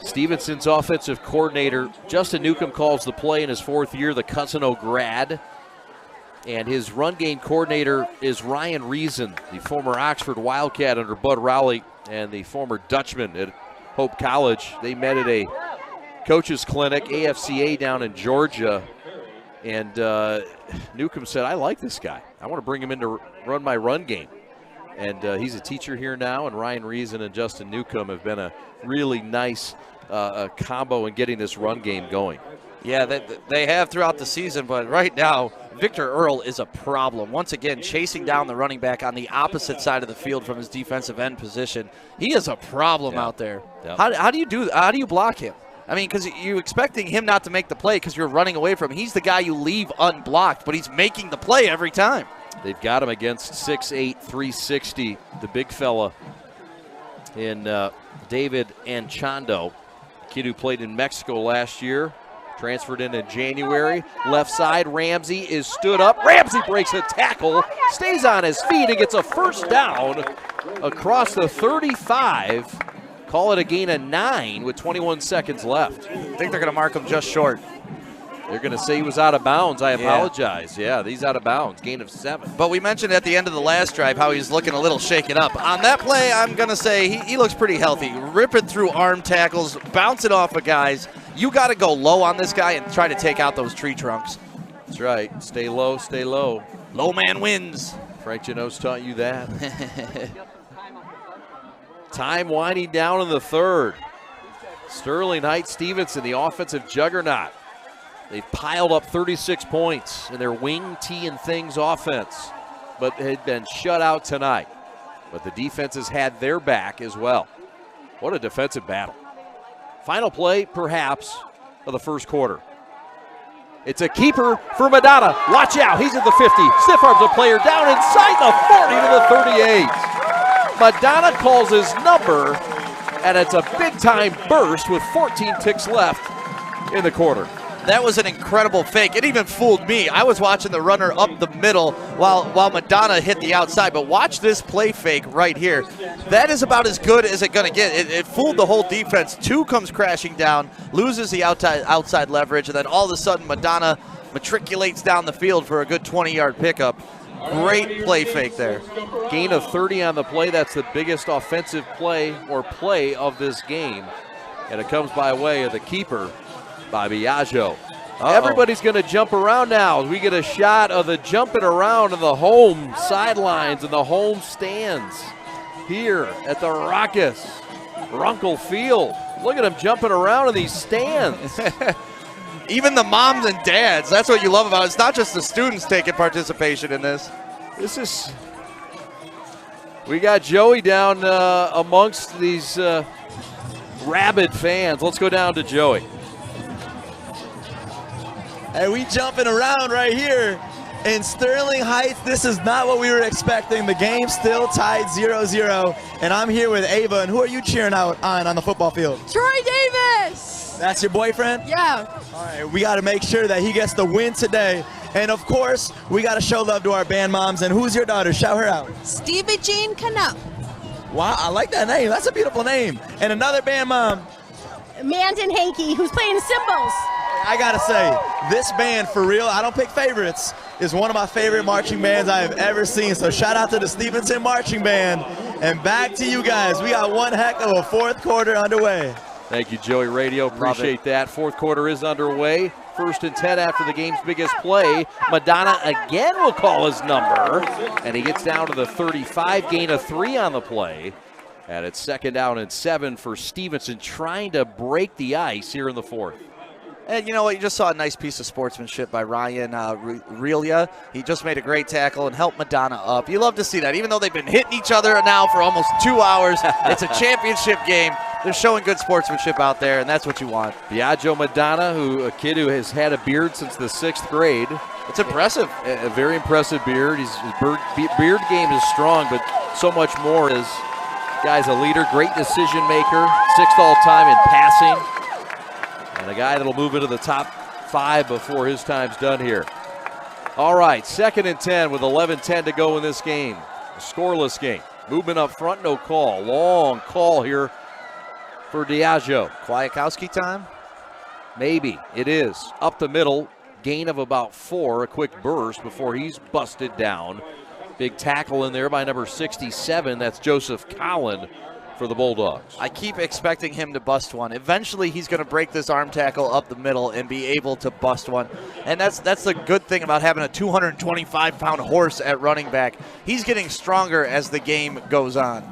Stevenson's offensive coordinator, Justin Newcomb, calls the play in his 4th year, the Cousino grad. And his run game coordinator is Ryan Reason, the former Oxford Wildcat under Bud Rowley and the former Dutchman at Hope College. They met at a coaches clinic, AFCA, down in Georgia. And Newcomb said, I like this guy. I want to bring him in to run my run game. And he's a teacher here now, and Ryan Reason and Justin Newcomb have been a really nice combo in getting this run game going. Yeah, they have throughout the season, but right now, Victor Earl is a problem. Once again, chasing down the running back on the opposite side of the field from his defensive end position. He is a problem out there. Yeah. How do you block him? I mean, because you're expecting him not to make the play because you're running away from him. He's the guy you leave unblocked, but he's making the play every time. They've got him against 6'8", 360, the big fella in David Anchondo, kid who played in Mexico last year, transferred in January. Left side, Ramsey is stood up. Ramsey breaks a tackle, stays on his feet, and gets a 1st down across the 35. Call it a gain of 9 with 21 seconds left. I think they're going to mark him just short. They're going to say he was out of bounds. I apologize. Yeah, he's out of bounds. Gain of 7. But we mentioned at the end of the last drive how he's looking a little shaken up. On that play, I'm going to say he looks pretty healthy. Ripping through arm tackles, bouncing off of guys. You got to go low on this guy and try to take out those tree trunks. That's right. Stay low, stay low. Low man wins. Frank Jano's taught you that. Time winding down in the 3rd. Sterling Heights Stevenson, the offensive juggernaut. They've piled up 36 points in their wing, tee, and things offense, but had been shut out tonight. But the defense has had their back as well. What a defensive battle. Final play, perhaps, of the 1st quarter. It's a keeper for Madonna. Watch out, he's at the 50. Stiff arms a player down inside the 40 to the 38. Madonna calls his number and it's a big-time burst with 14 ticks left in the quarter. That was an incredible fake. It even fooled me. I was watching the runner up the middle while Madonna hit the outside. But watch this play fake right here. That is about as good as it's going to get. It fooled the whole defense. 2 comes crashing down, loses the outside leverage, and then all of a sudden Madonna matriculates down the field for a good 20-yard pickup. Great play fake there. Gain of 30 on the play. That's the biggest offensive play of this game. And it comes by way of the keeper, Bobby Aj. Everybody's going to jump around now. We get a shot of the jumping around in the home sidelines and the home stands here at the raucous Runkle Field. Look at them jumping around in these stands. Even the moms and dads, that's what you love about it. It's not just the students taking participation in this. We got Joey down amongst these rabid fans. Let's go down to Joey. And we jumping around right here in Sterling Heights. This is not what we were expecting. The game still tied 0-0. And I'm here with Ava. And who are you cheering out on the football field? Troy Davis. That's your boyfriend? Yeah. All right, we got to make sure that he gets the win today. And of course, we got to show love to our band moms. And who's your daughter? Shout her out. Stevie Jean Canup. Wow, I like that name. That's a beautiful name. And another band mom. Mandan Hankey, who's playing cymbals. I gotta say, this band, for real, I don't pick favorites, is one of my favorite marching bands I have ever seen. So shout out to the Stevenson Marching Band. And back to you guys. We got one heck of a fourth quarter underway. Thank you, Joey Radio. Appreciate that. Fourth quarter is underway. 1st and 10 after the game's biggest play. Madonna again will call his number, and he gets down to the 35, gain of 3 on the play. And it's 2nd down and 7 for Stevenson, trying to break the ice here in the 4th. And you know what? You just saw a nice piece of sportsmanship by Ryan Relia. He just made a great tackle and helped Madonna up. You love to see that. Even though they've been hitting each other now for almost 2 hours, it's a championship game. They're showing good sportsmanship out there, and that's what you want. Biagio Madonna, a kid who has had a beard since the 6th grade. It's impressive. A very impressive beard. His beard game is strong, but so much more is, guy's a leader, great decision maker, 6th all-time in passing. And a guy that'll move into the top 5 before his time's done here. All right, 2nd and 10 with 11:10 to go in this game. A scoreless game. Movement up front, no call. Long call here for Diageo. Kudakowski time? Maybe. It is. Up the middle, gain of about 4. A quick burst before he's busted down. Big tackle in there by number 67. That's Joseph Collin for the Bulldogs. I keep expecting him to bust one. Eventually, he's going to break this arm tackle up the middle and be able to bust one. And that's the good thing about having a 225-pound horse at running back. He's getting stronger as the game goes on.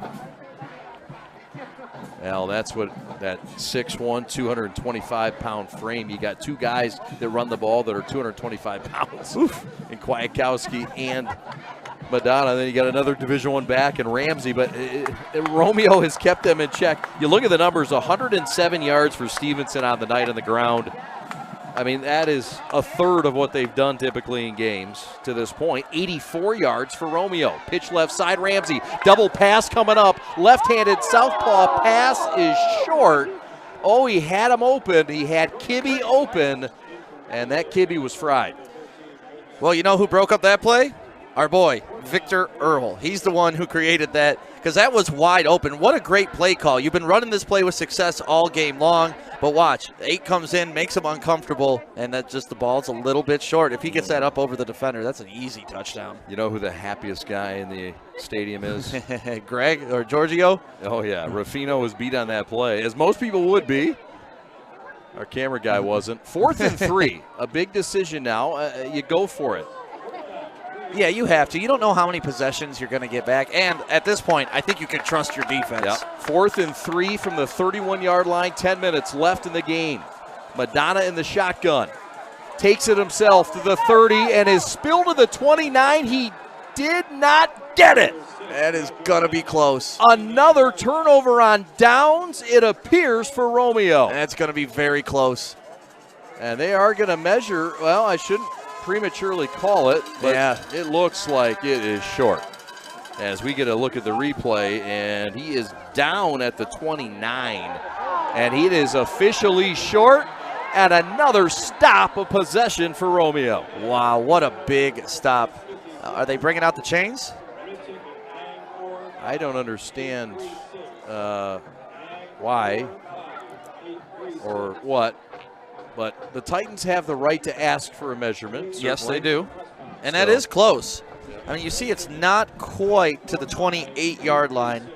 Well, that's what that 6'1", 225-pound frame. You got 2 guys that run the ball that are 225 pounds. Oof. In Kwiatkowski and Madonna. Then you got another Division I back in Ramsey, but Romeo has kept them in check. You look at the numbers, 107 yards for Stevenson on the night on the ground. I mean, that is a third of what they've done typically in games to this point. 84 yards for Romeo. Pitch left side, Ramsey. Double pass coming up. Left-handed southpaw pass is short. Oh, he had him open. He had Kibbe open, and that Kibbe was fried. Well, you know who broke up that play? Our boy, Victor Earl. He's the one who created that, because that was wide open. What a great play call. You've been running this play with success all game long, but watch. 8 comes in, makes him uncomfortable, and that just the ball's a little bit short. If he gets that up over the defender, that's an easy touchdown. You know who the happiest guy in the stadium is? Greg or Giorgio? Oh, yeah. Ruffino was beat on that play, as most people would be. Our camera guy wasn't. 4th and 3, a big decision now. You go for it. Yeah, you have to. You don't know how many possessions you're going to get back. And at this point, I think you can trust your defense. Yep. 4th and 3 from the 31-yard line. 10 minutes left in the game. Madonna in the shotgun. Takes it himself to the 30 and is spilled to the 29. He did not get it. That is going to be close. Another turnover on downs, it appears, for Romeo. That's going to be very close. And they are going to measure, well, I shouldn't prematurely call it, but yeah, it looks like it is short. as we get a look at the replay, and he is down at the 29. And he is officially short, and another stop of possession for Romeo. Wow, what a big stop. Are they bringing out the chains? I don't understand why or what, but the Titans have the right to ask for a measurement. Yes, certainly. they do. And that is close. I mean, you see it's not quite to the 28-yard line.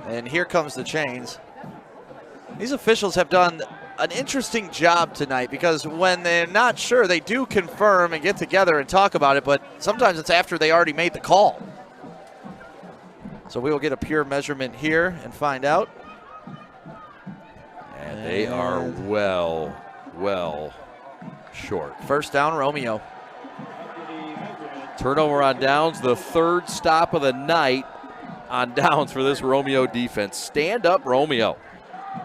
And here comes the chains. These officials have done an interesting job tonight because when they're not sure, they do confirm and get together and talk about it, but sometimes it's after they already made the call. So we will get a pure measurement here and find out. And they are well short. First down, Romeo. Turnover on downs, the third stop of the night on downs for this Romeo defense. Stand up, Romeo.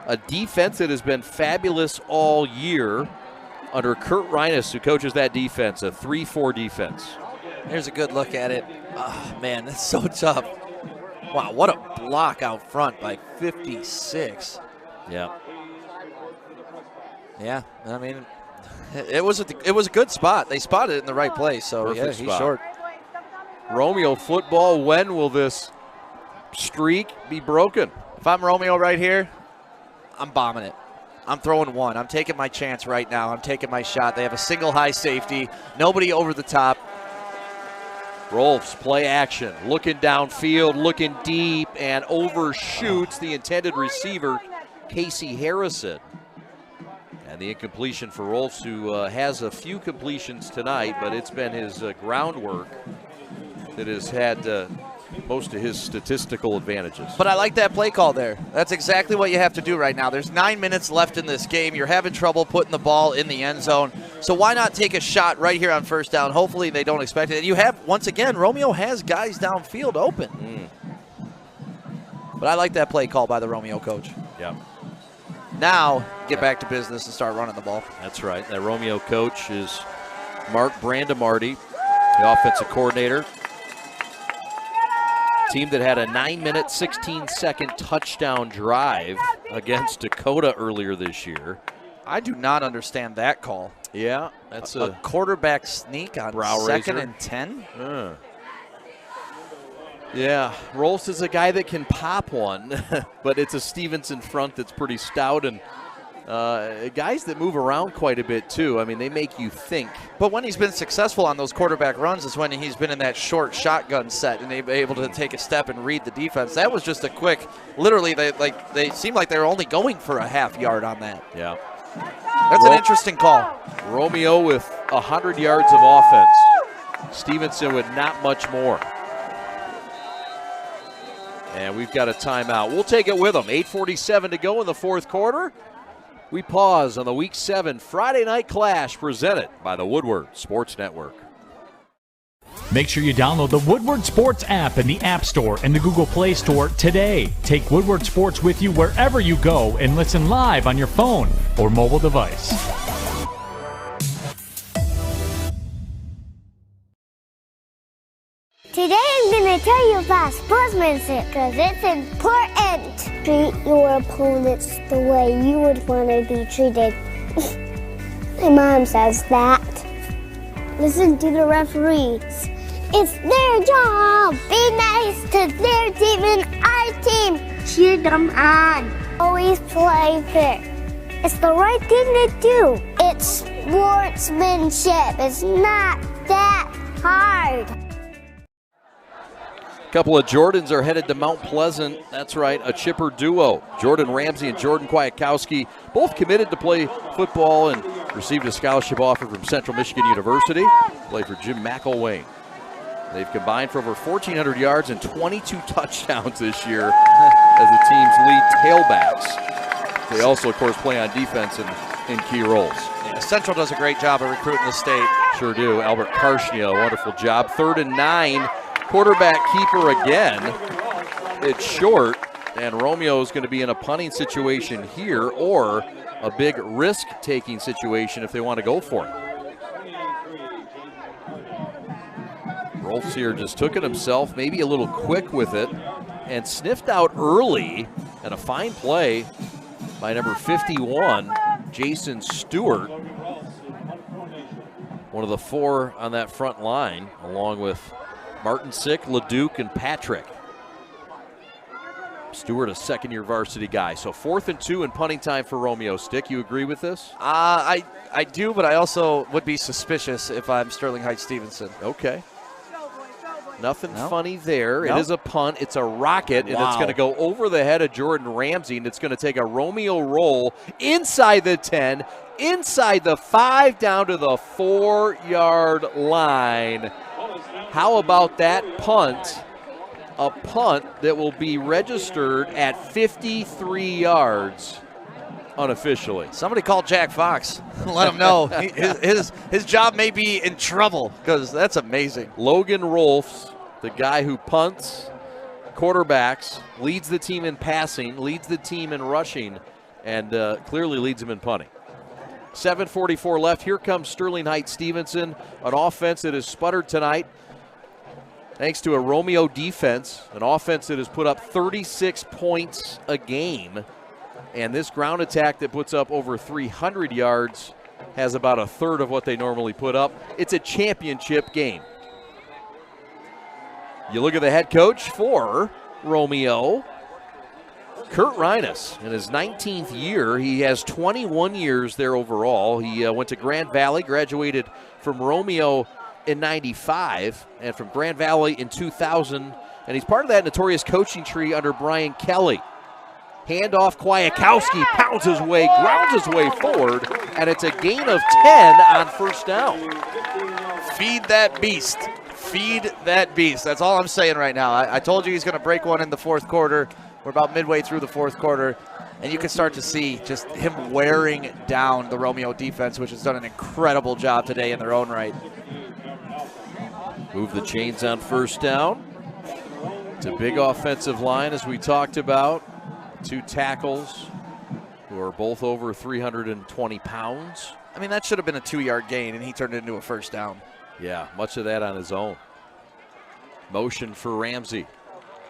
A defense that has been fabulous all year under Kurt Reines, who coaches that defense, a 3-4 defense. Here's a good look at it. Oh, man, that's so tough. Wow, what a block out front by 56. Yeah. Yeah, I mean, it was a good spot. They spotted it in the right place, so perfect yeah, he's spot. short. Romeo football, when will this streak be broken? If I'm Romeo right here, I'm bombing it. I'm throwing one. I'm taking my chance right now. I'm taking my shot. They have a single high safety. Nobody over the top. Rolfs play action, looking downfield, looking deep, and overshoots the intended receiver, Casey Harrison. And the incompletion for Rolfs, who has a few completions tonight, but it's been his groundwork that has had most of his statistical advantages. But I like that play call there. That's exactly what you have to do right now. There's 9 minutes left in this game. You're having trouble putting the ball in the end zone. So why not take a shot right here on first down? Hopefully they don't expect it. And you have, once again, Romeo has guys downfield open. But I like that play call by the Romeo coach. Yeah. Now get back to business and start running the ball. That's right. That Romeo coach is Mark Brandemarty, the offensive coordinator. Team that had a 9-minute, 16-second touchdown drive against Dakota earlier this year. I do not understand that call. Yeah, that's a quarterback sneak on second and 10. Yeah, Rolfs is a guy that can pop one, but it's a Stevenson front that's pretty stout, and guys that move around quite a bit too. I mean, they make you think. But when he's been successful on those quarterback runs is when he's been in that short shotgun set and they've been able to take a step and read the defense. That was just a quick, literally, they seemed like they were only going for a half yard on that. Yeah. That's an interesting call. Romeo with 100 yards of offense. Stevenson with not much more. And we've got a timeout. We'll take it with them. 8:47 to go in the fourth quarter. We pause on the Week 7 Friday Night Clash presented by the Woodward Sports Network. Make sure you download the Woodward Sports app in the App Store and the Google Play Store today. Take Woodward Sports with you wherever you go and listen live on your phone or mobile device. Today I'm going to tell you about sportsmanship because it's important. Treat your opponents the way you would want to be treated. My mom says that. Listen to the referees. It's their job. Be nice to their team and our team. Cheer them on. Always play fair. It's the right thing to do. It's sportsmanship. It's not that hard. Couple of Jordans are headed to Mount Pleasant. That's right, a chipper duo. Jordan Ramsey and Jordan Kudakowski, both committed to play football and received a scholarship offer from Central Michigan University. Play for Jim McElwain. They've combined for over 1,400 yards and 22 touchdowns this year as the team's lead tailbacks. They also, of course, play on defense in key roles. Yeah, Central does a great job of recruiting the state. Sure do. Albert Karshnia, a wonderful job. 3rd and 9. Quarterback keeper again. It's short, and Romeo is going to be in a punting situation here or a big risk-taking situation if they want to go for it. Rolfs here just took it himself, maybe a little quick with it, and sniffed out early, and a fine play by number 51, Jason Stewart. One of the 4 on that front line, along with Martin Sick, LeDuc, and Patrick. Stewart, a second-year varsity guy. So 4th and 2 and punting time for Romeo. Stick, you agree with this? I do, but I also would be suspicious if I'm Sterling Heights Stevenson. Okay. Nothing funny there. It is a punt. It's a rocket, and it's going to go over the head of Jordan Ramsey, and it's going to take a Romeo roll inside the 10, inside the 5, down to the 4-yard line. How about that punt? A punt that will be registered at 53 yards unofficially. Somebody call Jack Fox. Let him know. His job may be in trouble, because that's amazing. Logan Rolfs, the guy who punts, quarterbacks, leads the team in passing, leads the team in rushing, and clearly leads them in punting. 7:44 left. Here comes Sterling Heights Stevenson, an offense that has sputtered tonight thanks to a Romeo defense, an offense that has put up 36 points a game. And this ground attack that puts up over 300 yards has about a third of what they normally put up. It's a championship game. You look at the head coach for Romeo, Kurt Reines. In his 19th year, he has 21 years there overall. He went to Grand Valley, graduated from Romeo in 95 and from Grand Valley in 2000. And he's part of that notorious coaching tree under Brian Kelly. Handoff, Kudakowski pounds his way, grounds his way forward, and it's a gain of 10 on first down. Feed that beast. Feed that beast. That's all I'm saying right now. I told you he's going to break one in the 4th quarter. We're about midway through the 4th quarter, and you can start to see just him wearing down the Romeo defense, which has done an incredible job today in their own right. Move the chains on first down. It's a big offensive line, as we talked about. 2 tackles who are both over 320 pounds. I mean, that should have been a 2-yard gain, and he turned it into a first down. Yeah, much of that on his own. Motion for Ramsey.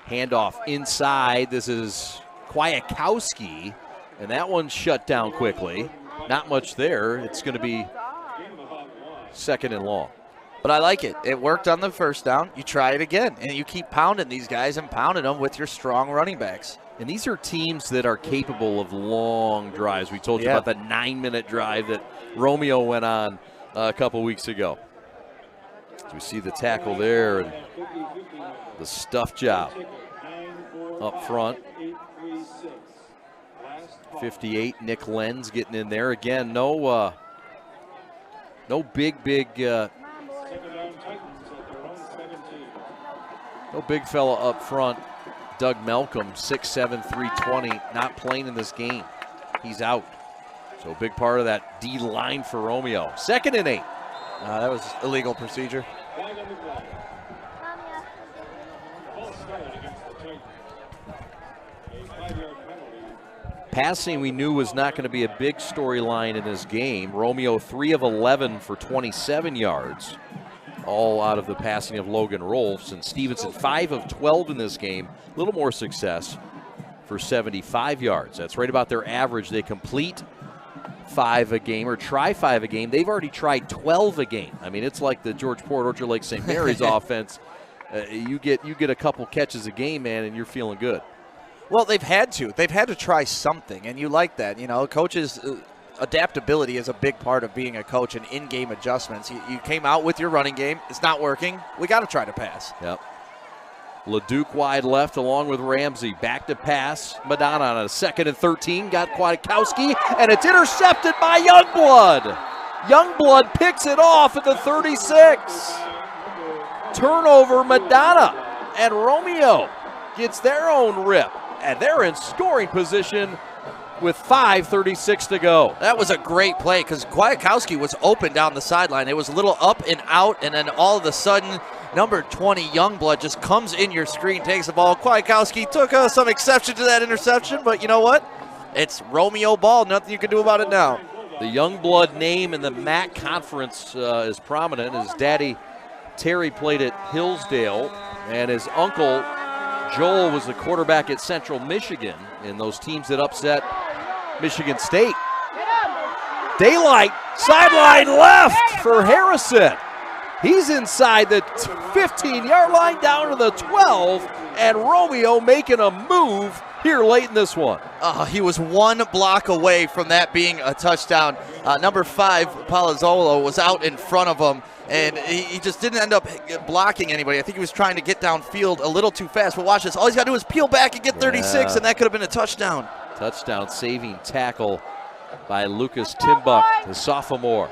Handoff inside. This is Kudakowski, and that one's shut down quickly. Not much there. It's going to be 2nd and long. But I like it. It worked on the first down. You try it again, and you keep pounding these guys and pounding them with your strong running backs. And these are teams that are capable of long drives. We told you about the 9-minute drive that Romeo went on a couple weeks ago. So we see the tackle there and the stuff job up front. 58, Nick Lenz getting in there. Again, no big fella up front. Doug Malcolm, 6'7", 320, not playing in this game. He's out. So a big part of that D line for Romeo. 2nd and 8. That was illegal procedure. Passing we knew was not going to be a big storyline in this game. Romeo 3 of 11 for 27 yards. All out of the passing of Logan Rolfs. And Stevenson 5 of 12 in this game. A little more success for 75 yards. That's right about their average. They complete 5 a game or try 5 a game. They've already tried 12 a game. I mean, it's like the George Port Orchard Lake St. Mary's offense. You get a couple catches a game, man, and you're feeling good. Well, they've had to. They've had to try something, and you like that. You know, coaches, adaptability is a big part of being a coach and in-game adjustments. You came out with your running game. It's not working. We got to try to pass. Yep. LeDuc wide left along with Ramsey. Back to pass. Madonna on a 2nd and 13. Got Kudakowski, and it's intercepted by Youngblood. Youngblood picks it off at the 36. Turnover, Madonna. And Romeo gets their own rip. And they're in scoring position with 5:36 to go. That was a great play because Kudakowski was open down the sideline. It was a little up and out, and then all of a sudden, number 20, Youngblood, just comes in your screen, takes the ball. Kudakowski took some exception to that interception, but you know what? It's Romeo ball. Nothing you can do about it now. The Youngblood name in the MAC conference is prominent. His daddy Terry played at Hillsdale, and his uncle Joel was the quarterback at Central Michigan in those teams that upset Michigan State. Daylight, sideline left for Harrison. He's inside the 15-yard line down to the 12, and Romeo making a move here late in this one. He was one block away from that being a touchdown. Number 5, Palazzolo, was out in front of him, and he just didn't end up blocking anybody. I think he was trying to get downfield a little too fast. But watch this. All he's got to do is peel back and get 36, and that could have been a touchdown. Touchdown saving tackle by Lucas Timbuk, the sophomore.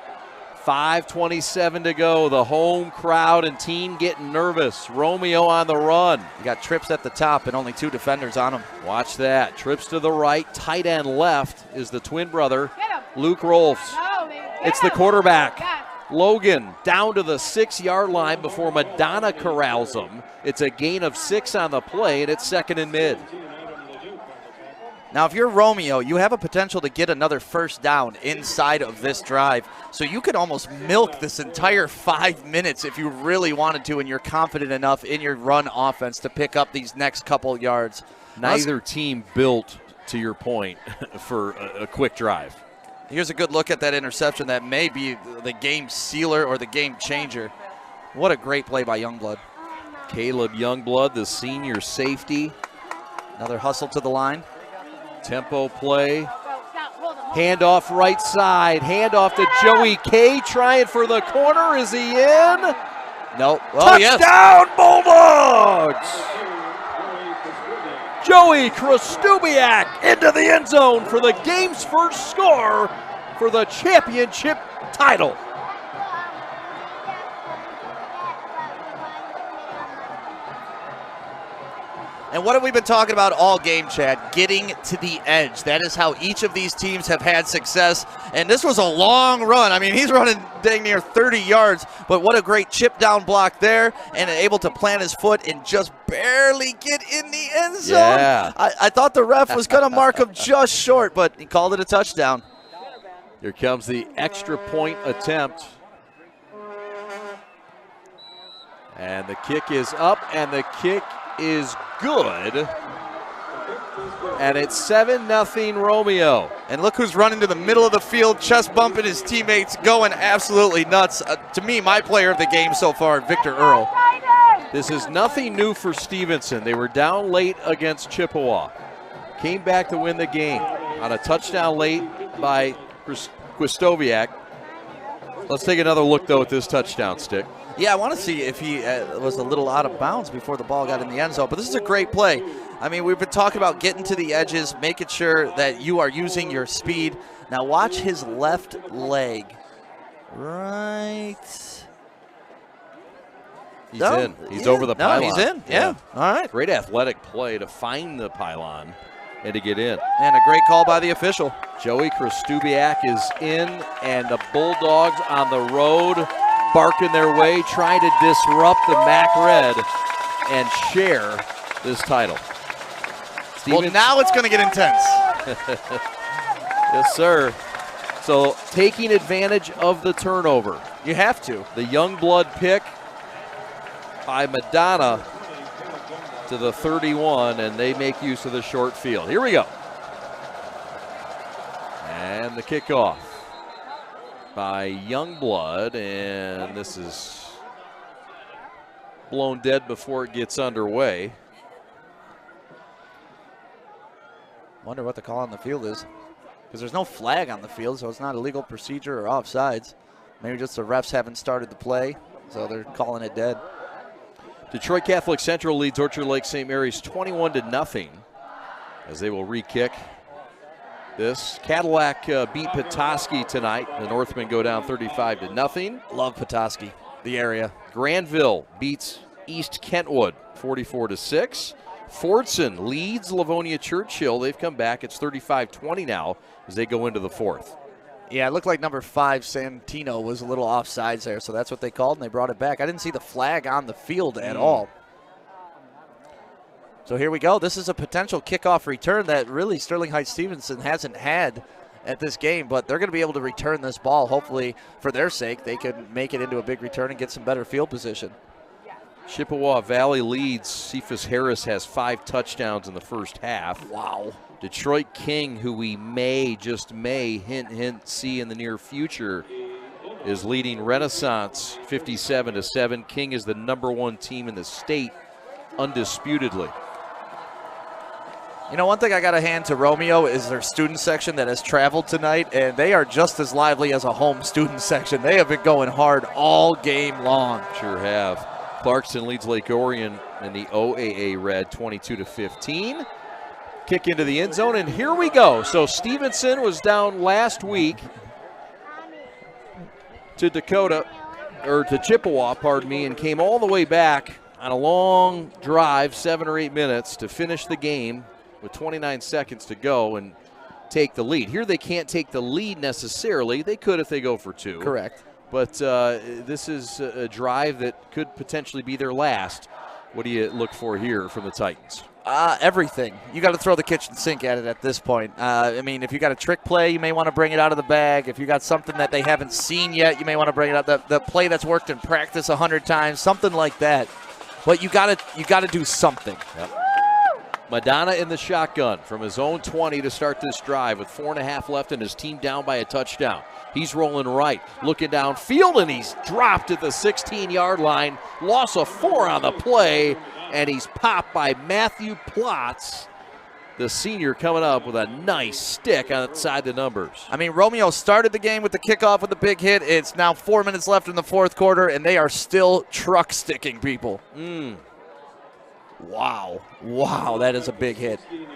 5:27 to go. The home crowd and team getting nervous. Romeo on the run. You got trips at the top and only 2 defenders on him. Watch that. Trips to the right. Tight end left is the twin brother, Luke Rolfs. It's the quarterback, Logan, down to the 6-yard line before Madonna corrals him. It's a gain of 6 on the play, and it's 2nd and mid. Now, if you're Romeo, you have a potential to get another first down inside of this drive. So you could almost milk this entire 5 minutes if you really wanted to, and you're confident enough in your run offense to pick up these next couple yards. Neither team built, to your point, for a quick drive. Here's a good look at that interception that may be the game sealer or the game changer. What a great play by Youngblood. Caleb Youngblood, the senior safety. Another hustle to the line. Tempo play. Handoff right side. Handoff to Joey K. Trying for the corner. Is he in? Nope. Oh, touchdown, yes. Bulldogs! Joey Krastubiak into the end zone for the game's first score for the championship title. And what have we been talking about all game, Chad? Getting to the edge. That is how each of these teams have had success. And this was a long run. I mean, he's running dang near 30 yards, but what a great chip down block there, and able to plant his foot and just barely get in the end zone. Yeah. I thought the ref was going to mark him just short, but he called it a touchdown. Here comes the extra point attempt. And the kick is up, and the kick is good, and it's 7-0 Romeo. And look who's running to the middle of the field, chest bumping his teammates, going absolutely nuts. To me, my player of the game so far, Victor Earl. This is nothing new for Stevenson. They were down late against Chippewa. Came back to win the game on a touchdown late by Krastubiak. Let's take another look, though, at this touchdown stick. Yeah, I want to see if he was a little out of bounds before the ball got in the end zone. But this is a great play. I mean, we've been talking about getting to the edges, making sure that you are using your speed. Now watch his left leg. Right. He's in. He's over the pylon. He's in. Yeah. All right. Great athletic play to find the pylon and to get in. And a great call by the official. Joey Krastubiak is in, and the Bulldogs on the road, barking their way, trying to disrupt the MAC Red and share this title. Well, now it's going to get intense. Yes, sir. So taking advantage of the turnover. You have to. The Youngblood pick by Madonna to the 31, and they make use of the short field. Here we go. And the kickoff by Youngblood, and this is blown dead before it gets underway. Wonder what the call on the field is, because there's no flag on the field, so it's not illegal procedure or offsides. Maybe just the refs haven't started the play, so they're calling it dead. Detroit Catholic Central leads Orchard Lake St. Mary's 21-0 as they will re-kick this. Cadillac beat Petoskey tonight. The Northmen go down 35-0. Love Petoskey, the area. Granville beats East Kentwood 44-6. Fordson leads Livonia Churchill. They've come back. It's 35-20 now as they go into the fourth. Yeah, it looked like number 5, Santino, was a little offsides there, so that's what they called, and they brought it back. I didn't see the flag on the field at all. So here we go. This is a potential kickoff return that really Sterling Heights Stevenson hasn't had at this game, but they're going to be able to return this ball. Hopefully, for their sake, they can make it into a big return and get some better field position. Chippewa Valley leads. Cephas Harris has 5 touchdowns in the first half. Wow. Detroit King, who we may, just may, hint, hint, see in the near future, is leading Renaissance 57-7. King is the #1 team in the state, undisputedly. You know, one thing I got to hand to Romeo is their student section that has traveled tonight, and they are just as lively as a home student section. They have been going hard all game long. Sure have. Clarkson leads Lake Orion in the OAA Red 22-15. Kick into the end zone, and here we go. So Stevenson was down last week to Chippewa, and came all the way back on a long drive, 7 or 8 minutes, to finish the game with 29 seconds to go and take the lead. Here they can't take the lead necessarily. They could if they go for 2. Correct. But this is a drive that could potentially be their last. What do you look for here from the Titans? Everything. You got to throw the kitchen sink at it at this point. I mean, if you got a trick play, you may want to bring it out of the bag. If you got something that they haven't seen yet, you may want to bring it out. The play that's worked in practice 100 times, something like that. But you got to do something. Yep. Madonna in the shotgun from his own 20 to start this drive with 4.5 left and his team down by a touchdown. He's rolling right, looking downfield, and he's dropped at the 16-yard line. Loss of 4 on the play, and he's popped by Matthew Plotz, the senior, coming up with a nice stick outside the numbers. I mean, Romeo started the game with the kickoff with a big hit. It's now 4 minutes left in the fourth quarter, and they are still truck sticking people. Wow, that is a big hit. You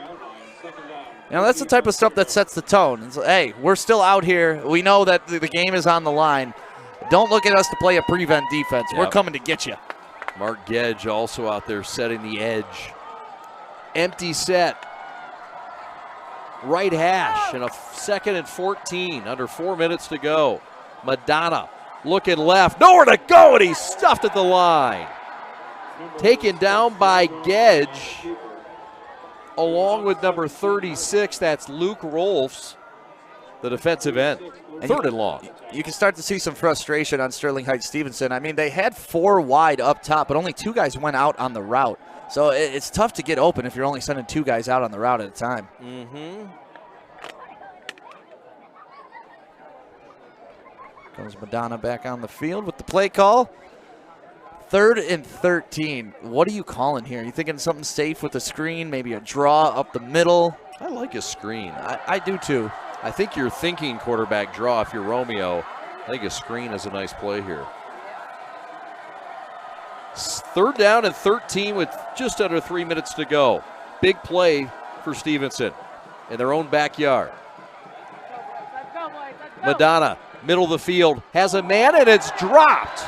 know, that's the type of stuff that sets the tone. It's like, hey, we're still out here. We know that the game is on the line. Don't look at us to play a prevent defense. We're coming to get you. Mark Gedge also out there setting the edge. Empty set. Right hash and a 2nd and 14. Under 4 minutes to go. Madonna looking left. Nowhere to go, and he's stuffed at the line. Taken down by Gedge, along with number 36. That's Luke Rolfs, the defensive end. Third and long. You can start to see some frustration on Sterling Heights Stevenson. I mean, they had 4 wide up top, but only 2 guys went out on the route. So it's tough to get open if you're only sending 2 guys out on the route at a time. Goes Madonna back on the field with the play call. 3rd and 13. What are you calling here? You thinking something safe with a screen, maybe a draw up the middle? I like a screen. I do too. I think you're thinking quarterback draw if you're Romeo. I think a screen is a nice play here. 3rd down and 13 with just under 3 minutes to go. Big play for Stevenson in their own backyard. Madonna, middle of the field, has a man, and it's dropped.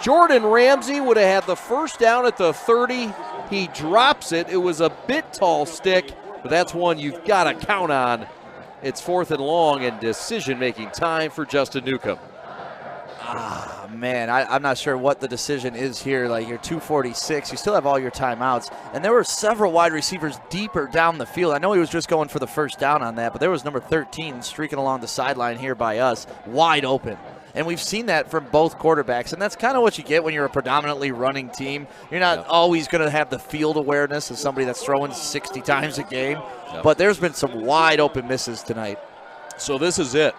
Jordan Ramsey would have had the first down at the 30. He drops it. It was a bit tall stick, but that's one you've got to count on. It's 4th and long and decision-making time for Justin Newcomb. Man, I'm not sure what the decision is here. Like, you're 2:46. You still have all your timeouts. And there were several wide receivers deeper down the field. I know he was just going for the first down on that, but there was number 13 streaking along the sideline here by us, wide open. And we've seen that from both quarterbacks, and that's kind of what you get when you're a predominantly running team. You're not always going to have the field awareness of somebody that's throwing 60 times a game, but there's been some wide open misses tonight. So this is it.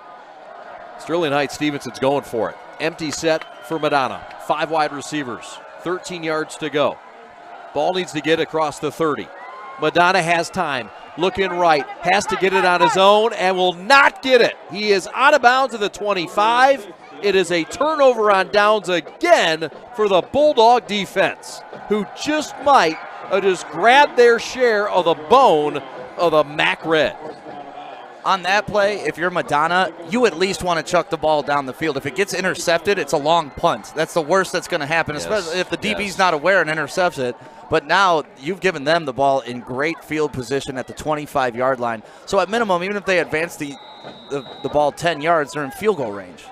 Sterling Heights Stevenson's going for it. Empty set for Madonna. 5 wide receivers, 13 yards to go. Ball needs to get across the 30. Madonna has time. Looking right, has to get it on his own and will not get it. He is out of bounds at the 25. It is a turnover on downs again for the Bulldog defense, who just might have just grabbed their share of the bone of the MAC Red. On that play, if you're Madonna, you at least want to chuck the ball down the field. If it gets intercepted, it's a long punt. That's the worst that's going to happen, especially if the DB's not aware and intercepts it. But now you've given them the ball in great field position at the 25-yard line. So at minimum, even if they advance the ball 10 yards, they're in field goal range.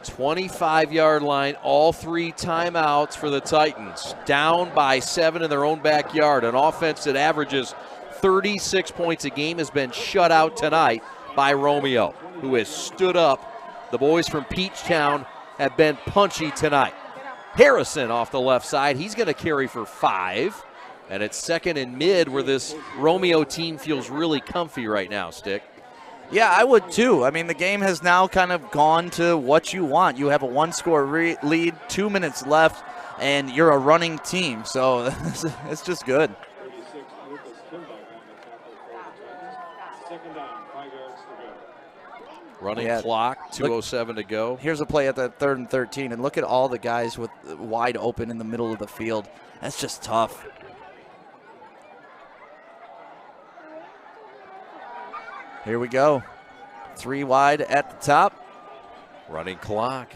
25-yard line, all 3 timeouts for the Titans. Down by 7 in their own backyard. An offense that averages 36 points a game has been shut out tonight by Romeo. who has stood up. The boys from Peachtown have been punchy tonight. Harrison off the left side. He's going to carry for 5. And it's second and mid where this Romeo team feels really comfy right now, Stick. Yeah, I would too. I mean, the game has now kind of gone to what you want. You have a 1-score lead, 2 minutes left, and you're a running team. So it's just good. Running clock, 2:07 to go. Here's a play at the 3rd and 13, and look at all the guys with wide open in the middle of the field. That's just tough. Here we go. 3 wide at the top. Running clock.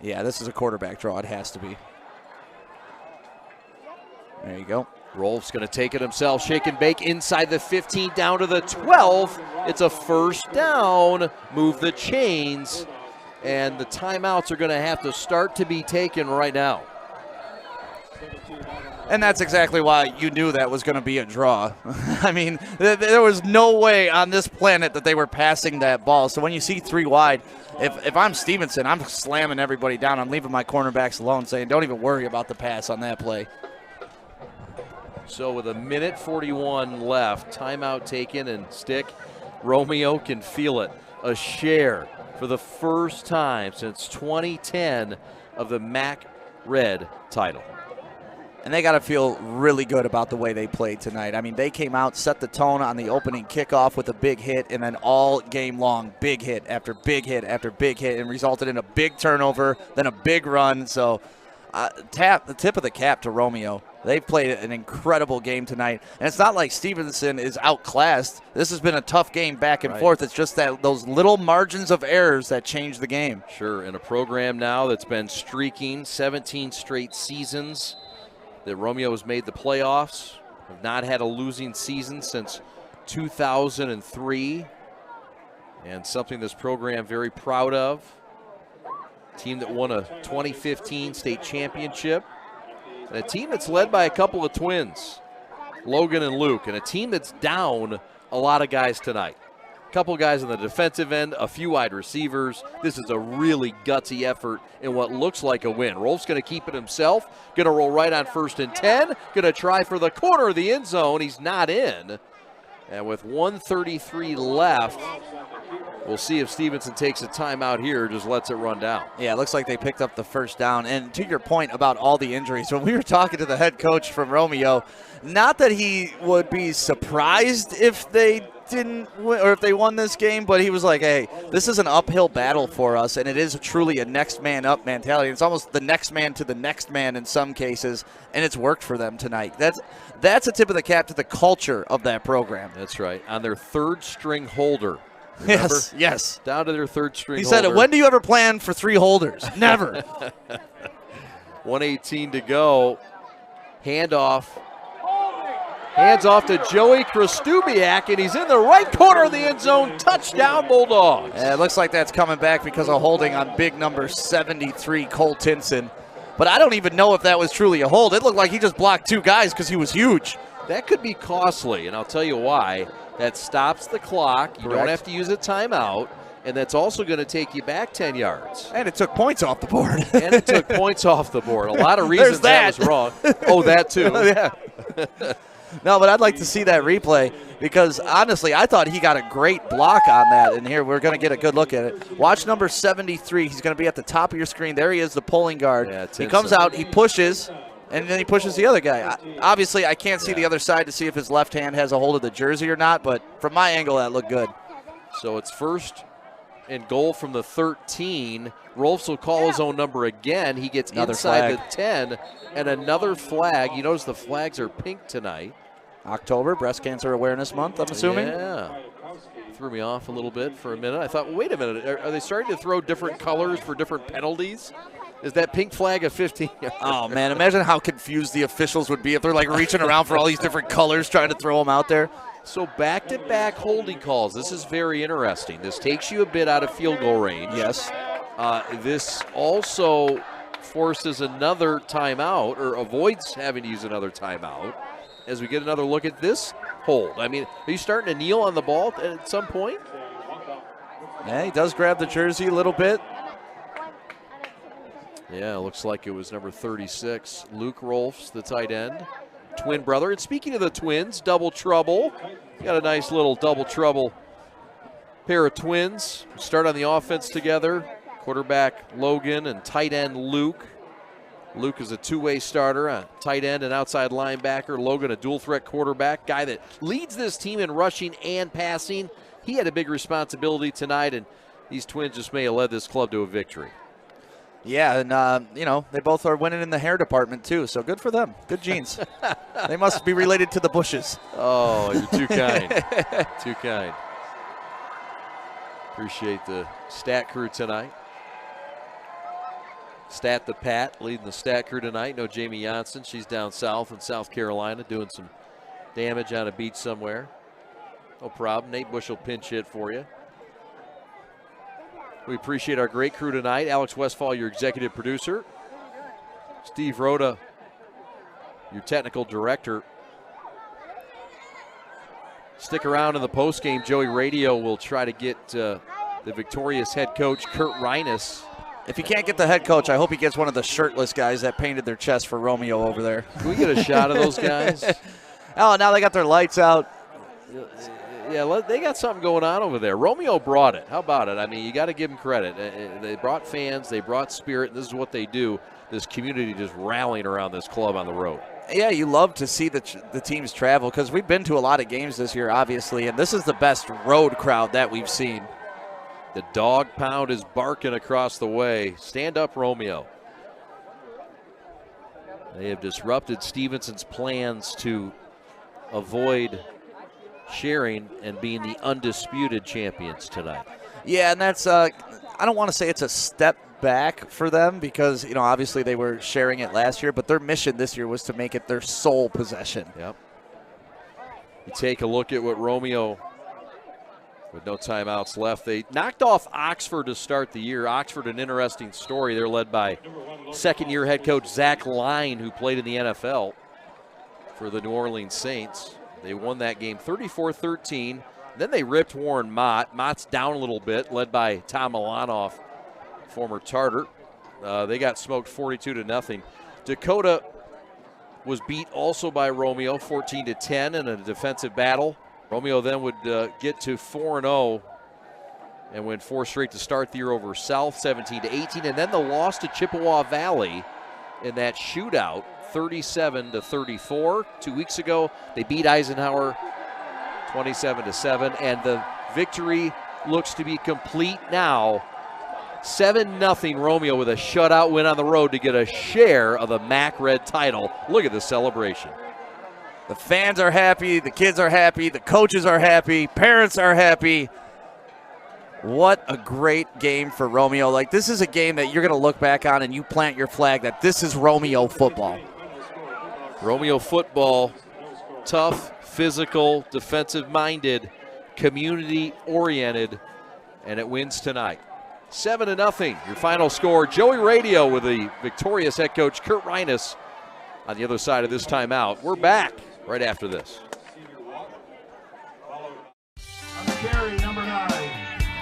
Yeah, this is a quarterback draw. It has to be. There you go. Rolf's going to take it himself. Shake and bake inside the 15 down to the 12. It's a first down. Move the chains. And the timeouts are going to have to start to be taken right now. And that's exactly why you knew that was going to be a draw. I mean, there was no way on this planet that they were passing that ball. So when you see 3 wide, if I'm Stevenson, I'm slamming everybody down. I'm leaving my cornerbacks alone, saying don't even worry about the pass on that play. So with 1:41 left, timeout taken, and Stick, Romeo can feel it. A share for the first time since 2010 of the MAC Red title. And they got to feel really good about the way they played tonight. I mean, they came out, set the tone on the opening kickoff with a big hit, and then all game long, big hit after big hit after big hit, and resulted in a big turnover, then a big run. So the tip of the cap to Romeo. They've played an incredible game tonight. And it's not like Stevenson is outclassed. This has been a tough game back and forth. It's just that those little margins of errors that change the game. Sure, in a program now that's been streaking 17 straight seasons that Romeo has made the playoffs. Have not had a losing season since 2003. And something this program very proud of. Team that won a 2015 state championship. And a team that's led by a couple of twins, Logan and Luke, and a team that's down a lot of guys tonight. A couple guys on the defensive end, a few wide receivers. This is a really gutsy effort in what looks like a win. Rolf's going to keep it himself, going to roll right on 1st and 10, going to try for the corner of the end zone. He's not in. And with 1:33 left, we'll see if Stevenson takes a timeout here or just lets it run down. Yeah, it looks like they picked up the first down. And to your point about all the injuries, when we were talking to the head coach from Romeo, not that he would be surprised if they didn't win, or if they won this game, but he was like, hey, this is an uphill battle for us, and it is truly a next man up mentality. It's almost the next man to the next man in some cases, and it's worked for them tonight. That's a tip of the cap to the culture of that program. That's right. On their 3rd string holder. Remember? Yes. Down to their 3rd string He holder. said, when do you ever plan for 3 holders? Never. 1:18 to go. Handoff. Hands off to Joey Krastubiak, and he's in the right corner of the end zone. Touchdown, Bulldogs. Yeah, it looks like that's coming back because of holding on big number 73, Cole Tinson. But I don't even know if that was truly a hold. It looked like he just blocked 2 guys because he was huge. That could be costly, and I'll tell you why. That stops the clock. You don't have to use a timeout, and that's also going to take you back 10 yards. And it took points off the board. And it took points off the board. A lot of reasons that was wrong. Oh, that too. Yeah. No, but I'd like to see that replay because, honestly, I thought he got a great block on that. And here we're going to get a good look at it. Watch number 73. He's going to be at the top of your screen. There he is, the pulling guard. Yeah, he comes out, he pushes, and then he pushes the other guy. Obviously, I can't see the other side to see if his left hand has a hold of the jersey or not, but from my angle, that looked good. So it's 1st and goal from the 13. Rolfs will call his own number again. He gets Another inside flag. the 10, and another flag. You notice the flags are pink tonight. October, Breast Cancer Awareness Month, I'm assuming. Yeah. Threw me off a little bit for a minute. I thought, wait a minute, are they starting to throw different colors for different penalties? Is that pink flag a 15? Oh, man, imagine how confused the officials would be if they're like reaching around for all these different colors trying to throw them out there. So back-to-back holding calls. This is very interesting. This takes you a bit out of field goal range. Yes. This also forces another timeout, or avoids having to use another timeout, as we get another look at this hold. I mean, are you starting to kneel on the ball at some point? Yeah, he does grab the jersey a little bit. Yeah, looks like it was number 36, Luke Rolfs, the tight end, twin brother. And speaking of the twins, double trouble. Got a nice little double trouble pair of twins. Start on the offense together. Quarterback Logan and tight end Luke. Luke is a two-way starter, a tight end and outside linebacker. Logan, a dual-threat quarterback, guy that leads this team in rushing and passing. He had a big responsibility tonight, and these twins just may have led this club to a victory. Yeah, and, you know, they both are winning in the hair department, too, so good for them. Good genes. They must be related to the Bushes. Oh, you're too kind. Too kind. Appreciate the stat crew tonight. Stat the Pat leading the stat crew tonight. No Jamie Johnson. She's down south in South Carolina doing some damage on a beach somewhere. No problem. Nate Bush will pinch hit for you. We appreciate our great crew tonight. Alex Westfall, your executive producer. Steve Rhoda, your technical director. Stick around in the postgame. Joey Radio will try to get the victorious head coach, Kurt Reines. If you can't get the head coach, I hope he gets one of the shirtless guys that painted their chest for Romeo over there. Can we get a shot of those guys? Oh, now they got their lights out. Yeah, they got something going on over there. Romeo brought it. How about it? I mean, you got to give them credit. They brought fans. They brought spirit. And this is what they do. This community just rallying around this club on the road. Yeah, you love to see the teams travel because we've been to a lot of games this year, obviously, and this is the best road crowd that we've seen. The dog pound is barking across the way. Stand up, Romeo. They have disrupted Stevenson's plans to avoid sharing and being the undisputed champions tonight. Yeah, and that's, I don't want to say it's a step back for them because, you know, obviously they were sharing it last year, but their mission this year was to make it their sole possession. Yep. You take a look at what Romeo, with no timeouts left, they knocked off Oxford to start the year. Oxford, an interesting story. They're led by second-year head coach Zach Line, who played in the NFL for the New Orleans Saints. They won that game 34-13. Then they ripped Warren Mott. Mott's down a little bit, led by Tom Milanoff, former Tartar. They got smoked 42-0. Dakota was beat also by Romeo 14-10 in a defensive battle. Romeo then would get to 4-0 and win 4 straight to start the year over South 17-18. And then the loss to Chippewa Valley in that shootout 37-34. 2 weeks ago, they beat Eisenhower 27-7, and the victory looks to be complete now. 7-0 Romeo with a shutout win on the road to get a share of the MAC Red title. Look at the celebration. The fans are happy, the kids are happy, the coaches are happy, parents are happy. What a great game for Romeo. Like, this is a game that you're going to look back on and you plant your flag that this is Romeo football. Romeo football, tough, physical, defensive-minded, community-oriented, and it wins tonight. 7-0, your final score. Joey Radio with the victorious head coach, Kurt Reines, on the other side of this timeout. We're back right after this.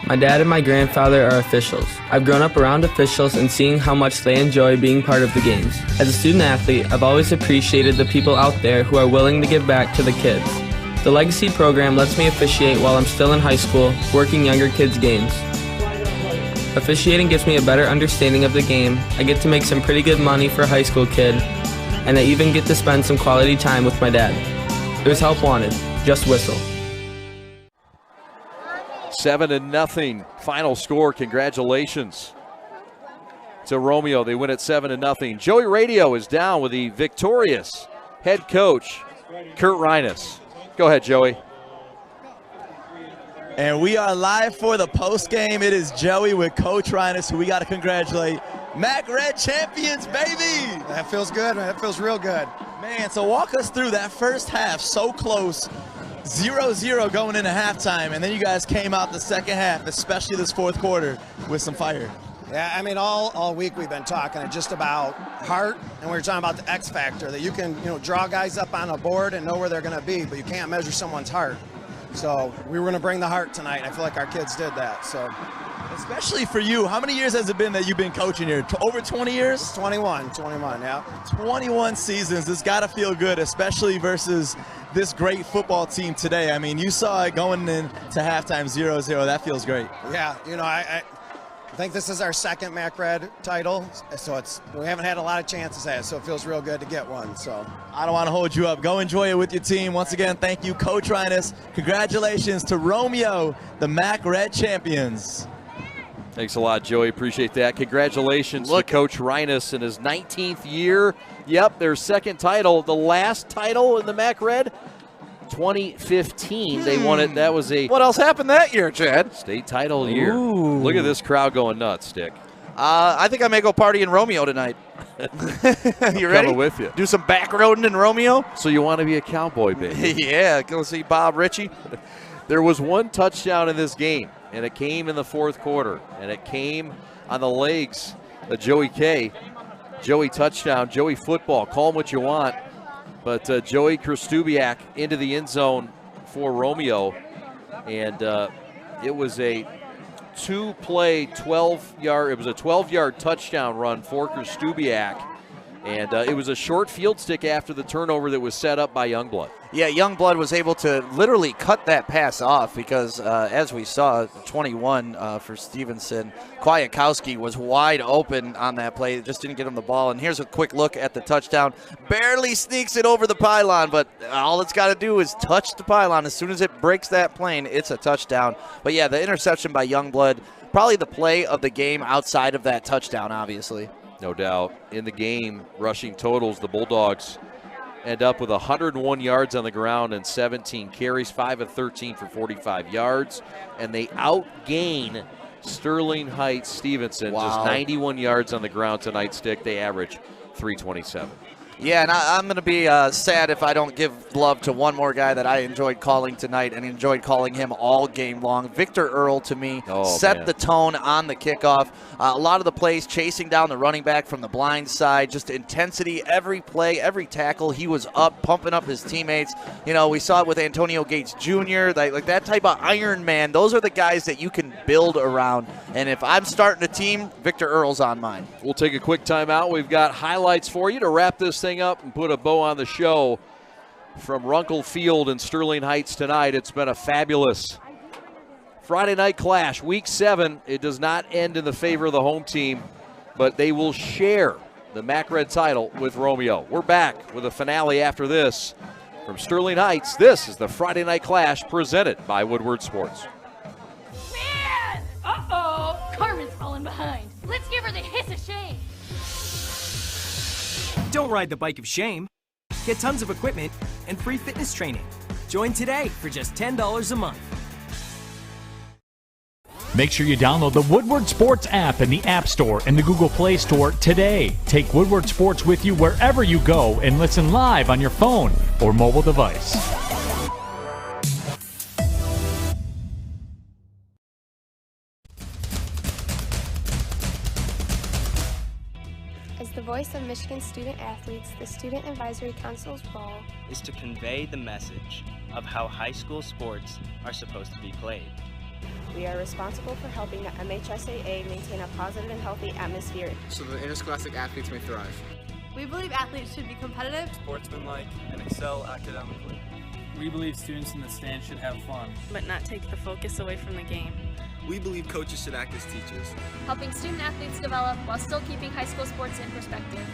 My dad and my grandfather are officials. I've grown up around officials and seeing how much they enjoy being part of the games. As a student athlete, I've always appreciated the people out there who are willing to give back to the kids. The Legacy program lets me officiate while I'm still in high school, working younger kids' games. Officiating gives me a better understanding of the game. I get to make some pretty good money for a high school kid, and I even get to spend some quality time with my dad. There's help wanted. Just whistle. 7-0 final score. Congratulations to Romeo. They win at 7-0. Joey Radio is down with the victorious head coach, Kurt Reines. Go ahead, Joey. And we are live for the post game. It is Joey with Coach Reines, who we got to congratulate. MAC Red champions, baby! That feels good, man. That feels real good. Man, so walk us through that first half, so close. 0-0 going into halftime, and then you guys came out the second half, especially this fourth quarter, with some fire. Yeah, I mean, all week we've been talking just about heart, and we were talking about the X factor, that you can, draw guys up on a board and know where they're going to be, but you can't measure someone's heart. So we were going to bring the heart tonight. I feel like our kids did that. So, especially for you, how many years has it been that you've been coaching here? Over 20 years? 21, yeah. 21 seasons. It's got to feel good, especially versus this great football team today. I mean, you saw it going into halftime 0-0. That feels great. Yeah, you know, I think this is our second MAC Red title, so we haven't had a lot of chances at it, so it feels real good to get one. So I don't want to hold you up. Go enjoy it with your team. Once again, thank you, Coach Reines. Congratulations to Romeo, the MAC Red champions. Thanks a lot, Joey. Appreciate that. Congratulations to Coach Reines in his 19th year. Yep, their second title. The last title in the MAC Red, 2015. They won it. That was a... What else happened that year, Chad? State title year. Ooh. Look at this crowd going nuts, Dick. I think I may go party in Romeo tonight. You ready? Coming with you. Do some back roading in Romeo? So you want to be a cowboy, baby? Yeah, go see Bob Ritchie. There was one touchdown in this game, and it came in the fourth quarter, and it came on the legs of Joey K. Joey touchdown, Joey football, call him what you want. But Joey Kristubiak into the end zone for Romeo, and it was a two-play 12-yard. It was a 12-yard touchdown run for Kristubiak, and it was a short field stick after the turnover that was set up by Youngblood. Yeah, Youngblood was able to literally cut that pass off because, as we saw, 21 for Stevenson, Kudakowski was wide open on that play. Just didn't get him the ball. And here's a quick look at the touchdown. Barely sneaks it over the pylon, but all it's got to do is touch the pylon. As soon as it breaks that plane, it's a touchdown. But, yeah, the interception by Youngblood, probably the play of the game outside of that touchdown, obviously. No doubt. In the game, rushing totals, the Bulldogs end up with 101 yards on the ground and 17 carries, 5 of 13 for 45 yards. And they outgain Sterling Heights Stevenson, just 91 yards on the ground tonight, Stick. They average 327. Yeah, and I'm going to be sad if I don't give love to one more guy that I enjoyed calling tonight and enjoyed calling him all game long. Victor Earl, to me, set the tone on the kickoff. A lot of the plays, chasing down the running back from the blind side, just intensity, every play, every tackle. He was up, pumping up his teammates. You know, we saw it with Antonio Gates Jr., like that type of Iron Man. Those are the guys that you can build around. And if I'm starting a team, Victor Earl's on mine. We'll take a quick timeout. We've got highlights for you to wrap this thing up and put a bow on the show from Runkle Field in Sterling Heights tonight. It's been a fabulous Friday night clash. Week 7, it does not end in the favor of the home team, but they will share the MAC Red title with Romeo. We're back with a finale after this. From Sterling Heights, this is the Friday night clash presented by Woodward Sports. Man! Uh-oh! Carmen's falling behind. Let's give her the hiss of shame. Don't ride the bike of shame. Get tons of equipment and free fitness training. Join today for just $10 a month. Make sure you download the Woodward Sports app in the App Store and the Google Play Store today. Take Woodward Sports with you wherever you go and listen live on your phone or mobile device. As the voice of Michigan student athletes, the Student Advisory Council's role is to convey the message of how high school sports are supposed to be played. We are responsible for helping the MHSAA maintain a positive and healthy atmosphere so that interscholastic athletes may thrive. We believe athletes should be competitive, sportsmanlike, and excel academically. We believe students in the stands should have fun, but not take the focus away from the game. We believe coaches should act as teachers, helping student athletes develop while still keeping high school sports in perspective.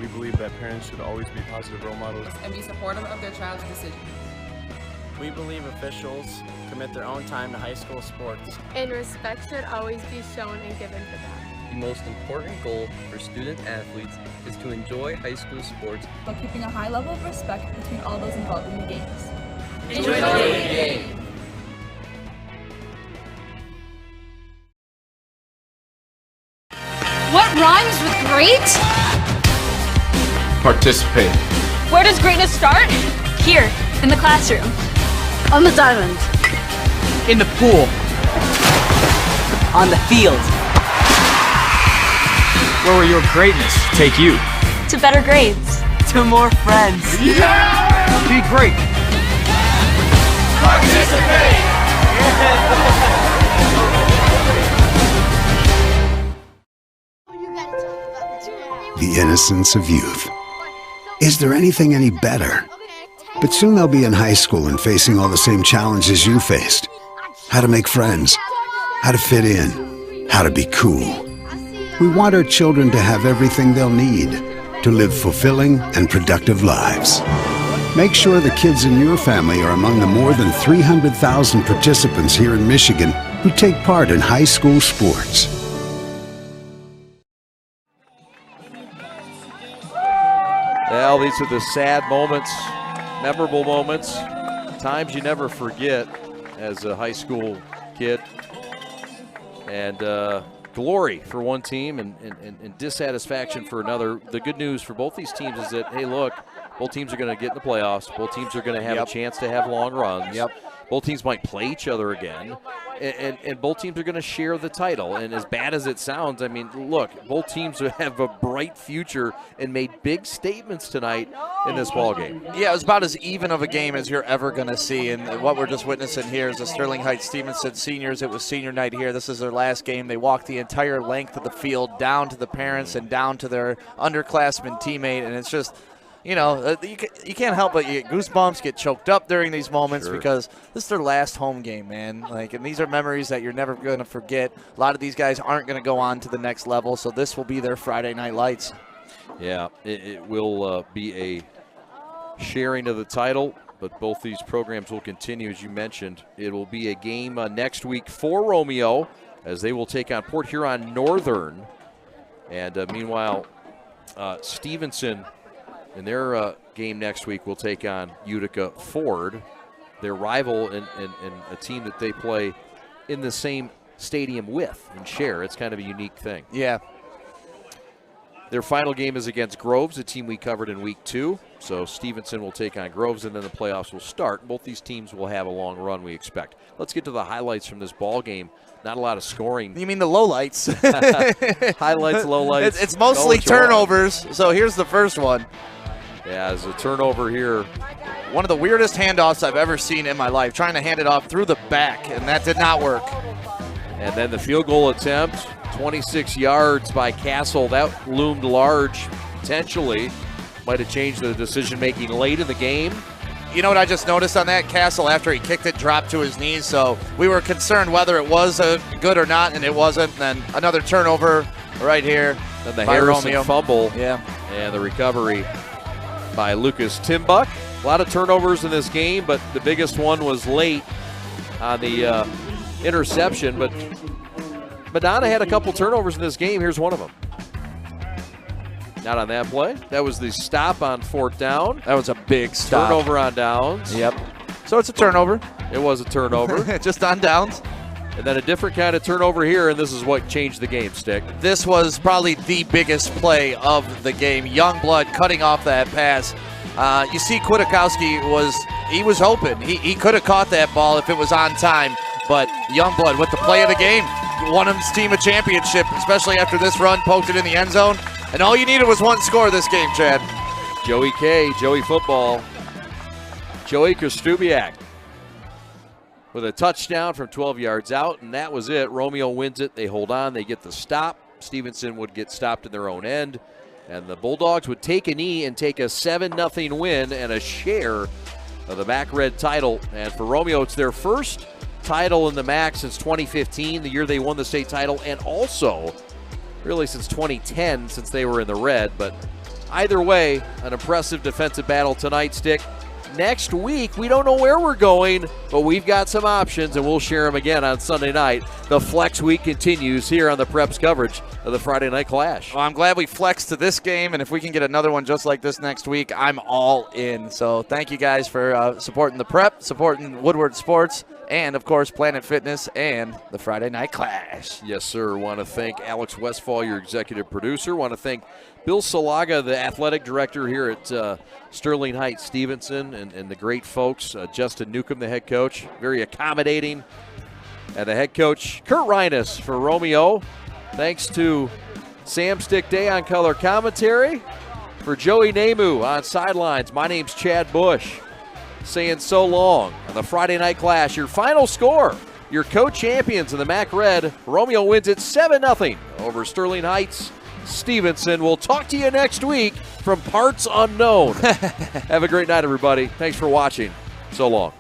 We believe that parents should always be positive role models and be supportive of their child's decisions. We believe officials commit their own time to high school sports, and respect should always be shown and given to them. The most important goal for student athletes is to enjoy high school sports, but keeping a high level of respect between all those involved in the games. Enjoy the game! What rhymes with great? Participate. Where does greatness start? Here, in the classroom. On the diamond. In the pool. On the field. Where will your greatness take you? To better grades. To more friends. Yeah! Be great. Participate! The innocence of youth. Is there anything any better? But soon they'll be in high school and facing all the same challenges you faced. How to make friends, how to fit in, how to be cool. We want our children to have everything they'll need to live fulfilling and productive lives. Make sure the kids in your family are among the more than 300,000 participants here in Michigan who take part in high school sports. Well, these are the sad moments, memorable moments, times you never forget as a high school kid. And glory for one team and dissatisfaction for another. The good news for both these teams is that, hey, look, both teams are going to get in the playoffs. Both teams are going to have a chance to have long runs. Both teams might play each other again. And both teams are going to share the title. And as bad as it sounds, I mean, look, both teams have a bright future and made big statements tonight in this ball game. Yeah, it was about as even of a game as you're ever going to see. And what we're just witnessing here is the Sterling Heights Stevenson seniors. It was senior night here. This is their last game. They walked the entire length of the field down to the parents and down to their underclassmen teammate. And it's just, you know, you can't help but you get goosebumps, get choked up during these moments because this is their last home game, man. Like, and these are memories that you're never going to forget. A lot of these guys aren't going to go on to the next level, so this will be their Friday night lights. Yeah, it will be a sharing of the title, but both these programs will continue, as you mentioned. It will be a game next week for Romeo as they will take on Port Huron Northern. And meanwhile, Stevenson in their game next week will take on Utica Ford, their rival and a team that they play in the same stadium with and share. It's kind of a unique thing. Yeah. Their final game is against Groves, a team we covered in week 2. So Stevenson will take on Groves, and then the playoffs will start. Both these teams will have a long run, we expect. Let's get to the highlights from this ball game. Not a lot of scoring. You mean the lowlights? Highlights, lowlights. It's mostly turnovers. So here's the first one. Yeah, there's a turnover here. One of the weirdest handoffs I've ever seen in my life, trying to hand it off through the back, and that did not work. And then the field goal attempt, 26 yards by Castle. That loomed large, potentially. Might have changed the decision-making late in the game. You know what I just noticed on that? Castle, after he kicked it, dropped to his knees, so we were concerned whether it was good or not, and it wasn't. And then another turnover right here. Then the by Harrison Romeo. fumble. Yeah. And the recovery by Lucas Timbuck. A lot of turnovers in this game, but the biggest one was late on the interception. But Madonna had a couple turnovers in this game. Here's one of them. Not on that play. That was the stop on 4th down. That was a big stop. Turnover on downs. Yep. So it's a turnover. It was a turnover. Just on downs. And then a different kind of turnover here, and this is what changed the game, Stick. This was probably the biggest play of the game. Youngblood cutting off that pass. You see Kudakowski was open. He could have caught that ball if it was on time, but Youngblood with the play of the game won his team a championship, especially after this run, poked it in the end zone. And all you needed was one score this game, Chad. Joey K, Joey football. Joey Kostubiak with a touchdown from 12 yards out, and that was it. Romeo wins it. They hold on. They get the stop. Stevenson would get stopped in their own end, and the Bulldogs would take a knee and take a 7-0 win and a share of the MAC Red title. And for Romeo, it's their first title in the MAC since 2015, the year they won the state title, and also really since 2010 since they were in the red. But either way, an impressive defensive battle tonight, Stick. Next week, we don't know where we're going, but we've got some options, and we'll share them again on Sunday night. The Flex Week continues here on the Preps coverage of the Friday Night Clash. Well, I'm glad we flexed to this game, and if we can get another one just like this next week, I'm all in. So thank you guys for supporting the Prep, supporting Woodward Sports, and, of course, Planet Fitness and the Friday Night Clash. Yes, sir. Want to thank Alex Westfall, your executive producer. Want to thank Bill Salaga, the athletic director here at Sterling Heights Stevenson, and the great folks. Justin Newcomb, the head coach, very accommodating. And the head coach, Kurt Reines for Romeo. Thanks to Sam Stick Day on color commentary. For Joey Namath on sidelines, my name's Chad Bush. saying so long on the Friday Night Clash. Your final score, your co-champions in the MAC Red. Romeo wins it 7-0 over Sterling Heights. Stevenson. We'll talk to you next week from Parts Unknown. Have a great night, everybody. Thanks for watching. So long.